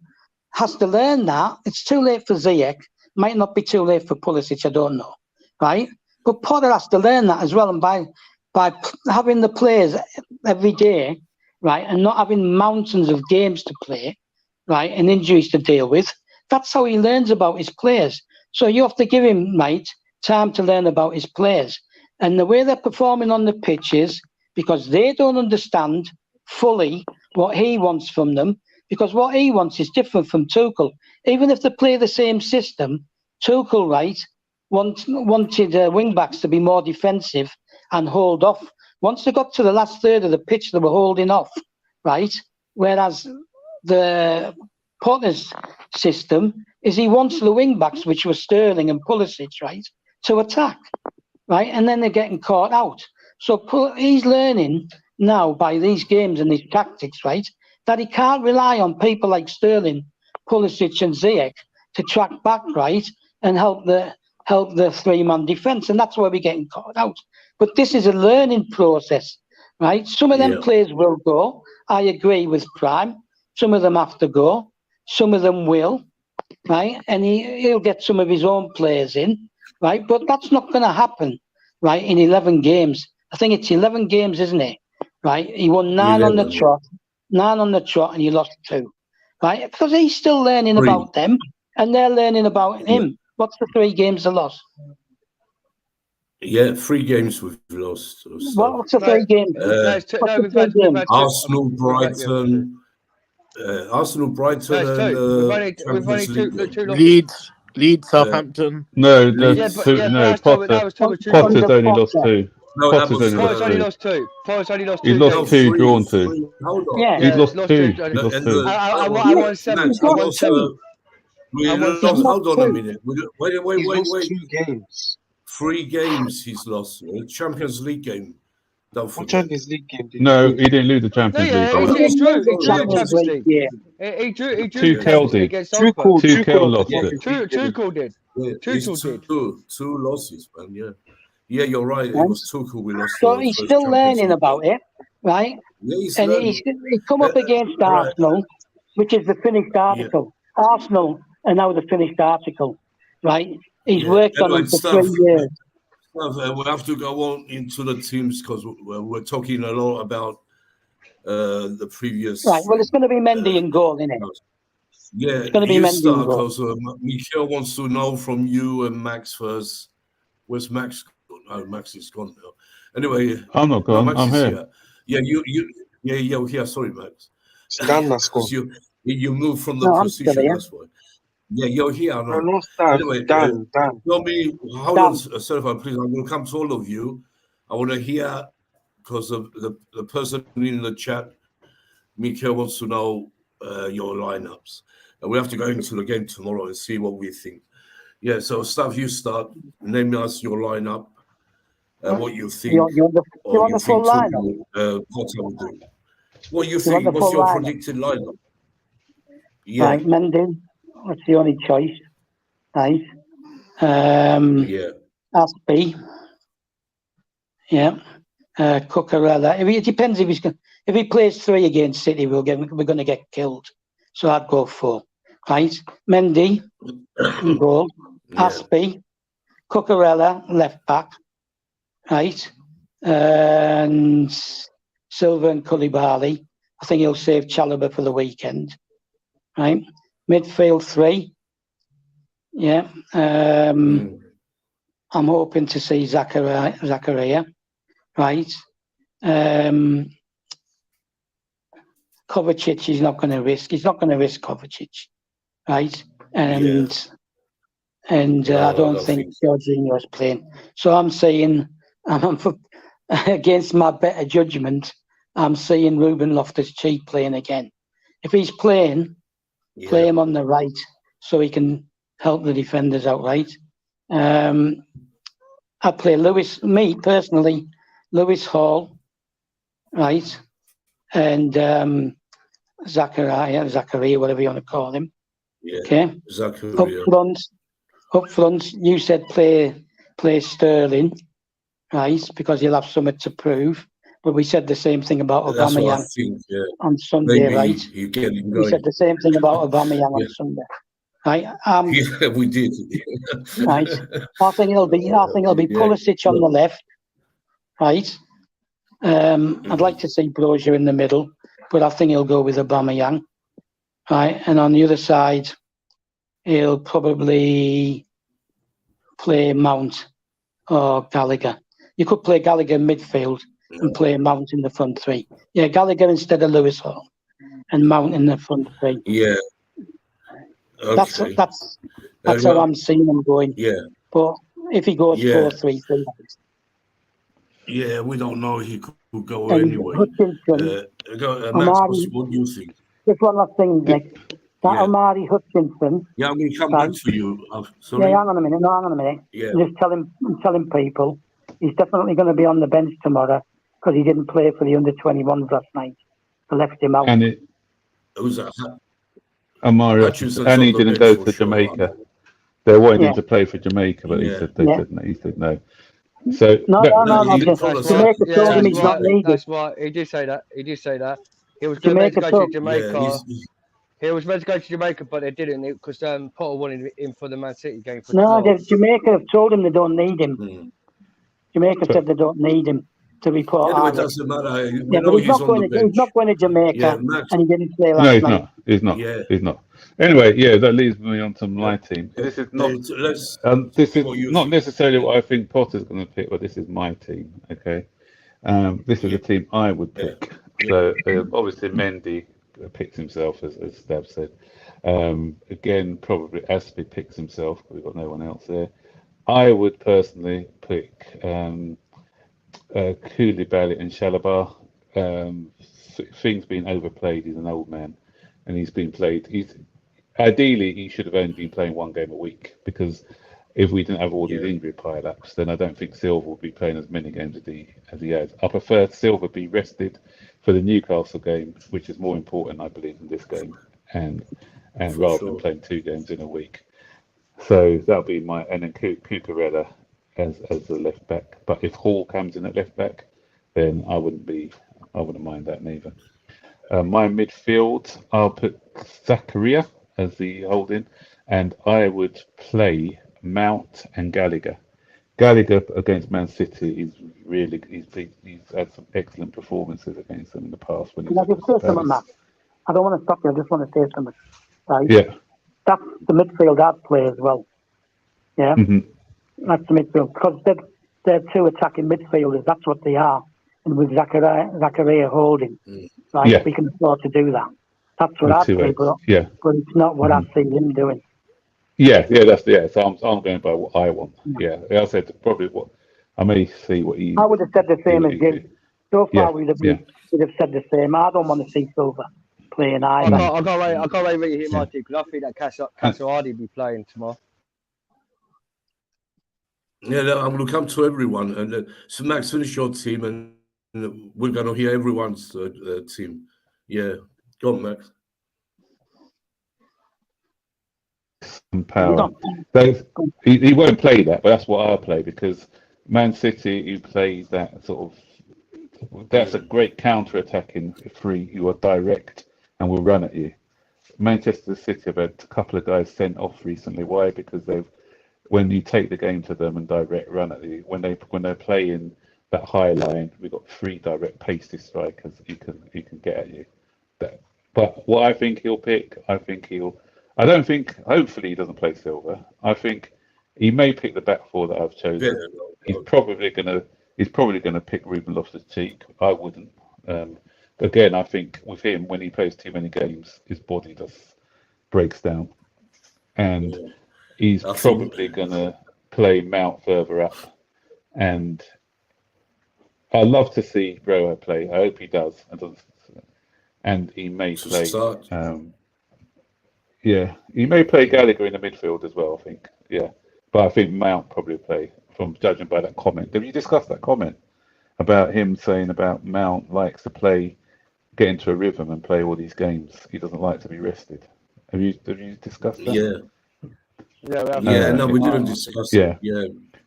has to learn that. It's too late for Ziyech. Might not be too late for Pulisic, I don't know, right? But Potter has to learn that as well. And by having the players every day, right, and not having mountains of games to play, right, and injuries to deal with, that's how he learns about his players. So you have to give him, right, time to learn about his players. And the way they're performing on the pitch is because they don't understand fully what he wants from them, because what he wants is different from Tuchel. Even if they play the same system, Tuchel, right, wanted wing-backs to be more defensive and hold off. Once they got to the last third of the pitch, they were holding off, right? Whereas the Potter's system is he wants the wing-backs, which were Sterling and Pulisic, right, to attack, right? And then they're getting caught out. So he's learning now by these games and these tactics, right, that he can't rely on people like Sterling, Pulisic and Ziyech to track back, right, and help the three-man defence. And that's where we're getting caught out. But this is a learning process, right? Some of them players will go. I agree with Prime. Some of them have to go. Some of them will, right? And he'll get some of his own players in, right? But that's not going to happen, right, in 11 games. I think it's 11 games, isn't it? Right? He won 9 on the trot, and he lost 2, right? Because he's still learning about them, and they're learning about him. What's the 3 games they lost? Yeah, 3 games we've lost. What's the 3 games? Arsenal, Brighton, Arsenal, Brighton, That's and two. We've only Champions League. two losses. Leeds, Southampton. No, Leeds. there's Yeah, two. but No, that Potter. was two with two Potter's losses. only lost two. No, that Potter's was only Potter's only two. lost two. Potter's only lost He's two lost games. two, drawn two. Hold on. Yeah. He's lost lost two. two. He's lost And two. I won seven. Max, I he won lost, seven. we I won lost, seven. hold on a minute. Wait. He's lost 2 games. 3 games he's lost. Champions League game. Don't What forget. Champions League game did No, he he didn't lose the No, Champions yeah, League. he drew the Champions Champions League, League. yeah. He drew the Tuchel Champions did. League against Salzburg. Tuchel lost it. Tuchel did. Yeah, Tuchel it's did. two losses, man. Yeah, you're right. It Right. was Tuchel we lost. So the he's first still Champions learning League about game. it, right? Yeah, he's And learning. he's come up against right. Arsenal, which is the finished article. Arsenal are now the finished article, right? He's Yeah. worked on Anyway, them for stuff. 3 years. We have to go on into the teams because we're talking a lot about the previous. Right, well, it's going to be Mendy in goal, isn't it? Yeah, It's going to be you Mendy in start goal. because Mikel wants to know from you and Max first. Where's Max? Oh, Max is gone now. Anyway, I'm not no, gone. Max I'm is here. Yeah, yeah. Sorry, Max. Stan that's gone. 'Cause you moved from the No, I'm still position. here. That's why. Yeah, you're here. I know. No, Stan. Anyway, Dan. tell me, hold Dan. on, Serafan, please. I'm going to come to all of you. I want to hear, because of the person in the chat, Mikel wants to know your lineups. And we have to go into the game tomorrow and see what we think. Yeah, so Stav, you start. Name us your lineup, what you think. You want the full lineup? Potter will do. What you want think? the What's full your lineup? predicted lineup? Yeah, Right, Mendy, that's the only choice. Right. yeah. Aspie. Yeah. Cucurella. It depends if he plays 3 against City, we're going to get killed. So I'd go 4. Right. Mendy in goal. Yeah. Aspie. Cucurella left back. Right. And Silva and Koulibaly. I think he'll save Chalobah for the weekend. Right. Midfield 3. Yeah. I'm hoping to see Zakaria. Right. Kovacic, he's not going to risk. He's not going to risk Kovacic. Right. And I don't think Jorginho's playing. So I'm saying, against my better judgment, I'm seeing Ruben Loftus-Cheek playing again. If he's playing, play him on the right so he can help the defenders out right. I play Lewis Hall, right, and Zakaria, whatever you want to call him. Yeah. Okay. Zakaria. Up front, you said play Sterling, right, because he'll have something to prove. But we said the same thing about That's what I Aubameyang think, yeah. on Sunday, Maybe right? you get him We going. said the same thing about Aubameyang on Sunday, right? Yeah, we did. Right. I think it'll be Pulisic on the left, right? I'd like to see Brozier in the middle, but I think he'll go with Aubameyang, right? And on the other side, he'll probably play Mount or Gallagher. You could play Gallagher in midfield and play Mount in the front 3. Yeah, Gallagher instead of Lewis Hall and Mount in the front 3. Yeah. Okay. That's how I'm seeing him going. Yeah. But if he goes 4-3-3, yeah, we don't know. He could go and anyway. Hutchinson, Max, what do you think? just one last thing, Nick. That Amari Hutchinson. Yeah, I'm going to come back to you. Sorry. Yeah, hang on a minute. Yeah. I'm just telling people he's definitely going to be on the bench tomorrow because he didn't play for the under-21s last night. They left him out. And Who's that? Amari, Hutchinson's and he on the didn't bench go for to sure. Jamaica. They wanted Yeah. him to play for Jamaica, but Yeah. he said no. So No. he didn't follow Jamaica us. told him he's not needed. That's why he did say that. He was meant to go to Jamaica. Yeah, He was meant to go to Jamaica, but they didn't because Potter wanted him for the Man City game. Jamaica have told him they don't need him. Hmm. Jamaica said they don't need him to report. Anyway, it Ireland. doesn't matter. We Yeah, know but he's not on the bench. He's not going to Jamaica, Yeah, Max. and he didn't play No, last he's night. not. He's not. Yeah. He's not. Anyway, that leads me on to my team. This is not. This is not necessarily what I think Potter's going to pick, but this is my team. Okay. This is the team I would pick. So obviously Mendy picks himself, as Stab said. Again, probably Aspie picks himself. We've got no one else there. I would personally pick Koulibaly and Chalobah. Things being overplayed. He's an old man, and he's been played. Ideally he should have only been playing one game a week, because if we didn't have all these injury pile-ups, then I don't think Silva would be playing as many games as he has. I prefer Silva be rested for the Newcastle game, which is more important, I believe, in this game, and rather than playing 2 games in a week. So that'll be my, and then Cucurella as the left back. But if Hall comes in at left back, then I wouldn't mind that neither. My midfield, I'll put Zakaria as the holding, and I would play Mount and Gallagher. Gallagher against Man City he's had some excellent performances against them in the past. When Can I just say something, Matt? I don't want to stop you. I just want to say something. Right? Yeah. That's the midfield I'd play as well. Yeah. That's the midfield, because they're 2 attacking midfielders. That's what they are. And with Zakaria holding, right? We can afford to do that. That's what I'd play, but it's not what I see him doing. So I'm going by what I want. I said probably what I may see what he. I would have said the same as you. So far, we'd have said the same. I don't want to see Silva playing either. I can't wait to hear my team, because I think that Casardi will be playing tomorrow. Yeah, I'm going to come to everyone. And so Max, finish your team, and we're going to hear everyone's team. Yeah, go on, Max. Power. So he won't play that, but that's what I'll play, because Man City, you play that sort of, that's a great counter-attacking free. You are direct and will run at you. Manchester City have had a couple of guys sent off recently. Why? Because when you take the game to them and direct run at you, when they're playing that high line, we've got 3 direct pasty strikers you can get at you. But what I think he'll pick, hopefully he doesn't play Silva. I think he may pick the back 4 that I've chosen. He's probably gonna pick Ruben Loftus-Cheek. I wouldn't. Again, I think with him, when he plays too many games, his body just breaks down, and he's probably gonna play Mount further up. And I love to see Broa play. I hope he does. And he may play. He may play Gallagher in the midfield as well, I think. But I think Mount probably play, from judging by that comment. Have you discussed that comment about him saying about Mount likes to get into a rhythm and play all these games? He doesn't like to be rested. Have you discussed that? No, we didn't discuss it.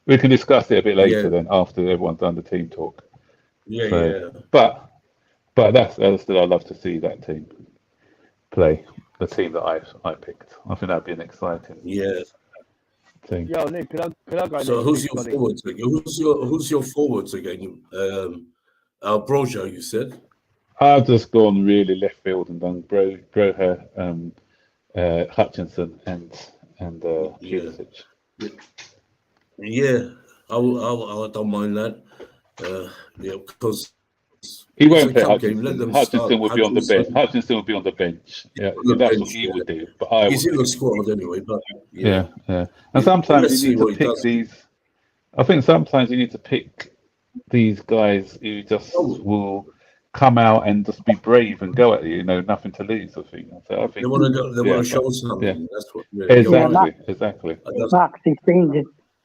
We can discuss it a bit later then, after everyone's done the team talk. But that's still, I'd love to see that team play. The team that I picked. I think that'd be an exciting thing. Yo, Nick, could I go? So who's your forwards again? Who's your forwards again? Broja, you said. I've just gone really left field and done Broja, Hutchinson, and Pulisic. I don't mind that. Because he won't play Hutchinson. Hutchinson would be on the bench. Hutchinson would be on the bench. That's what he would do. But he's in the squad anyway. But and sometimes you need to pick these. I think sometimes you need to pick these guys who just will come out and just be brave and go at you. Nothing to lose. I think. So I think they want to show something. That's what. Exactly. Max,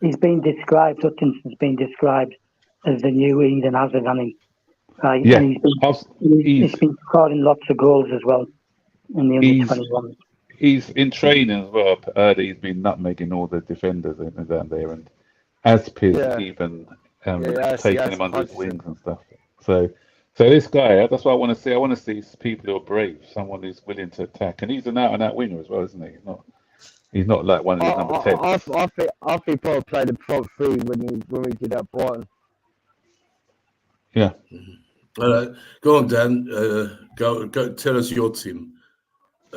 he's been described. Hutchinson's been described as the new Eden Hazard, and and he's been scoring lots of goals as well in the under-21. He's in training as well. He's been nutmegging all the defenders down there, and Aspie even taking him under his wings and stuff. So this guy, that's what I want to see. I want to see people who are brave, someone who's willing to attack, and he's an out-and-out winner as well, isn't he? He's not like one of these number 10s. I think Paul played the front 3 when we did that Brighton. Yeah. All right, go on, Dan. Go. Tell us your team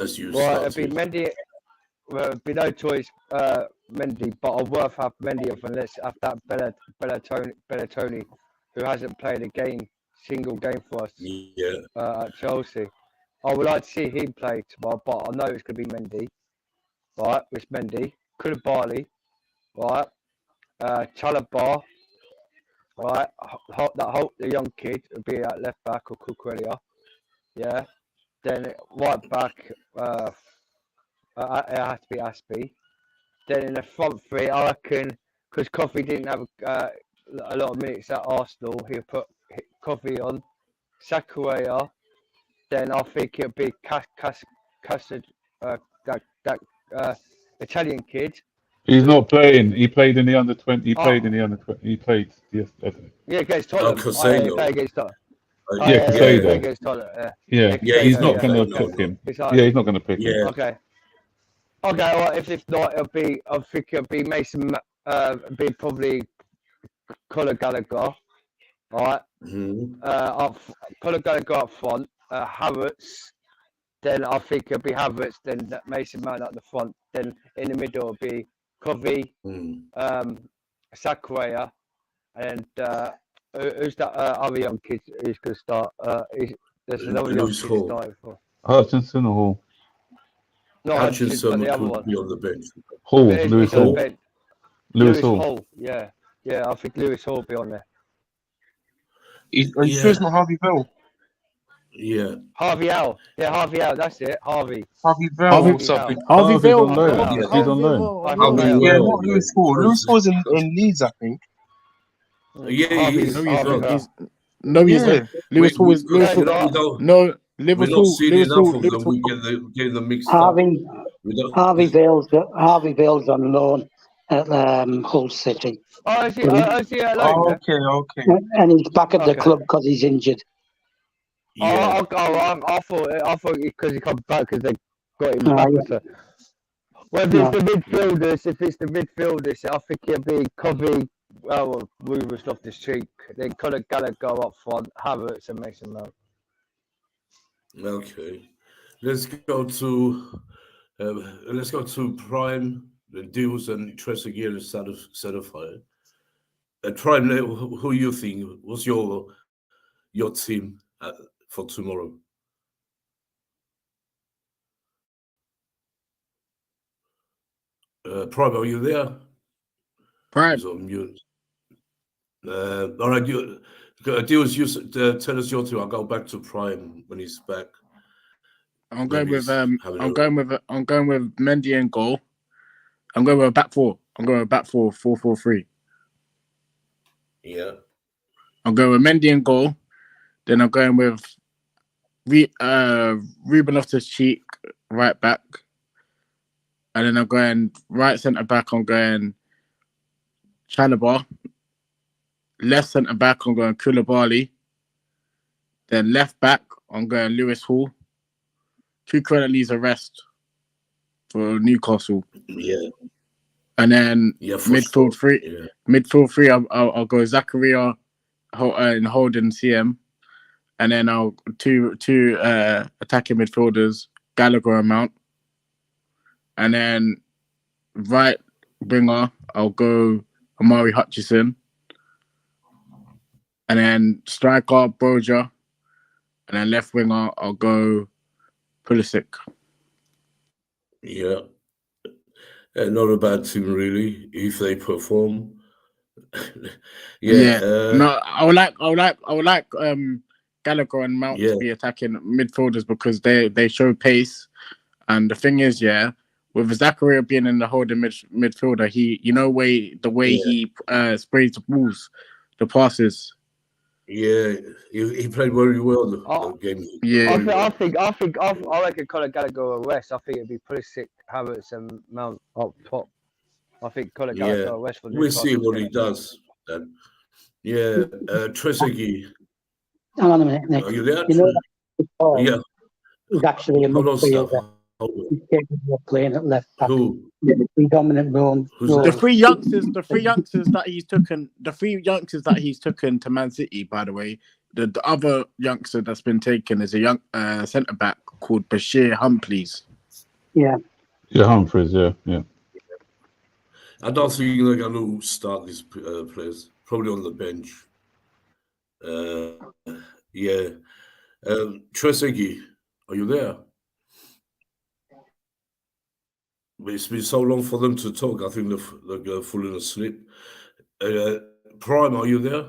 as you. Well, it'd be Mendy. Well, it'd be no choice, Mendy. But I'll worth have Mendy if unless have that Bellatoni, who hasn't played a single game for us. Yeah. At Chelsea. I would like to see him play tomorrow, but I know it's going to be Mendy. Right, it's Mendy. Koulibaly. Right. Chalobah. Right. The young kid would be at left back or Cucurella. Yeah. Then right back, it has to be Aspie. Then in the front three, I reckon, because Coffee didn't have a lot of minutes at Arsenal, he'll put Coffee on. Sakuya. Then I think it'll be that Italian kid. He's not playing. He played in the under 20. He played in the under 20. He played yesterday. Yeah, against Tottenham. Casado. Against Tottenham. Casado. Against Tottenham. Yeah, he's not going to pick him. Yeah, he's not going to pick him. Okay. Well, if not, I think it'll be Mason. Be probably Conor Gallagher. All right. Conor Gallagher up front. Havertz. Then I think it'll be Havertz. Then Mason Mount at the front. Then in the middle it'll be Covey, Sakuya, and who's that other young kid who's going to start? There's another young kid starting for. Hutchinson or Hall? No, Hutchinson the other could one. be on the bench. Hall, Lewis Hall. Lewis Hall. Yeah, I think Lewis Hall will be on there. Are you sure it's not Harvey Bell? Yeah. Harvey Al. Yeah, Harvey Al. That's it. Harvey. Harvey Bell. What's up? Harvey Bell. He's on loan. Yeah, not Lewis Hall. Lewis Hall's in Leeds, I think. Yeah, he is. No, he's not. Lewis Hall is Liverpool. No, Liverpool. We're not seeing enough of them. Liverpool. We get the mixed up. Harvey Bale's on loan at Hull City. Oh, is he? Okay. And he's back at the club because he's injured. Yeah. I thought because he comes back because they got him back. So. Well, if it's the midfielders, I think it'll be Covey. Well, Rufus Loftus-Cheek. Then Conor Gallagher up front, Havertz and Mason Mount. Okay, let's go to Prime, the Deals and Trezeguet and Certified. Prime, who you think? What's your team for tomorrow? Prime, are you there? Prime. He's on mute. All right, Deals, tell us your team. I'll go back to Prime when he's back. I'm going with Mendy in goal. I'm going with a back four. 4-4-3. Yeah. I'm going with Mendy in goal. Then I'm going with Ruben Loftus-Cheek right back. And then I'm going right centre back. I'm going Chalobah. Left centre back, I'm going Koulibaly. Then left back, I'm going Lewis Hall. Cucurella needs a rest for Newcastle. Yeah. And then midfield three. Yeah. Midfield three, I'll go Zakaria and Holden CM. And then I'll two attacking midfielders, Gallagher and Mount. And then right winger, I'll go Amari Hutchinson. And then striker, Broja. And then left winger, I'll go Pulisic. Yeah. Not a bad team, really, if they perform. No, I would like Gallagher and Mount to be attacking midfielders because they show pace. And the thing is, with Zakaria being in the holding midfielder, he sprays the balls, the passes. Yeah, he played very well the game. Yeah, I reckon Conor Gallagher will rest. I think it'd be Pulisic, Havertz, and Mount up top. I think Conor Gallagher will rest for We'll see what he does then. Yeah, Trezeguet. Hang on a minute, Nick. Are you there? Yeah. He's actually a midfielder. He's capable of playing at left back. Who? The dominant role. The three youngsters that he's taken to Man City, by the way. The other youngster that's been taken is a young centre back called Bashir Humphreys. Yeah. Yeah, Humphreys. Yeah. I don't think they're going to start these players. Probably on the bench. Trezeguet. Are you there? But it's been so long for them to talk. I think they're falling asleep. Prime, are you there?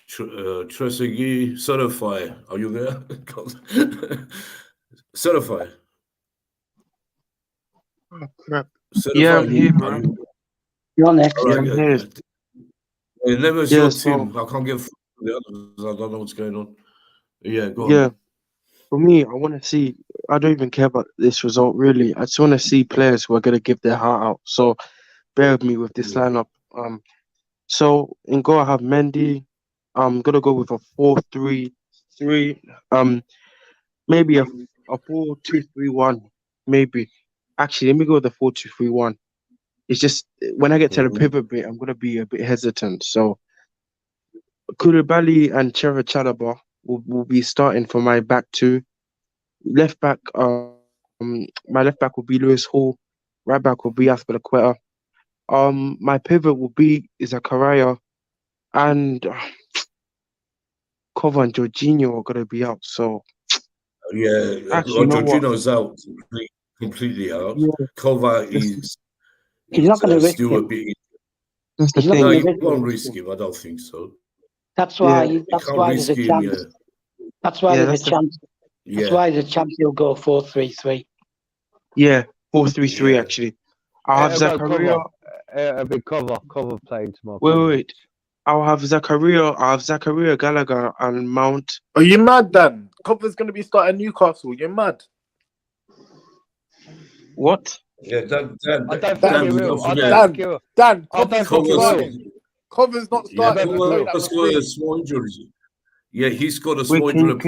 Trezeguet, Certify, are you there? Certify. Oh, crap. Certify, Yeah, I'm here, are bro. you? You're next. All Yeah, right, I'm here. Never's Yeah, your so team. I can't get through the others. I don't know what's going on. Yeah, go yeah, on. for me, I want to see. I don't even care about this result really. I just want to see players who are gonna give their heart out. So bear with me with this Yeah. lineup. So in goal I have Mendy. I'm gonna go with a 4-3-3. Maybe a 4-2-3-1. Maybe. Actually, let me go with the 4-2-3-1. It's just when I get to the pivot bit, I'm gonna be a bit hesitant. So Koulibaly and Trevor Chalobah will be starting for my back two. Left back, my left back will be Lewis Hall. Right back will be Azpilicueta. My pivot will be Zakaria, and Kova and Jorginho are gonna be out. So Yeah, actually, you know what? Jorginho's out, completely out. Yeah, Kova that's, He's not going to risk still a him. bit. that's the He's not No, going thing. to you risk can't him. risk him. I don't think so. That's Yeah, why. You That's can't why there's risk a him. chance. Yeah, That's why yeah, there's that's a chance. That's yeah, why there's a chance he'll go 4-3-3. yeah, 4-3-3 yeah. actually. I'll have It'll go Zakaria. cover. It'll be cover playing tomorrow. Wait. I'll have Zakaria, Gallagher, and Mount. Are you mad, Dan? Cover's going to be starting Newcastle. You're mad. What? Yeah, Dan, I don't think Dan, he will. don't I forget. don't think he will. Dan, I don't Cover's think not he will. starting. Cover's not Yeah, starting. He's playing at Kova's the got a free. small injury. Yeah, he's got a Wait, small injury.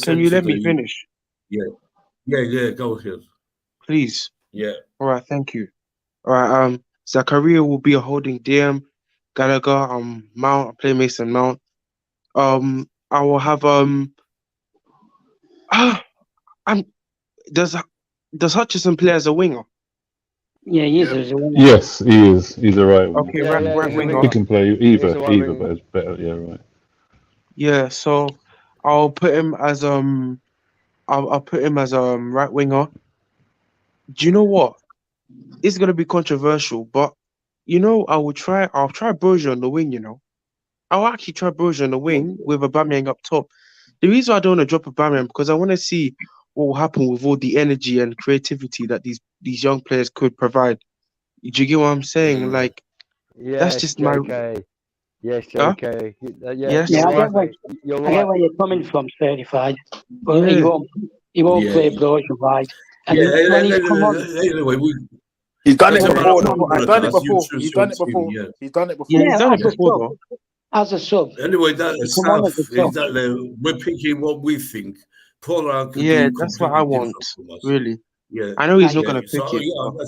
can you let me finish, Yeah, go ahead. please? Yeah, All right, thank you. All right, Zakaria will be a holding DM. Gallagher, Mount, I'll play Mason Mount. I will have does Hutchison play as a winger? Yeah, he is. There's a winner. Yes, he is. He's a right winger. Okay, Yeah, right, yeah, right he's a winger. He can play He's either, a right either, winger. but it's better. Yeah, right. Yeah, so I'll put him as I'll put him as right winger. Do you know what? It's gonna be controversial, but I'll try Brozier on the wing, I'll actually try Brozier on the wing with Aubameyang up top. The reason I don't want to drop Aubameyang because I want to see what will happen with all the energy and creativity that these young players could provide. Do you get what I'm saying? Like that's Yes, just my JK. Yes, Huh? JK. Yes, Yeah, You're I right, get where mate. You're I get right. where you're coming from, certified. But he yeah. won't Yeah. play Brozier wide. And Yeah, when he's come on, anyway, He's done it that's when all he's right. come on, before. He's done it As you before. choose He's your done it team, before. yeah. He's done it before. Yeah, he's done as it a before sub, though. as a sub, Anyway, that he come on stuff as a is sub. that we're picking what we think. Paula could Yeah, do that's what completely I want, different from us. really. Yeah, I know he's Right. not yeah. gonna pick So it, yeah, but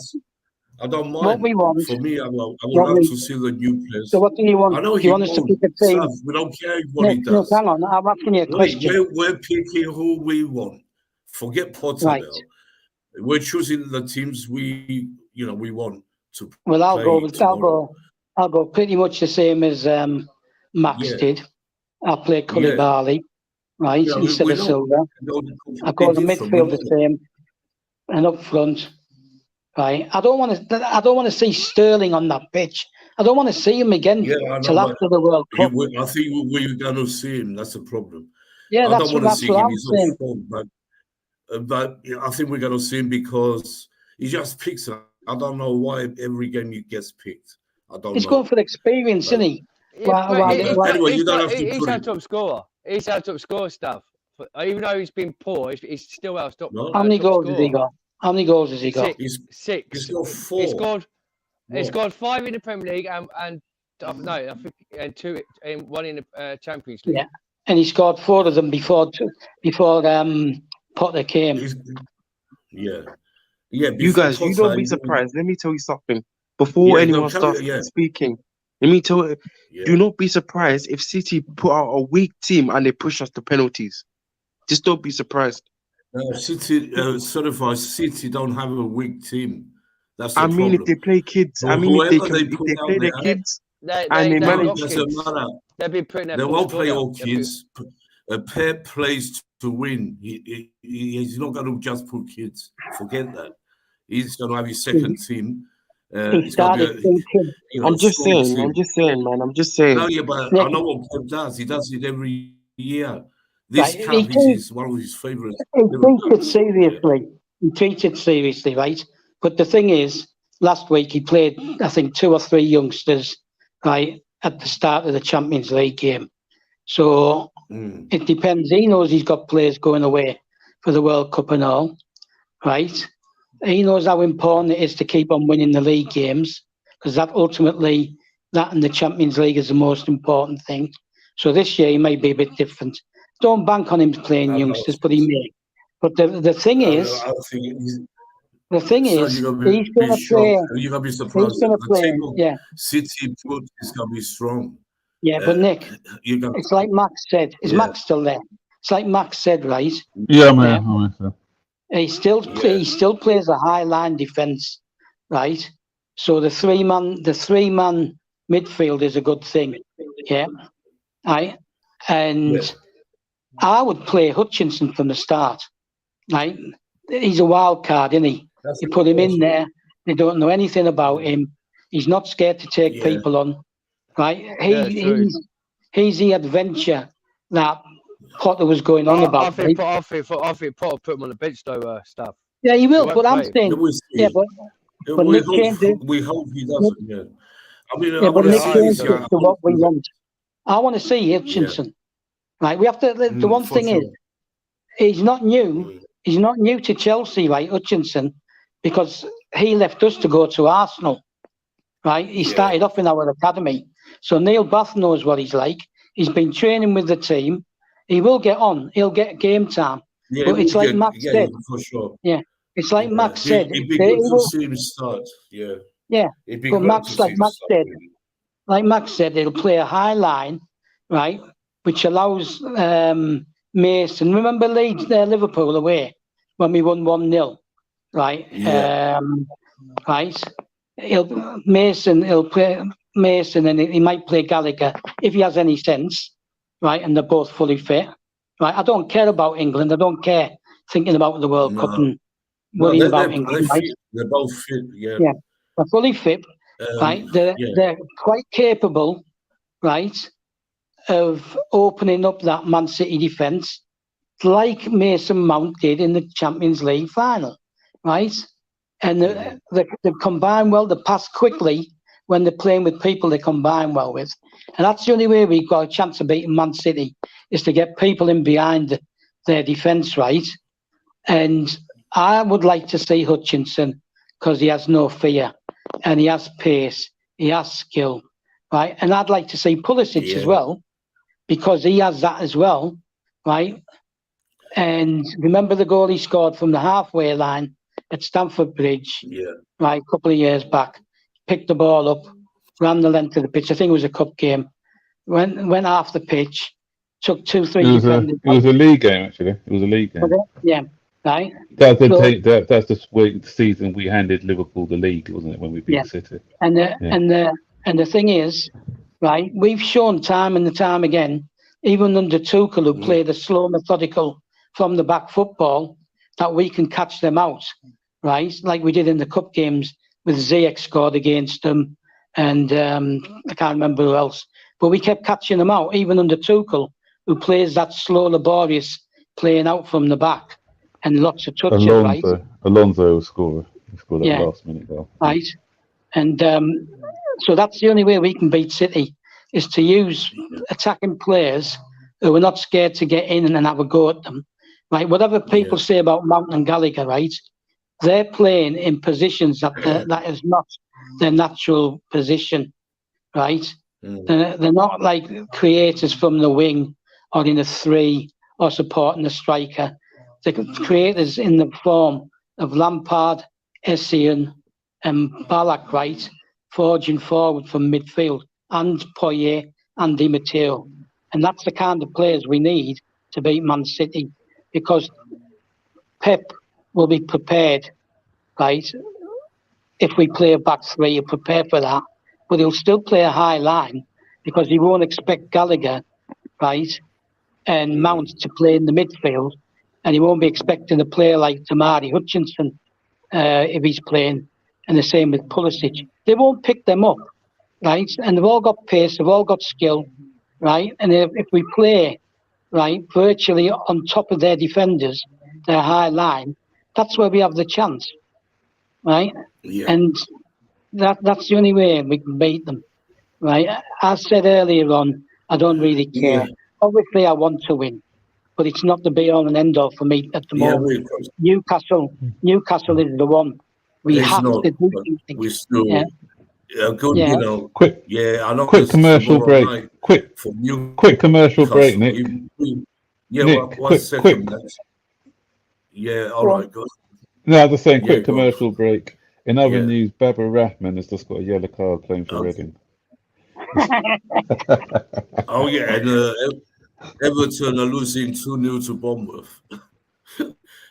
I don't What we mind. want, For me, I would what love we to see the new so players. what do you want? I know Do he you want us to won't. pick a Stuff. team? We don't care what he Nick, does. hang on. I'm asking you a question. We're picking who we want. Forget Potter Right. now. We're choosing the teams we want to Well, play tomorrow. I'll go pretty much the same as Max Yeah. did. I'll play Yeah. Koulibaly, right, Yeah, instead we of know Silva. I'll go the midfield the same, and up front, right. I don't want to see Sterling on that pitch. I don't want to see him again Yeah, I till know, after the World Cup. I think we're going to see him. That's the problem. Yeah, I that's don't want to see what him. I'm He's saying. not strong, but I think we're going to see him because he just picks it. I don't know why every game he gets picked. I don't He's know. going for the experience, isn't he? Yeah, but Anyway, you don't have to he's put our it. top scorer. He's our top scorer stuff. Even though he's been poor, he's still our top. No. How many goals has he got? How many goals has he got? Six. He's got 4. He scored 5 in the Premier League and no, I think and 2 and 1 in the Champions League. Yeah, and he scored 4 of them before Potter came. Yeah. Yeah. you guys, you don't be surprised. Let me tell you something. Before anyone starts speaking, let me tell you, do not be surprised if City put out a weak team and they push us to penalties. Just don't be surprised. City, certified City don't have a weak team. That's the I mean, problem. if they play kids, So I mean, if they whoever play their kids, They and they manage. got kids. They've been putting their They full won't squad play out. all kids. Pep plays to win. He's not going to just put kids. Forget that. He's going to have his second team. He It's going to started be thinking. I'm just strong saying, team. I'm just saying, man. I'm just saying. No, yeah, but Nick, I know what Pep does. He does it every year. right, This cup is one of his favourites. he treats it seriously. He treats it seriously, right? But the thing is, last week he played, I think, 2 or 3 youngsters, right, at the start of the Champions League game. So it depends. He knows he's got players going away for the World Cup and all, right? He knows how important it is to keep on winning the league games, because that ultimately, that and the Champions League is the most important thing. So this year he may be a bit different. Don't bank on him playing youngsters, but he may. But the thing is, he's going to play. You're going to be surprised. He's going to The play. table Yeah, City put is going to be strong. yeah. But Nick, it's like Max said. Is Max still there? It's like Max said, right? Yeah, I'm here. He still plays a high line defense, right? So the three man midfield is a good thing. Yeah, right. And I would play Hutchinson from the start. Right, he's a wild card, isn't he? You put him in there. They don't know anything about him. He's not scared to take people on. Right, he's the adventure that Potter was going on about. I think Potter put him on the bench though. Stuff. Yeah, he will. But I'm saying, but Nick changed it. We hope he doesn't. Yeah, I mean, yeah, but Nick changed it to what we want. I want to see Hutchinson. Right, we have to. The one thing is, he's not new. He's not new to Chelsea, right, Hutchinson, because he left us to go to Arsenal. Right, he started off in our academy. So Neil Bath knows what he's like. He's been training with the team. He will get on. He'll get game time. Yeah, but it's like Max said. For sure. Yeah, it's like Max said. It'd be good to see him start. Yeah. Yeah, but Max, like Max said, he'll play a high line, right, which allows Mason. Remember Leeds, Liverpool away when we won 1-0, right? Yeah. Right. He'll play Mason, and he might play Gallagher if he has any sense, right? And they're both fully fit, right? I don't care about England. I don't care thinking about the World Cup and worrying about England. Right? They're both fit. Yeah. Yeah, they're fully fit, right? They're quite capable, right, of opening up that Man City defence, like Mason Mount did in the Champions League final, right? And they combine well, they pass quickly when they're playing with people they combine well with. And that's the only way we've got a chance of beating Man City, is to get people in behind their defence, right? And I would like to see Hutchinson, because he has no fear and he has pace, he has skill, right? And I'd like to see Pulisic as well, because he has that as well, right? And remember the goal he scored from the halfway line at Stamford Bridge, right, a couple of years back. Picked the ball up, ran the length of the pitch. I think it was a cup game. Went off the pitch, took 2-3 defenders. It was a league game, actually. It was a league game. Yeah, right. That's the season we handed Liverpool the league, wasn't it, when we beat City? And the thing is, right, we've shown time and time again, even under Tuchel, who played a slow, methodical from the back football, that we can catch them out, right? Like we did in the cup games with Ziyech scored against them, and I can't remember who else. But we kept catching them out, even under Tuchel, who plays that slow, laborious playing out from the back and lots of touches, right? Alonso scored that last minute goal. Right. And so that's the only way we can beat City, is to use attacking players who are not scared to get in and have a go at them. Right, whatever people say about Mount and Gallagher, right, they're playing in positions that is not their natural position, right? They're not like creators from the wing or in a 3 or supporting the striker. They're creators in the form of Lampard, Essien and Ballack, right, forging forward from midfield, and Poyet and Di Matteo. And that's the kind of players we need to beat Man City, because Pep will be prepared, right? If we play a back 3, he'll prepare for that. But he'll still play a high line, because he won't expect Gallagher, right, and Mount to play in the midfield, and he won't be expecting a player like Tamari Hutchinson if he's playing, and the same with Pulisic. They won't pick them up, right? And they've all got pace, they've all got skill, right? And if we play, right, virtually on top of their defenders, their high line, that's where we have the chance, right? Yeah. And that's the only way we can beat them, right? As said earlier on, I don't really care. Yeah. Obviously, I want to win, but it's not the be-all and end-all for me at the Yeah, moment. Newcastle is the one. We It's have not, to do but something. we still Yeah. good, Yeah. you know. Quick, Yeah, I know. quick it's commercial tomorrow break. night Quick, for you. quick commercial break, Nick. Yeah, Nick, one quick, second. quick. Yeah, all right, good. No, I was just saying, Yeah, quick go on. commercial break. In other Yeah. news, Baba Rahman has just got a yellow card playing for Okay. Reading. Oh yeah, and Everton are losing 2-0 to Bournemouth.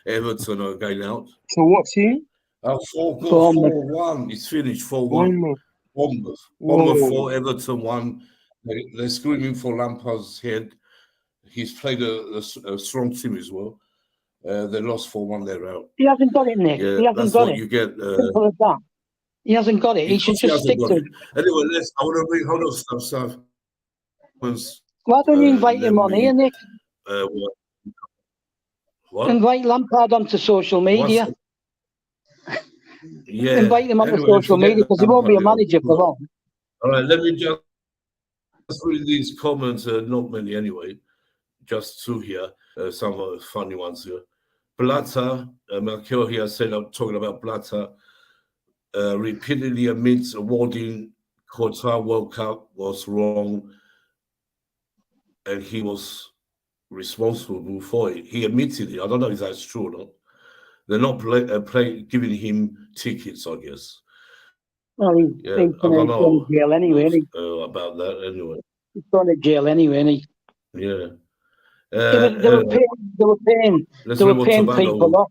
Everton are going out. So what team? 4-1. It's finished 4-1. Bournemouth. Bournemouth Whoa. 4, Everton 1. They're screaming for Lampard's head. He's played a strong team as well. They lost 4-1. They're out. He hasn't got it, Nick. Yeah, He hasn't that's got what it. you get. Simple as that. He hasn't got it. He should Because he just stick hasn't got to it. it. Anyway, I want to bring hold on stuff. Why don't you invite him on here, Nick? What? Invite Lampard onto social media. Yeah. Invite him onto Anyway, social forget media because he won't be a Lampard, manager for long. All right, let me just read these comments. Not many anyway. Just two here. Some funny ones here. Blatter, Melchior here said, I'm talking about Blatter, repeatedly admits awarding Qatar World Cup was wrong and he was responsible for it. He admitted it. I don't know if that's true or not. They're not giving him tickets, I guess. Well, he's Yeah, going I don't know to jail anyway, isn't he? about that anyway. He's going to jail anyway, isn't he? Yeah. They were paying let's people Tobago. off.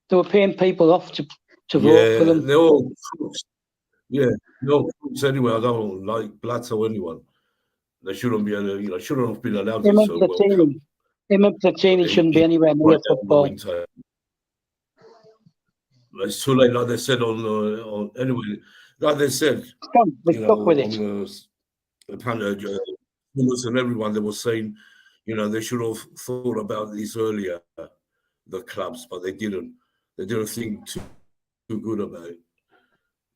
They were paying people off to vote Yeah, for them. they're all crooks. Yeah, no crooks anyway. I don't like Blatter or anyone. They shouldn't be, shouldn't have been allowed Him to. and Platini. Him and Platini shouldn't be anywhere near football. It's too late, like they said on anyway. Like they said, we're stuck with it. The panel, and everyone, they were saying, they should have thought about this earlier, the clubs, but they didn't. They didn't think too good about it.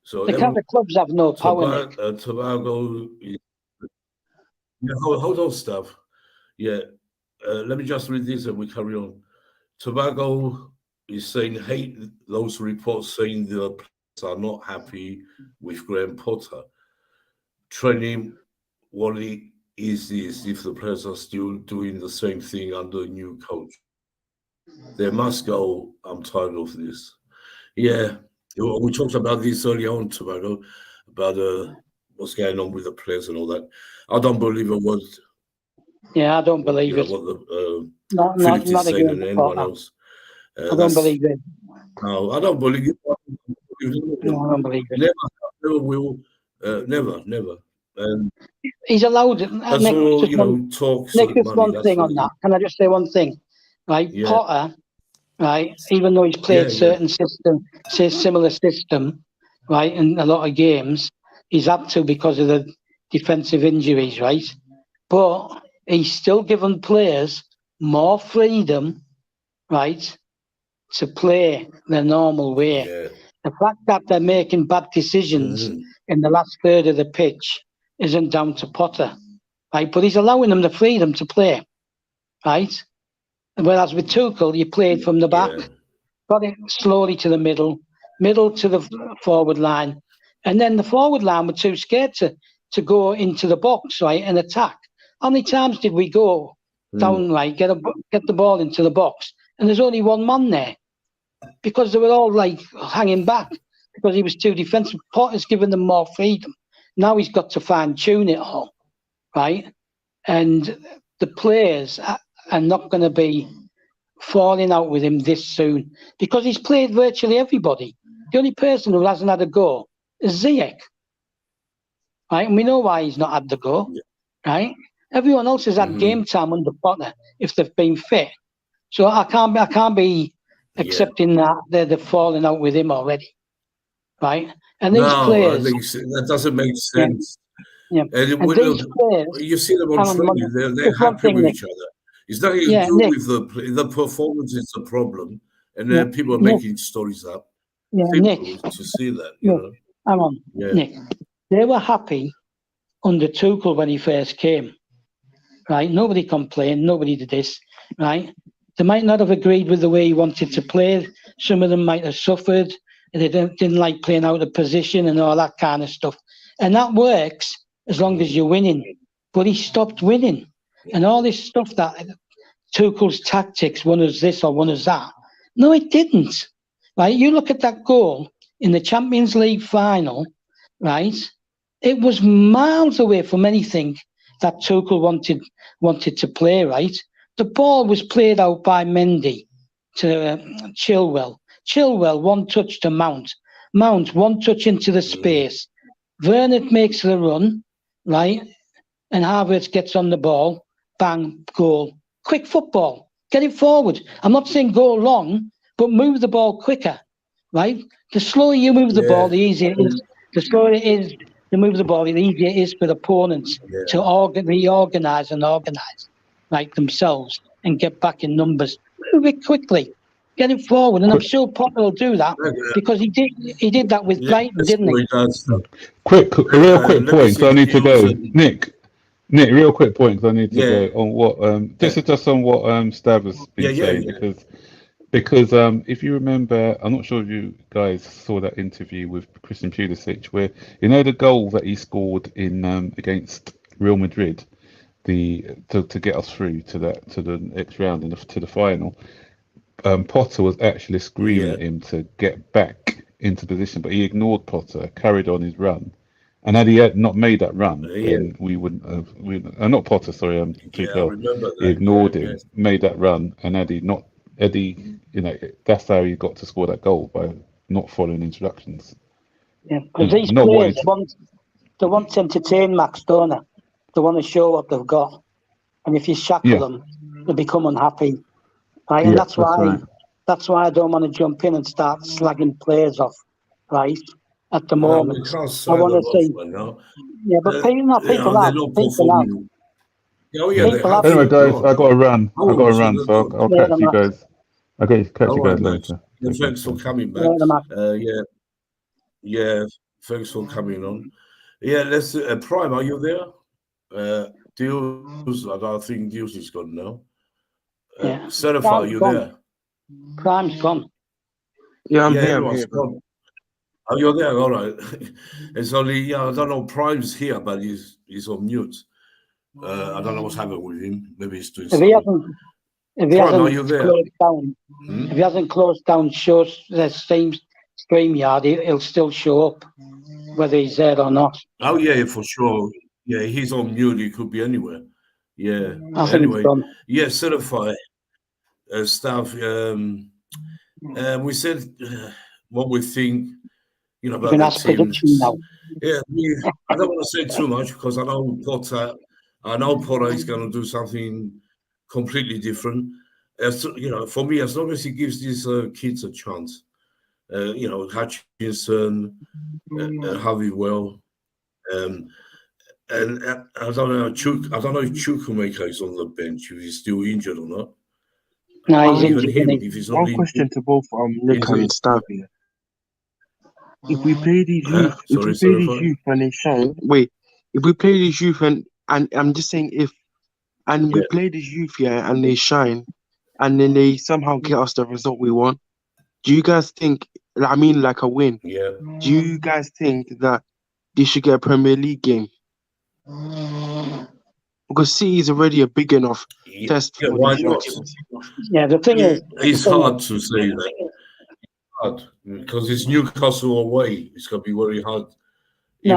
So The clubs have no power. Tobago. Yeah, hold on, stuff. Yeah, let me just read this and we carry on. Tobago is saying, hate those reports saying the players are not happy with Graham Potter. Training, what is this if the players are still doing the same thing under a new coach? They must go. I'm tired of this. Yeah, we talked about this earlier on, Tobago, about what's going on with the players and all that. I don't believe a word. Yeah, I don't believe it. What the Not is saying and again. anyone else. I don't believe it. No, I don't believe it. No, I don't believe it. Never will. Never. He's allowed. That's Nick, all, talks. Nick, just one thing on that. Can I just say one thing? Right, Yeah. Potter, right, even though he's played similar system, right, in a lot of games, he's had to because of the defensive injuries, right? But he's still given players more freedom, right, to play the normal way. Yeah. The fact that they're making bad decisions in the last third of the pitch isn't down to Potter, right? But he's allowing them the freedom to play, right? Whereas with Tuchel, you played from the back, got it slowly to the middle to the forward line, and then the forward line were too scared to go into the box, right, and attack. How many times did we go down, right, get the ball into the box, and there's only one man there because they were all like hanging back because he was too defensive. Potter's given them more freedom. Now he's got to fine tune it all, right, and the players are not going to be falling out with him this soon because he's played virtually everybody. The only person who hasn't had a go is Ziyech, right? And we know why he's not had the go, right? Everyone else has had game time under Potter if they've been fit. So I can't be accepting that they're falling out with him already, right? And these players, that doesn't make sense. Yeah. And these players, you see them on training; they're happy with each other. It's nothing to do with the performance. Is the problem, and then people are making stories up. Yeah, Nick, to see that, you know. Hang on, Nick. They were happy under Tuchel when he first came, right? Nobody complained, nobody did this, right? They might not have agreed with the way he wanted to play. Some of them might have suffered. They didn't like playing out of position and all that kind of stuff. And that works as long as you're winning. But he stopped winning. And all this stuff that Tuchel's tactics, one is this or one is that. No, it didn't. Right? You look at that goal in the Champions League final, right? It was miles away from anything that Tuchel wanted to play, right? The ball was played out by Mendy to Chilwell. Chilwell, one touch to Mount. Mount, one touch into the space. Werner makes the run, right? And Havertz gets on the ball. Bang, goal. Quick football. Get it forward. I'm not saying go long, but move the ball quicker, right? The slower you move the ball, the easier it is. The slower it is to move the ball, the easier it is for opponents to reorganise and organise, like themselves, and get back in numbers. Move it quickly. Get it forward. And I'm sure Potter will do that because he did that with Brighton, didn't he? Real quick point, I need to go. Nick, real quick point, because I need to go on what just on what Stav has been saying, because if you remember, I'm not sure if you guys saw that interview with Christian Pulisic, where the goal that he scored in against Real Madrid, to get us through to the next round and to the final. Potter was actually screaming at him to get back into position, but he ignored Potter, carried on his run. And had he had not made that run, then we wouldn't have. Not Potter, sorry, Tuchel. He ignored him, made that run, and had he, that's how he got to score that goal, by not following instructions. Yeah, because these players they want to entertain Max, don't they? They want to show what they've got, and if you shackle them, they become unhappy. Right, and that's why I don't want to jump in and start slagging players off, right? At the moment, I want to say, but people have. Anyway, guys, I got to run. So I'll catch you guys. Okay, catch you guys later. Thanks for coming back. Thanks for coming on. Let's. Prime, are you there? Deals, I think Deals is gone now. Certified, are you there? Prime's gone. Yeah, I'm here. Gone. Oh, you're there, all right. It's only, I don't know, Prime's here, but he's on mute. I don't know what's happened with him. Maybe he's doing something. If he hasn't closed down the same StreamYard, he'll still show up, whether he's there or not. Oh, yeah, for sure. Yeah, he's on mute. He could be anywhere. Yeah. Anyway, certified stuff. We said what we think. About the teams. Yeah, I don't want to say too much because I know Potter is going to do something completely different. For me, as long as he gives these kids a chance, Hutchinson, Harvey Well, and I don't know if Chukwuemeka is on the bench, if he's still injured or not. No, he's injured. If he's not One question to both Nick and Stav here. If we play these youth, when they shine, if we play these youth and I'm just saying we play these youth and they shine, and then they somehow get us the result we want, do you guys think, like a win? Yeah. Do you guys think that they should get a Premier League game? Because City is already a big enough test for why these not? teams. Yeah, the thing is, it's hard to say that. Because it's Newcastle away, it's going to be very hard. He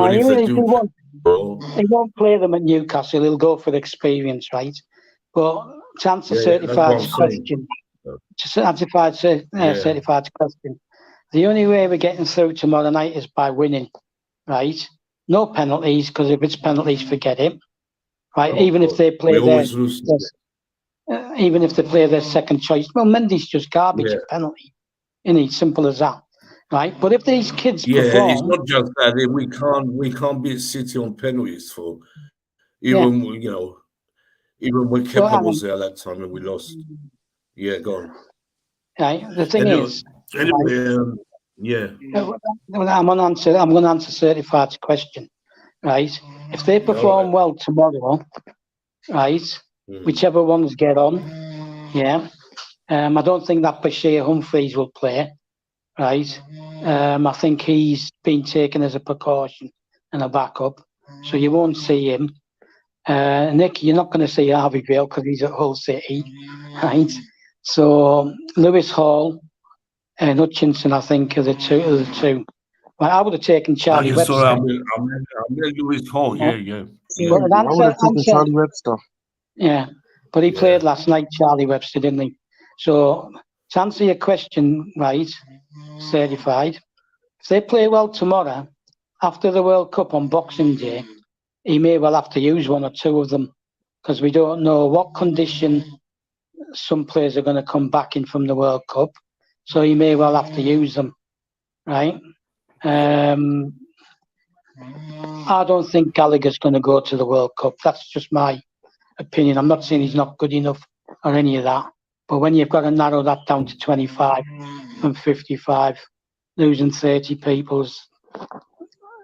won't play them at Newcastle. He'll go for the experience, right? But to answer Certified's question, Certified's question, the only way we're getting through tomorrow night is by winning, right? No penalties, because if it's penalties, forget it, right? Even if they play We always lose. even if they play their second choice. Well, Mendy's just garbage at penalty. Isn't he? Simple as that, right? But if these kids perform, it's not just that. We can't beat City on penalties for even even when Kepa was there that time and we lost. Yeah, go on. Right. The thing is, anyway, I'm going to answer Certified's question, right? If they perform well tomorrow, right, whichever ones get on, I don't think that Bashir Humphreys will play, right? I think he's been taken as a precaution and a backup, so you won't see him. Nick, you're not going to see Harvey Vale because he's at Hull City, right? So Lewis Hall and Hutchinson, I think, are the two. Well, I would have taken Charlie Webster. I'm Lewis Hall. Yeah. But I would have taken Charlie Webster. Yeah, but he played last night, Charlie Webster, didn't he? So to answer your question, right, Certified, if they play well tomorrow, after the World Cup on Boxing Day, he may well have to use one or two of them because we don't know what condition some players are going to come back in from the World Cup. So he may well have to use them, right? I don't think Gallagher's going to go to the World Cup. That's just my opinion. I'm not saying he's not good enough or any of that. But when you've got to narrow that down to 25 and 55, losing 30 people's,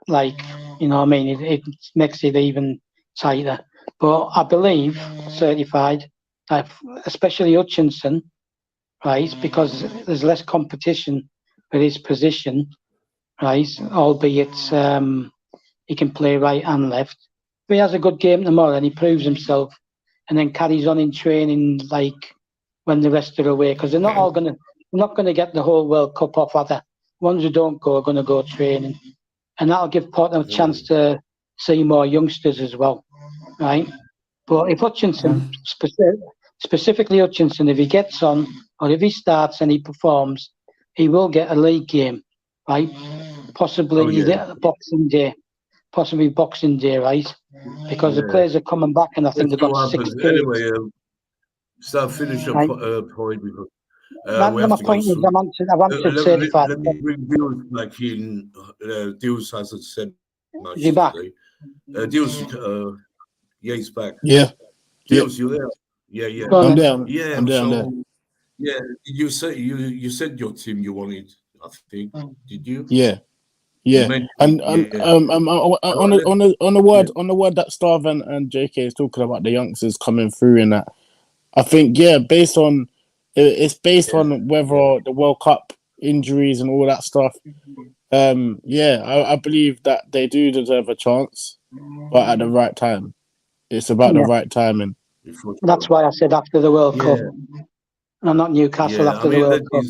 like, you know what I mean? It makes it even tighter. But I believe, Certified, that especially Hutchinson, right, because there's less competition for his position, right, albeit he can play right and left. If he has a good game tomorrow and he proves himself and then carries on in training like when the rest are away, because they're not going to get the whole World Cup off, are they? Ones who don't go are going to go training. And that'll give Potter a chance to see more youngsters as well, right? But if Hutchinson, specifically Hutchinson, if he gets on or if he starts and he performs, he will get a league game, right? Possibly Boxing Day, right? Because the players are coming back, and I think they've got 6 games. Anyway, finish your point because my point is, I've answered 35. Let me bring Deals back in. Deals hasn't said much. Is he back? Deals, he's back. Yeah. Deals, you there? Yeah. I'm there. Yeah, I'm there. Yeah, you said your team you wanted. I think. Did you? Yeah. And on the word that Starv and JK is talking about the youngsters coming through and that, I think based on whether the World Cup injuries and all that stuff. I believe that they do deserve a chance, but at the right time. It's about the right timing. That's why I said after the World Cup. No, not Newcastle, after the World Cup.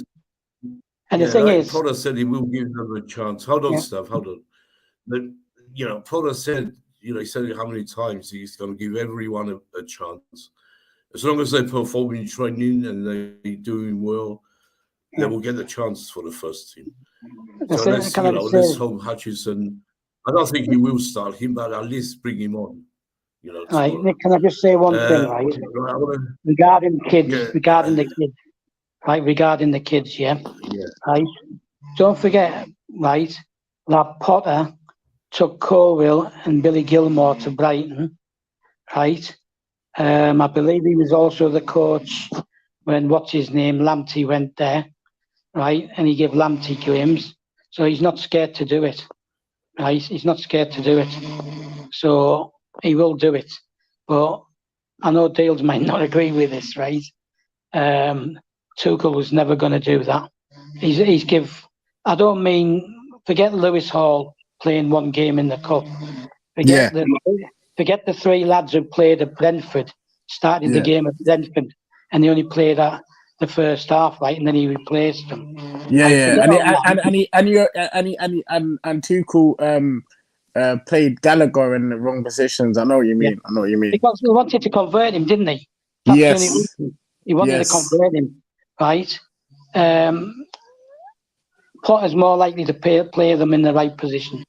And the thing is, Potter said he will give them a chance. Hold on. But, Potter said, he said how many times he's going to give everyone a chance. As long as they perform in training and they're doing well, they will get a chance for the first team. So let's hope Hutchinson. I don't think he will start him, but at least bring him on. Right, Nick, can I just say one thing, right? Regarding the kids, right? Don't forget, right, that Potter took Colville and Billy Gilmore to Brighton, right? I believe he was also the coach when Lamptey went there, right? And he gave Lamptey games, so he's not scared to do it, right? He's not scared to do it, so he will do it. But I know Dales might not agree with this, right? Tuchel was never going to do that. I don't mean forget Lewis Hall playing one game in the cup. Forget the 3 lads who played at Brentford, started the game at Brentford, and they only played at the first half, right? And then he replaced them. And Tuchel played Gallagher in the wrong positions. I know what you mean. Because he wanted to convert him, didn't he? He wanted to convert him, right? Potter's more likely to play them in the right position,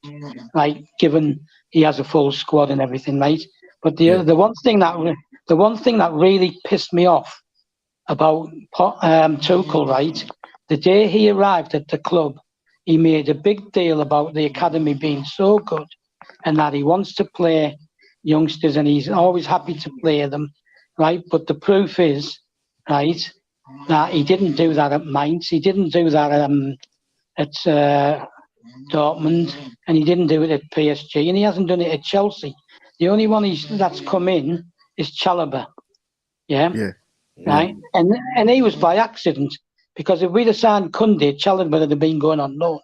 right? Given he has a full squad and everything, right? But the one thing that really pissed me off about Tuchel, right? The day he arrived at the club, he made a big deal about the academy being so good and that he wants to play youngsters and he's always happy to play them, right? But the proof is, right, that he didn't do that at Mainz, he didn't do that at Dortmund, and he didn't do it at PSG, and he hasn't done it at Chelsea. The only one that's come in is Chalobah, yeah. Right, and he was by accident, because if we'd have signed Koundé, Chalobah would have been going on loan,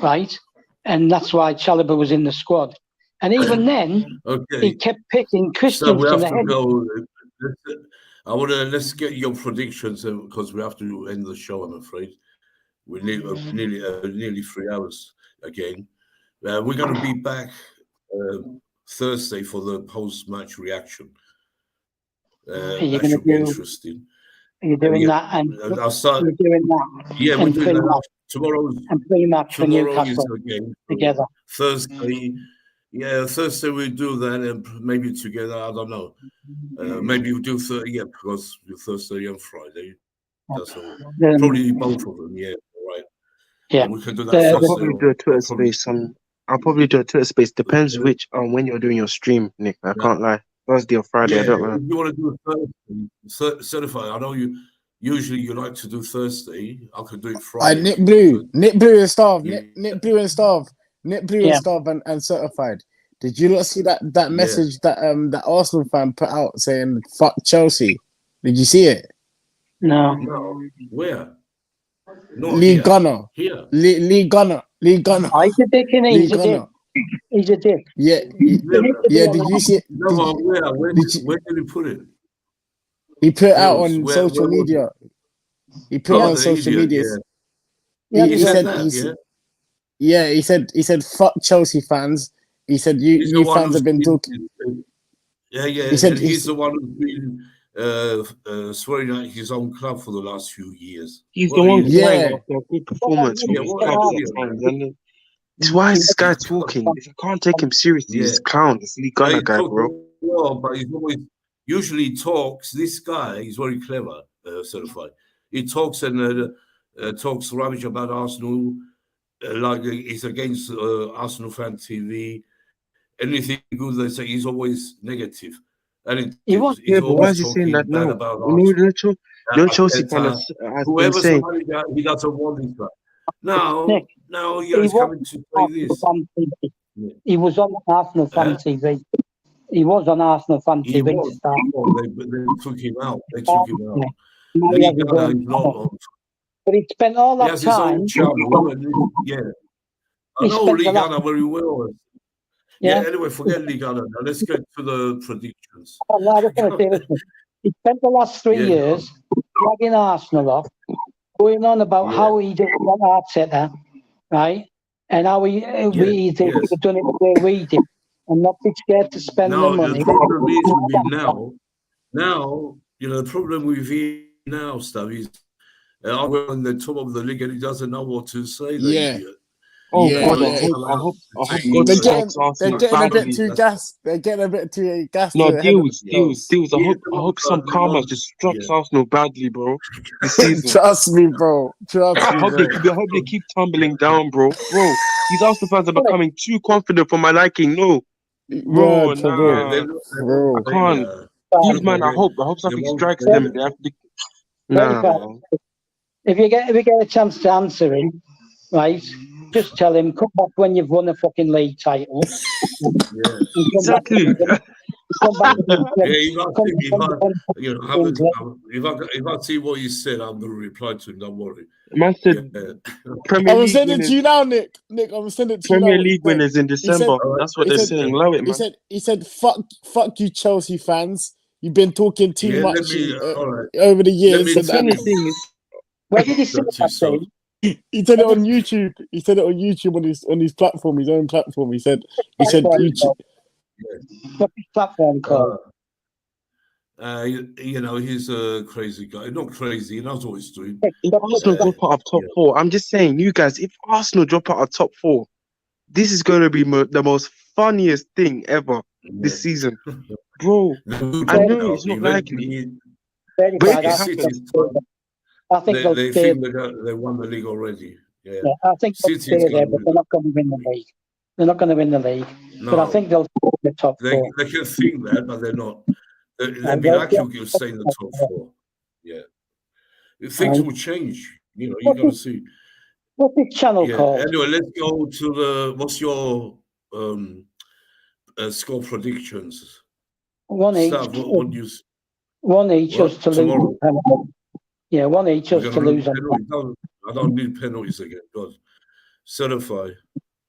right? And that's why Chalobah was in the squad. And even then, he kept picking Christensen So we have ahead. to go. Let's get your predictions because we have to end the show. I'm afraid we're nearly 3 hours again. We're going to be back Thursday for the post-match reaction. That should be interesting. Are you doing that? And I'll start. you're doing that. Yeah, we're doing that tomorrow. And pre-match for Newcastle is again together. Thursday. Yeah, Thursday we do that and maybe together. I don't know. Maybe we'll do because Thursday and Friday. That's all. Probably both of them. Yeah, right. Yeah, and we can do that. I'll probably do a Twitter space. I'll probably do a Twitter space. Depends which when you're doing your stream, Nick. I can't lie. Thursday or Friday. I don't know. If you want to do it Thursday, certified. I know you. Usually you like to do Thursday. I could do it Friday. Nick Blue and Stav. Nick Blue and Stav. Nick Blue and Stav and certified. Did you not see that message that that Arsenal fan put out saying "fuck Chelsea"? Did you see it? No. Where? Lee Gunner. Here. Lee Gunner. He's a dick, and he's a dick. He's a dick. Yeah. Did you see it? No, where did he put it? He put it out on social media. He put it on social media. He said, "Fuck Chelsea fans." He said, "You fans have been talking." Yeah. He said he's the one who's been swearing at his own club for the last few years. He's the one playing after a good performance. Why is this guy talking? If you can't take him seriously, he's a clown. It's Lee Gunner guy, bro. Well, but he's always usually talks. This guy, he's very clever, certified. He talks and talks rubbish about Arsenal, like he's against Arsenal Fan TV. Anything good they say, he's always negative. And why is he saying that now? No Chelsea fan has been saying he doesn't want this guy. Now he's coming to play this. He was on Arsenal Fan TV. He was on Arsenal Fan TV. They took him out. But he spent all that time. I know Lee Gunner very well. Yeah. Anyway, forget Lee Gunner now. Let's get to the predictions. He spent the last 3 years dragging Arsenal off, going on about how he didn't want Arteta, right? And how we could have done it the way we did, and not be scared to spend the money. The problem is with him now, the problem with him now, stuff is we're on the top of the league and he doesn't know what to say. I hope they're getting a bit too gassed. They're getting a bit too gassed. No, deals. I hope some karma just strikes Arsenal badly, bro. This season. Trust me, bro. I hope they keep tumbling down, bro. These Arsenal fans are becoming too confident for my liking. No, bro, I can't. These man, I hope something strikes them. They have to. If you get a chance to answer him, right? Just tell him, come back when you've won a fucking league title. Exactly. If I see what you said, I'm going to reply to him. Don't worry. Man said, I'm sending it to you now, Nick. I'm sending it to you now. Premier League winners in December. That's what they're saying. Love it, man. He said, fuck you, Chelsea fans. You've been talking too much over the years. Where did he say that? He said it on YouTube. He said it on YouTube on his platform, his own platform. He said YouTube. What's his platform called? He's a crazy guy. Not crazy. He knows what he's doing. If Arsenal drop out of top 4, I'm just saying, you guys, if Arsenal drop out of top 4, this is going to be the most funniest thing ever. this season, bro. I know it's not likely, but if it happens, I think they think they won the league already. Yeah, I think they'll stay there, but they're not going to win the league. They're not going to win the league, but I think they'll stay in the top four. They can think that, but they're not. They'll be lucky if you stay in the top four. Yeah, things will change. You know, you're going to see. What's this channel called? Anyway, let's go to what's your score predictions? One each. One each us to lose. Yeah, one each us to lose. I don't need penalties again. God, certify.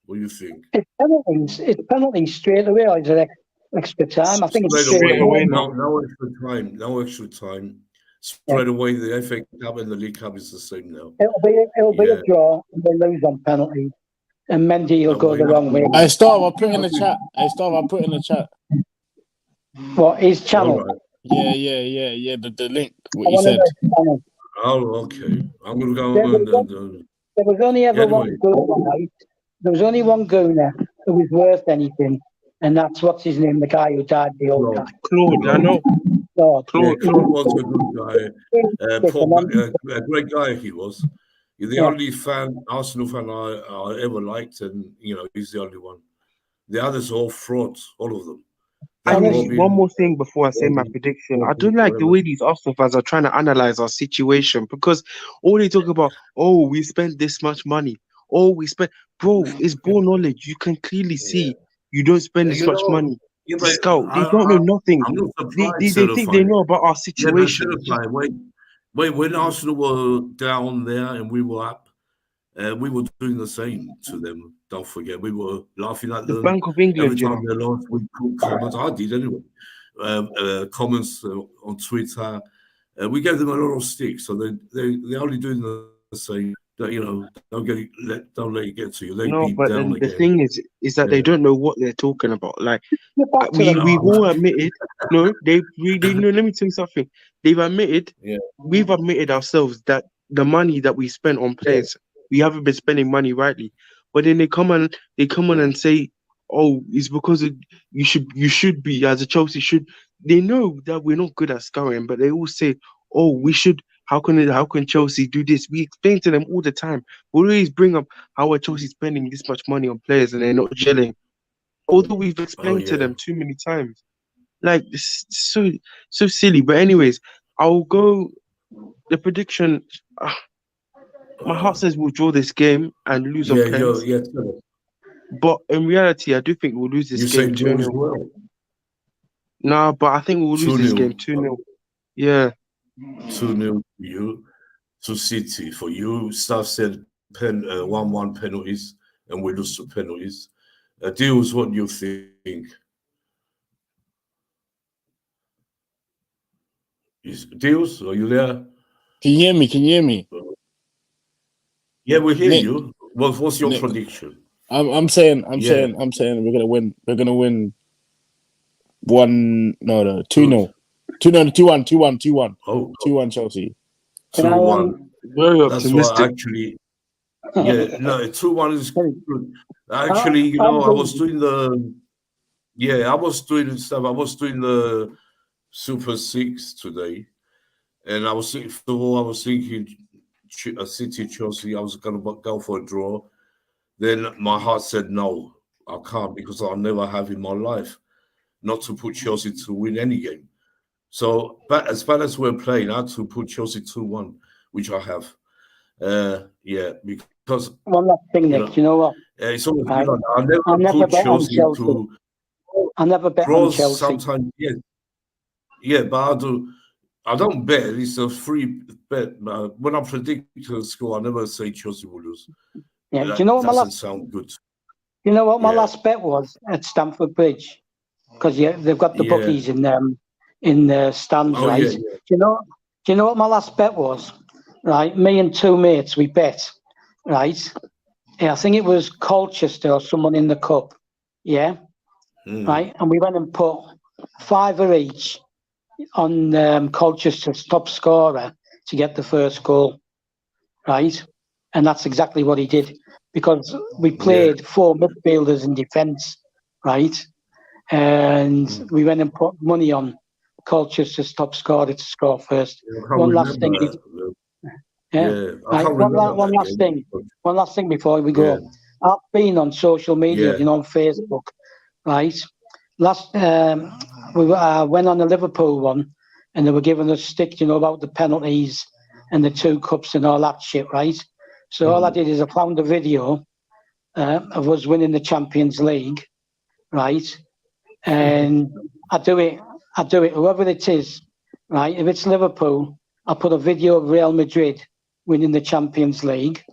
What do you think? It's penalties. It's penalties straight away. Or is it extra time? I think it's straight away. No extra time. No extra time. Straight away. The FA Cup and the League Cup is the same now. It'll be a draw, and they lose on penalties, and Mendy will go the wrong way. Hey, Starve, I'll put in the chat. What, his channel? Right. Yeah. The link. What you said. Oh, okay. I'm gonna go on. There was only ever one gooner, right? There was only one gooner who was worth anything, and that's what's his name, the guy who died the old guy. Claude, I know. Claude was a good guy. A great guy he was. He's the only Arsenal fan I ever liked, and you know he's the only one. The others are all frauds, all of them. And one more thing before I say my prediction. I don't like the way these Arsenal fans are trying to analyze our situation, because all they talk about, we spent this much money. Bro, it's ball knowledge. You can clearly see you don't spend this much money. Scout, they don't know nothing. They think they know about our situation. Wait, when Arsenal were down there and we were up, we were doing the same to them. Don't forget, we were laughing at them. Bank of England, every time they lost. We put comments. I did anyway. Comments on Twitter. We gave them a lot of stick, so they're only doing the same. You know, don't let it get to you. The thing is that they don't know what they're talking about. Like we've all admitted. No, let me tell you something. They've admitted. Yeah. We've admitted ourselves that the money that we spent on players, we haven't been spending money rightly. But then they come on and say, "Oh, it's because you should be as a Chelsea should." They know that we're not good at scouting, but they all say, "Oh, we should." How can Chelsea do this? We explain to them all the time. We always bring up how are Chelsea spending this much money on players and they're not gelling. Although we've explained to them too many times. Like, it's so silly. But anyways, I'll go the prediction. My heart says we'll draw this game and lose on pens. But in reality, I do think we'll lose this game 2-0. Well. No, but I think we'll lose this game 2-0. Yeah. 2-0 for you, to City for you. Staff said 1-1 penalties, and we lose to penalties. Deals, what do you think? Deals, are you there? Can you hear me? Yeah, we hear you. What's your prediction? I'm saying we're gonna win. We're gonna win 2-0. 2-1. Oh, 2-1 Chelsea. 2-1. Very optimistic. Actually, 2-1 is good. Actually, you know, I was doing stuff. I was doing the Super 6 today, and I was thinking City Chelsea. I was gonna go for a draw. Then my heart said no, I can't, because I'll never have in my life not to put Chelsea to win any game. So, but as bad as we're playing, I had to put Chelsea 2-1, which I have. Because one last thing, Nick. You know what? It's always I never put Chelsea to. I never bet on Chelsea. Sometimes, but I don't bet. It's a free bet. When I predict the score, I never say Chelsea will lose. Yeah. Do you know what my last? Sound good. You know what my last bet was at Stamford Bridge, because they've got the bookies in them. In the stands, right? Yeah. Do you know what my last bet was? Right, me and two mates, we bet, right? Yeah, I think it was Colchester or someone in the cup, right? And we went and put £5 each on Colchester's top scorer to get the first goal, right? And that's exactly what he did, because we played 4 midfielders in defence, right? and we went and put money on Colchester's top scorer to score first. One last thing. Right. One last thing before we go. Yeah. I've been on social media, on Facebook, right? Last we went on the Liverpool one, and they were giving us stick, about the penalties and the 2 cups and all that shit, right? So all I did is I found a video of us winning the Champions League, right? And I do it, whoever it is, right? If it's Liverpool, I put a video of Real Madrid winning the Champions League,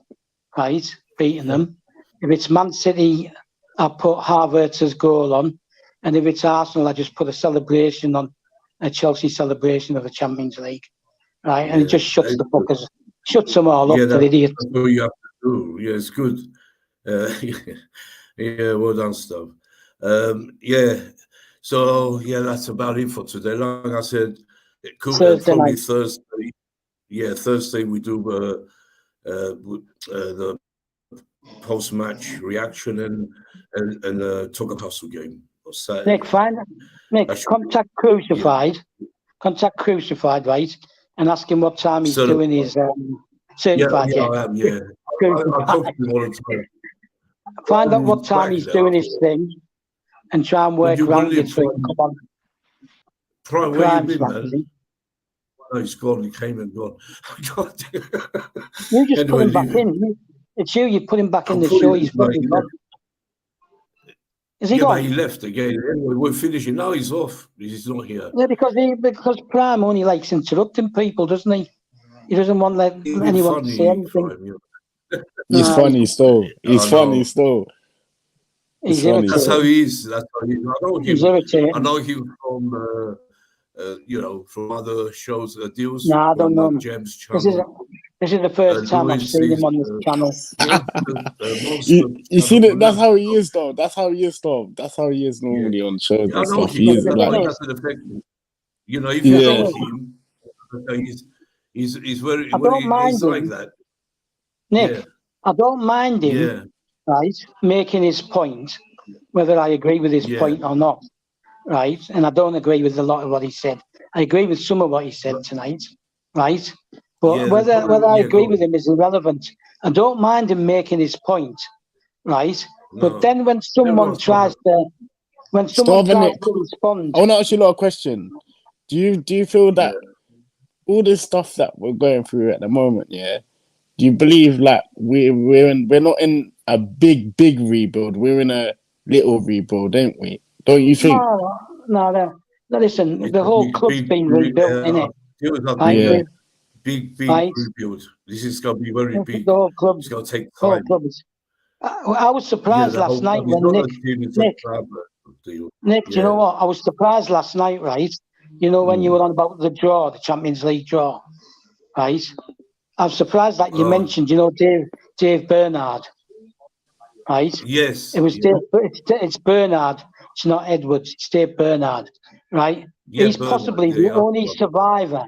right? Beating them. If it's Man City, I put Havertz's goal on. And if it's Arsenal, I just put a celebration on, a Chelsea celebration of the Champions League, right? And it just shuts the fuckers, shuts them all up, the idiots. That's what you have to do. Yeah, it's good. Well done, stuff. So that's about it for today. Like I said, it could probably Thursday. Yeah, Thursday we do the post-match reaction and talk a hustle game. Nick, contact Crucified, right, and ask him what time he's doing his certified. I am. Yeah, I talk to him all the time. Find out what time he's doing his thing, and try and work around it so he can come on. Prime, where you been, man? Oh, he's gone. He came and gone. You just put him back in. It's you. You put him back in the show. He's fucking gone. Is he gone? But he left again. Anyway, we're finishing. Now he's off. He's not here. Yeah, because Prime only likes interrupting people, doesn't he? He doesn't want anyone to say anything. Prime, He's funny still. He's funny still. He's funny. That's how he is. That's how he is. I know him. He's irritating. I know him from from other shows, deals. No, I don't know him. James channel. This is the first time I've seen him on this channel. You see that? That's how he is, though. That's how he is, though. That's how he is normally on shows and stuff. He is like, if you know him, he's very. I don't mind him. Like that. Nick, I don't mind him, right, making his point, whether I agree with his point or not, right? And I don't agree with a lot of what he said. I agree with some of what he said tonight, right? But whether I agree with him is irrelevant. I don't mind him making his point, right? No. But then when someone tries to respond, I want to ask you a lot of question. Do you feel that all this stuff that we're going through at the moment, do you believe like we're not in a big rebuild? We're in a little rebuild, ain't we? Don't you think? No. Listen, the whole club's been rebuilt, innit? Big rebuild. This is going to be very big. The whole club. It's going to take time. I was surprised last night when Nick, do you know what? I was surprised last night, right? When you were on about the draw, the Champions League draw, right? I was surprised that you mentioned, Dave Bernard, right? Yes. It was Dave. It's Bernard. It's not Edwards. It's Dave Bernard, right? Yeah, he's possibly the only survivor.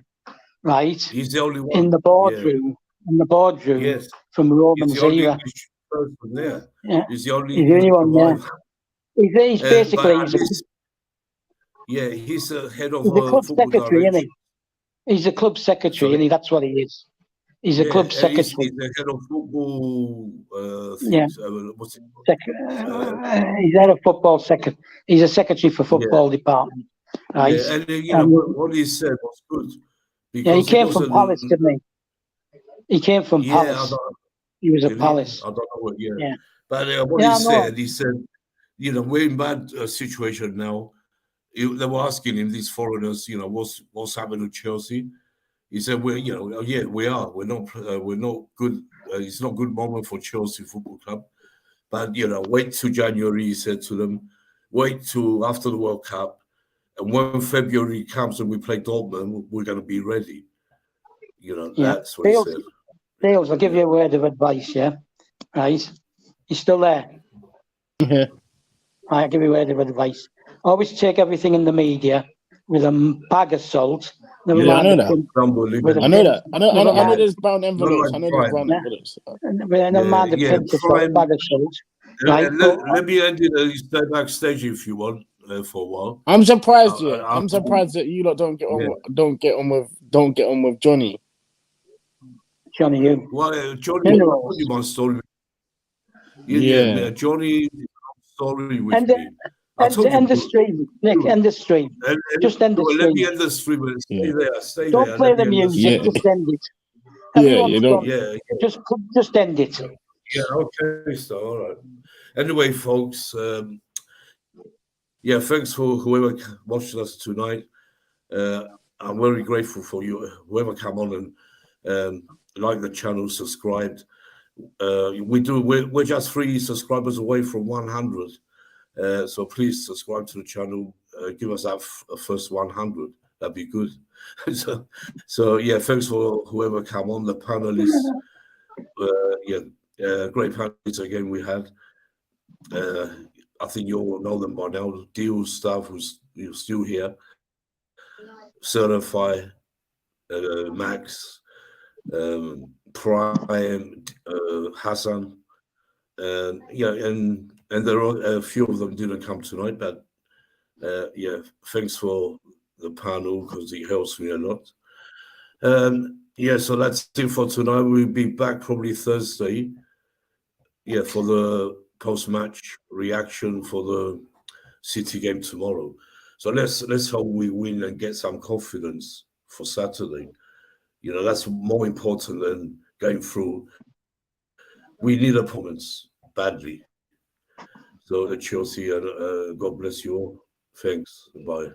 Right, he's the only one in the boardroom. From Roman's era. He's the only one there. He's basically he's the head of he's the club secretary, isn't he? He's the club secretary, and that's what he is. He's a club secretary. He's the head of football. What's it called? He's head of football secretary. He's a secretary for football department. Right, and what he said was good. He came from Palace, didn't he? He came from Palace. He was a Palace. I don't know what. But what he said, we're in bad situation now. They were asking him, these foreigners, what's happening to Chelsea? He said, we are. We're not good. It's not a good moment for Chelsea Football Club. But wait till January. He said to them, wait till after the World Cup. And when February comes and we play Dortmund, we're going to be ready. That's what he said. Dales, I'll give you a word of advice, right? You still there? Yeah. Right, I'll give you a word of advice. Always take everything in the media with a bag of salt. I know that. I know there's brown envelopes. I know there's brown envelopes. Never mind the printed bag of salt. Right? Let me end it backstage if you want. for a while. I'm surprised. I I'm surprised that you lot don't get on with Johnny. Johnny, you. Well, Johnny, Generals. Johnny, my story. Yeah. Johnny, story with And me. I told you. end the stream, Nick. End the stream. Just end the Let stream. me end the stream. Stay there. Stay Don't there. play Let the me end music. stream. Just end it. Yeah, Everyone's you don't. gone. Just end it. Yeah. Okay. So all right. Anyway, folks. Thanks for whoever watched us tonight. I'm very grateful for you. Whoever come on and like the channel, subscribed. We're just 3 subscribers away from 100. So please subscribe to the channel. Give us that first 100. That'd be good. so thanks for whoever come on, the panelists. Great panelists again we had. I think you all know them by now. Deal staff who's still here. Certify, Max, Prime, Hassan, and there are a few of them didn't come tonight, but thanks for the panel because it helps me a lot. So that's it for tonight. We'll be back probably Thursday. For the post-match reaction for the City game tomorrow. So let's hope we win and get some confidence for Saturday. That's more important than going through. We need opponents badly. So the Chelsea, and God bless you all. Thanks. Bye.